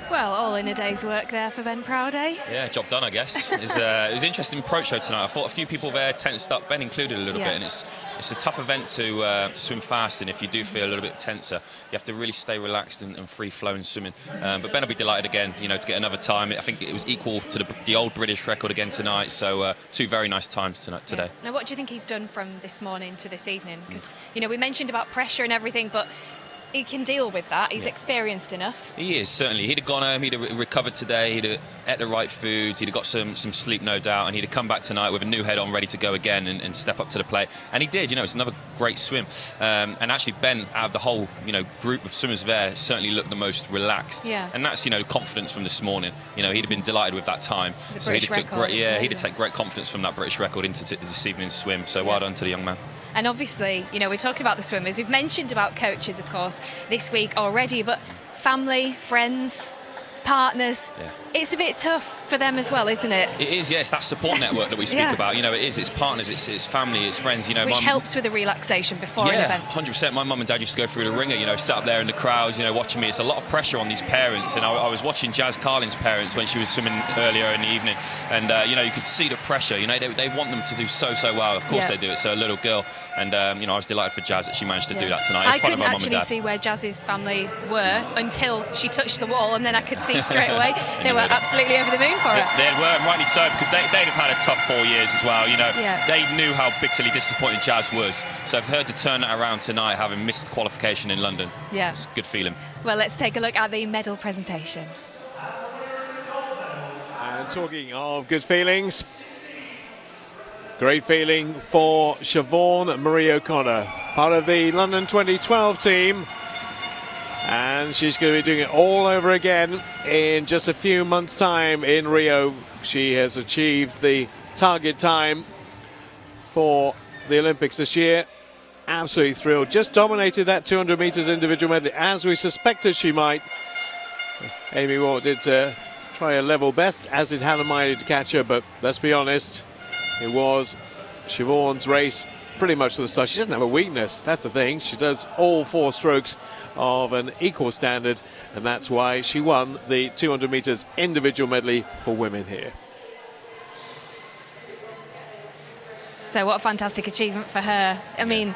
Speaker 5: Well, all in a day's work there for Ben Proud, eh?
Speaker 6: Yeah, job done, I guess. It was an interesting pro show tonight. I thought a few people there tensed up, Ben included a little bit, and it's a tough event to swim fast, and if you do feel a little bit tenser, you have to really stay relaxed and free-flowing swimming. But Ben will be delighted again, you know, to get another time. I think it was equal to the old British record again tonight, so 2 very nice times today.
Speaker 5: Now, what do you think he's done from this morning to this evening? Because, you know, we mentioned about pressure and everything, but he can deal with that. He's experienced enough.
Speaker 6: He is, certainly. He'd have gone home, he'd have recovered today, he'd have ate the right foods, he'd have got some sleep, no doubt, and he'd have come back tonight with a new head on, ready to go again and step up to the plate. And he did, you know, it's another great swim. And actually, Ben, out of the whole, you know, group of swimmers there, certainly looked the most relaxed.
Speaker 5: Yeah.
Speaker 6: And that's, you know, confidence from this morning. You know, he'd have been delighted with that time.
Speaker 5: The
Speaker 6: So he'd
Speaker 5: British
Speaker 6: have
Speaker 5: record,
Speaker 6: he'd have taken great confidence from that British record into this evening's swim. So well done to the young man.
Speaker 5: And obviously, you know, we're talking about the swimmers. We've mentioned about coaches, of course, this week already, but family, friends, partners, it's a bit tough for them as well, isn't it?
Speaker 6: It is, yes, that support network that we speak about. You know, it's partners, it's family, it's friends. You know,
Speaker 5: which helps with the relaxation before an event.
Speaker 6: 100%. My mum and dad used to go through the ringer, you know, sat up there in the crowds, you know, watching me. It's a lot of pressure on these parents, and I was watching Jazz Carlin's parents when she was swimming earlier in the evening, and you know, you could see the pressure. You know, they want them to do so well. Of course they do. It's a little girl, and you know, I was delighted for Jazz that she managed to do that tonight in front of her mum and dad.
Speaker 5: I couldn't actually see where Jazz's family were until she touched the wall, and then I could see straight away. They were absolutely over the moon for her.
Speaker 6: They were, rightly so, because they'd have had a tough 4 years as well. You know, they knew how bitterly disappointed Jazz was. So for her to turn that around tonight, having missed qualification in London, it's a good feeling.
Speaker 5: Well, let's take a look at the medal presentation.
Speaker 10: And talking of good feelings, great feeling for Siobhan Marie O'Connor, part of the London 2012 team. And she's going to be doing it all over again in just a few months' time in Rio. She has achieved the target time for the Olympics this year. Absolutely thrilled. Just dominated that 200 metres individual medley, as we suspected she might. Amy Ward did try a level best, as did Hannah Miley to catch her, but let's be honest, it was Siobhan's race pretty much to the start. She doesn't have a weakness, that's the thing. She does all 4 strokes of an equal standard, and that's why she won the 200 metres individual medley for women here.
Speaker 5: So what a fantastic achievement for her. I mean,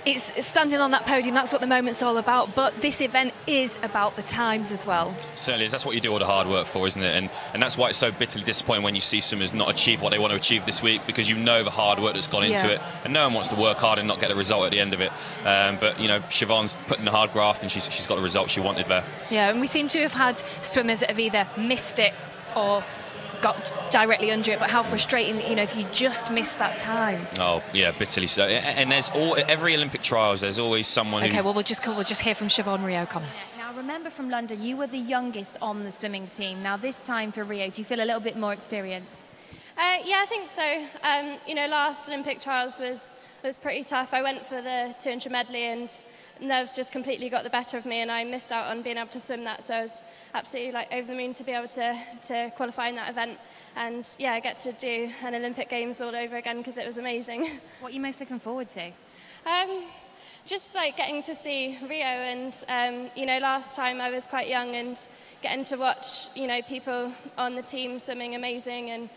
Speaker 5: it's standing on that podium, that's what the moment's all about, but this event is about the times as well.
Speaker 6: Certainly is. That's what you do all the hard work for, isn't it? And that's why it's so bitterly disappointing when you see swimmers not achieve what they want to achieve this week, because you know the hard work that's gone into it, and no one wants to work hard and not get a result at the end of it. But, you know, Siobhan's putting the hard graft, and she's got the result she wanted there.
Speaker 5: Yeah, and we seem to have had swimmers that have either missed it or got directly under it, but how frustrating, you know, if you just miss that time.
Speaker 6: Oh yeah, bitterly so. And there's every Olympic trials, there's always someone who...
Speaker 5: Okay, well we'll just hear from Siobhan Marie O'Connor.
Speaker 8: Now remember, from London, you were the youngest on the swimming team. Now this time for Rio, do you feel a little bit more experienced?
Speaker 17: Yeah, I think so. You know, last Olympic trials was pretty tough. I went for the 200 medley and nerves just completely got the better of me, and I missed out on being able to swim that. So I was absolutely over the moon to be able to qualify in that event, and yeah, I get to do an Olympic Games all over again because it was amazing.
Speaker 8: What are you most looking forward to?
Speaker 17: Just getting to see Rio, and you know, last time I was quite young, and getting to watch, you know, people on the team swimming amazing, and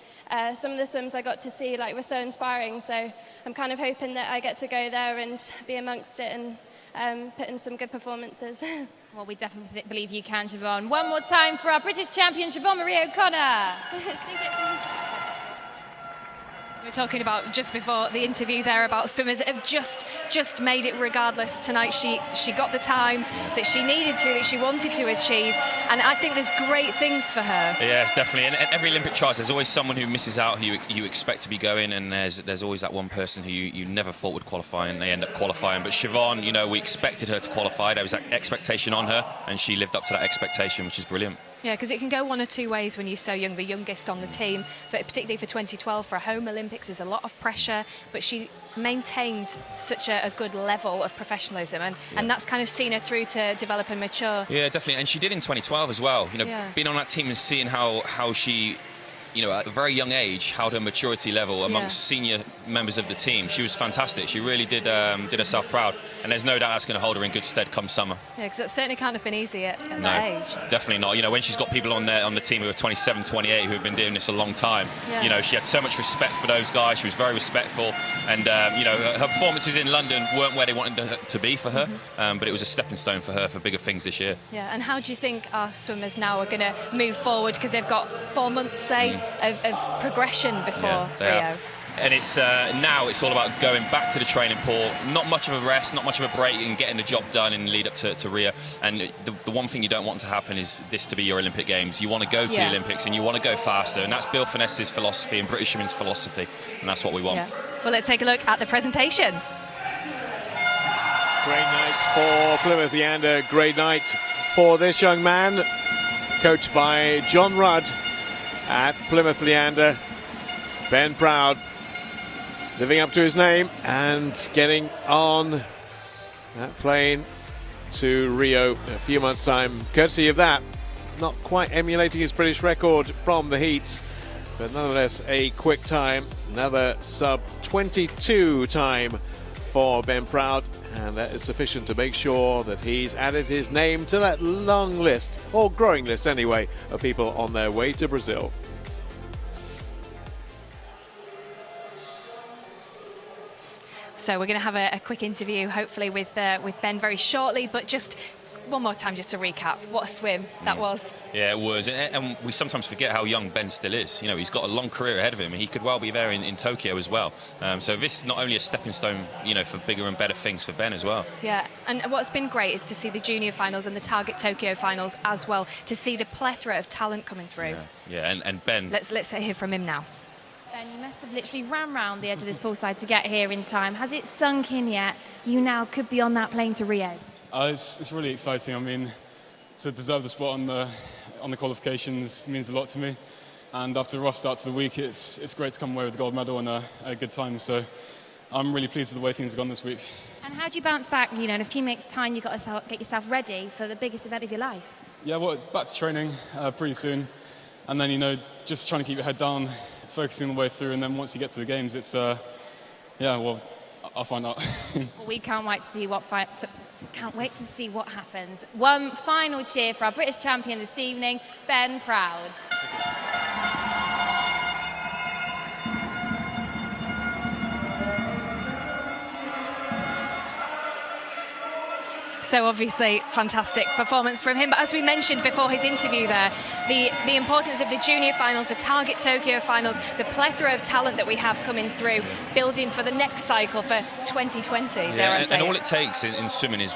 Speaker 17: some of the swims I got to see were so inspiring. So I'm kind of hoping that I get to go there and be amongst it and put in some good performances.
Speaker 8: Well, we definitely believe you can, Siobhan. One more time for our British champion, Siobhan Marie O'Connor.
Speaker 5: We were talking about just before the interview there about swimmers that have just made it regardless. Tonight she got the time that she needed to, that she wanted to achieve, and I think there's great things for her.
Speaker 6: Yeah, definitely. And at every Olympic trials, there's always someone who misses out who you expect to be going, and there's always that one person who you never thought would qualify, and they end up qualifying. But Siobhan, you know, we expected her to qualify. There was that expectation on her, and she lived up to that expectation, which is brilliant.
Speaker 5: Yeah, because it can go one or two ways when you're so young. The youngest on the team, particularly for 2012, for a home Olympics, there's a lot of pressure, but she maintained such a good level of professionalism, and that's kind of seen her through to develop and mature.
Speaker 6: Yeah, definitely, and she did in 2012 as well. You know, being on that team and seeing how she, you know, at a very young age, held her maturity level amongst senior members of the team. She was fantastic. She really did herself proud, and there's no doubt that's going to hold her in good stead come summer.
Speaker 5: Yeah, because it certainly can't have been easy at that age.
Speaker 6: Definitely not. You know, when she's got people on the team who are 27, 28 who have been doing this a long time, you know, she had so much respect for those guys. She was very respectful, and you know, her performances in London weren't where they wanted to be for her, but it was a stepping stone for her for bigger things this year.
Speaker 5: Yeah, and how do you think our swimmers now are going to move forward, because they've got 4 months, say, of progression before Rio?
Speaker 6: And it's now it's all about going back to the training pool, not much of a rest, not much of a break, and getting the job done in the lead up to Rio. And the one thing you don't want to happen is this to be your Olympic Games. You want to go to the Olympics, and you want to go faster, and that's Bill Finesse's philosophy and British Swimming's philosophy, and that's what we want.
Speaker 5: Yeah. Well, let's take a look at the presentation.
Speaker 10: Great night for Plymouth Leander, great night for this young man, coached by John Rudd at Plymouth Leander. Ben Proud living up to his name and getting on that plane to Rio in a few months' time. Courtesy of that, not quite emulating his British record from the heats, but nonetheless a quick time, another sub-22 time for Ben Proud, and that is sufficient to make sure that he's added his name to that long list, or growing list anyway, of people on their way to Brazil.
Speaker 5: So we're going to have a quick interview, hopefully with Ben very shortly, but just one more time just to recap, what a swim that was.
Speaker 6: Yeah, it was. And we sometimes forget how young Ben still is. You know, he's got a long career ahead of him. He could well be there in Tokyo as well. So this is not only a stepping stone, you know, for bigger and better things for Ben as well.
Speaker 5: Yeah, and what's been great is to see the junior finals and the Target Tokyo finals as well, to see the plethora of talent coming through.
Speaker 6: Yeah, and Ben...
Speaker 5: Let's hear from him now.
Speaker 8: Ben, you must have literally ran round the edge of this poolside to get here in time. Has it sunk in yet? You now could be on that plane to Rio.
Speaker 18: It's really exciting. I mean, to deserve the spot on the qualifications means a lot to me. And after a rough start to the week, it's great to come away with the gold medal and a good time. So I'm really pleased with the way things have gone this week.
Speaker 8: And how do you bounce back? You know, in a few minutes' time, you've got to get yourself ready for the biggest event of your life.
Speaker 18: Yeah, well, it's back to training pretty soon. And then, you know, just trying to keep your head down, focusing the way through. And then once you get to the games, it's, yeah, well, I'll find out.
Speaker 8: Well, we can't wait to see what happens. One final cheer for our British champion this evening, Ben Proud.
Speaker 5: So obviously, fantastic performance from him. But as we mentioned before his interview there, the importance of the junior finals, the Target Tokyo finals, the plethora of talent that we have coming through, building for the next cycle for 2020, dare I say.
Speaker 6: And all it takes in swimming is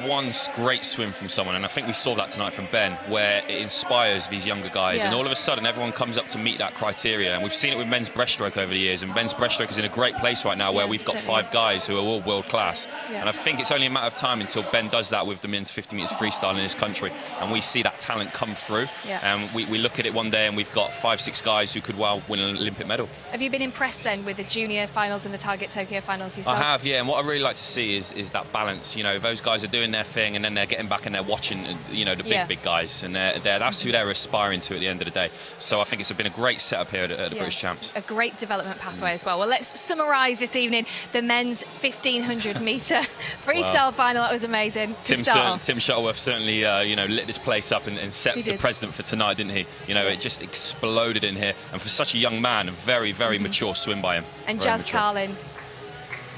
Speaker 6: one great swim from someone. And I think we saw that tonight from Ben, where it inspires these younger guys.
Speaker 5: Yeah.
Speaker 6: And all of a sudden, everyone comes up to meet that criteria. And we've seen it with men's breaststroke over the years. And men's breaststroke is in a great place right now, where we've got 5 guys who are all world class.
Speaker 5: Yeah.
Speaker 6: And I think it's only a matter of time until Ben does that with the men's 50 metres freestyle in this country, and we see that talent come through.
Speaker 5: Yeah.
Speaker 6: And we look at it one day and we've got 5-6 guys who could well win an Olympic medal.
Speaker 5: Have you been impressed then with the junior finals and the Target Tokyo finals yourself?
Speaker 6: I have, yeah, and what I really like to see is that balance. You know, those guys are doing their thing and then they're getting back and they're watching, you know, the big guys, and that's who they're aspiring to at the end of the day. So I think it's been a great setup here at the British Champs.
Speaker 5: A great development pathway as well. Well, let's summarise this evening the men's 1500 metre freestyle final. That was amazing.
Speaker 6: Tim Shuttleworth certainly, you know, lit this place up and set the precedent for tonight, didn't he? You know, it just exploded in here, and for such a young man, a very, very mature swim by him.
Speaker 5: And Jazz Carlin.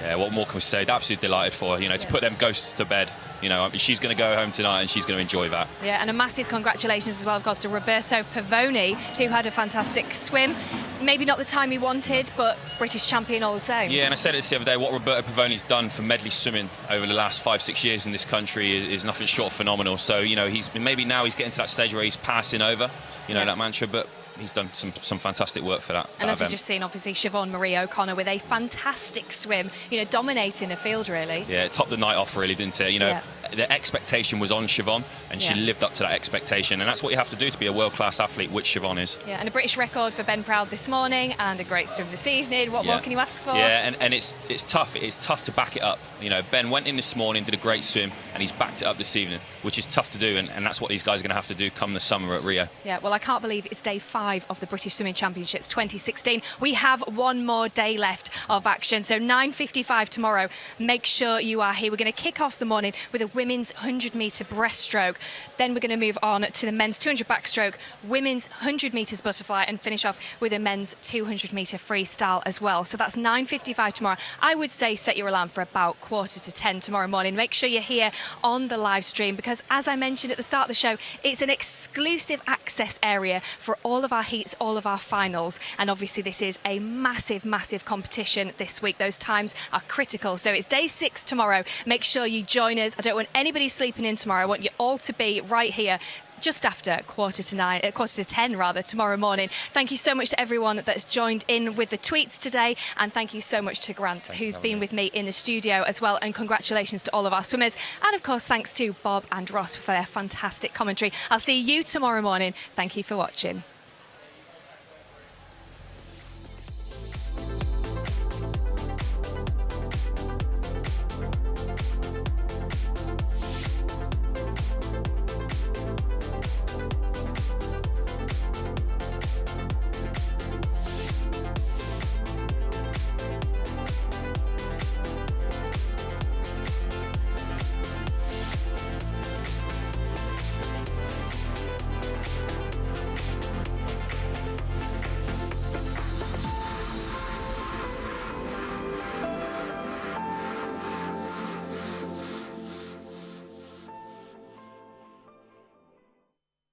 Speaker 6: Yeah, what more can we say? Absolutely delighted for her, you know, to put them ghosts to bed. You know, she's going to go home tonight and she's going to enjoy that.
Speaker 5: Yeah, and a massive congratulations as well, of course, to Roberto Pavoni, who had a fantastic swim. Maybe not the time he wanted, but British champion all the same.
Speaker 6: Yeah, and I said it the other day, what Roberto Pavoni's done for medley swimming over the last 5-6 years in this country is nothing short of phenomenal. So, you know, maybe now he's getting to that stage where he's passing over, you know, that mantra, but he's done some fantastic work for that.
Speaker 5: And as we've just seen, obviously, Siobhan Marie O'Connor with a fantastic swim, you know, dominating the field, really.
Speaker 6: Yeah, it topped the night off, really, didn't it? You know, the expectation was on Siobhan, and she lived up to that expectation. And that's what you have to do to be a world-class athlete, which Siobhan is.
Speaker 5: Yeah, and a British record for Ben Proud this morning, and a great swim this evening. What more can you ask for?
Speaker 6: Yeah, and it's tough. It's tough to back it up. You know, Ben went in this morning, did a great swim, and he's backed it up this evening, which is tough to do, and that's what these guys are going to have to do come the summer at Rio.
Speaker 5: Yeah, well, I can't believe it's day 5 of the British Swimming Championships 2016. We have one more day left of action, so 9:55 tomorrow. Make sure you are here. We're going to kick off the morning with a women's 100-metre breaststroke. Then we're going to move on to the men's 200 backstroke, women's 100 metres butterfly, and finish off with a men's 200-metre freestyle as well. So that's 9:55 tomorrow. I would say set your alarm for about 9:45 tomorrow morning. Make sure you're here on the live stream, because as I mentioned at the start of the show, it's an exclusive access area for all of our heats, all of our finals, and obviously this is a massive competition this week. Those times are critical. So it's day 6 tomorrow. Make sure you join us. I don't want anybody sleeping in tomorrow. I want you all to be right here just after 10:45 tomorrow morning. Thank you so much to everyone that's joined in with the tweets today, and thank you so much to Grant, who's been with me in the studio as well, and congratulations to all of our swimmers, and of course thanks to Bob and Ross for their fantastic commentary. I'll see you tomorrow morning. Thank you for watching.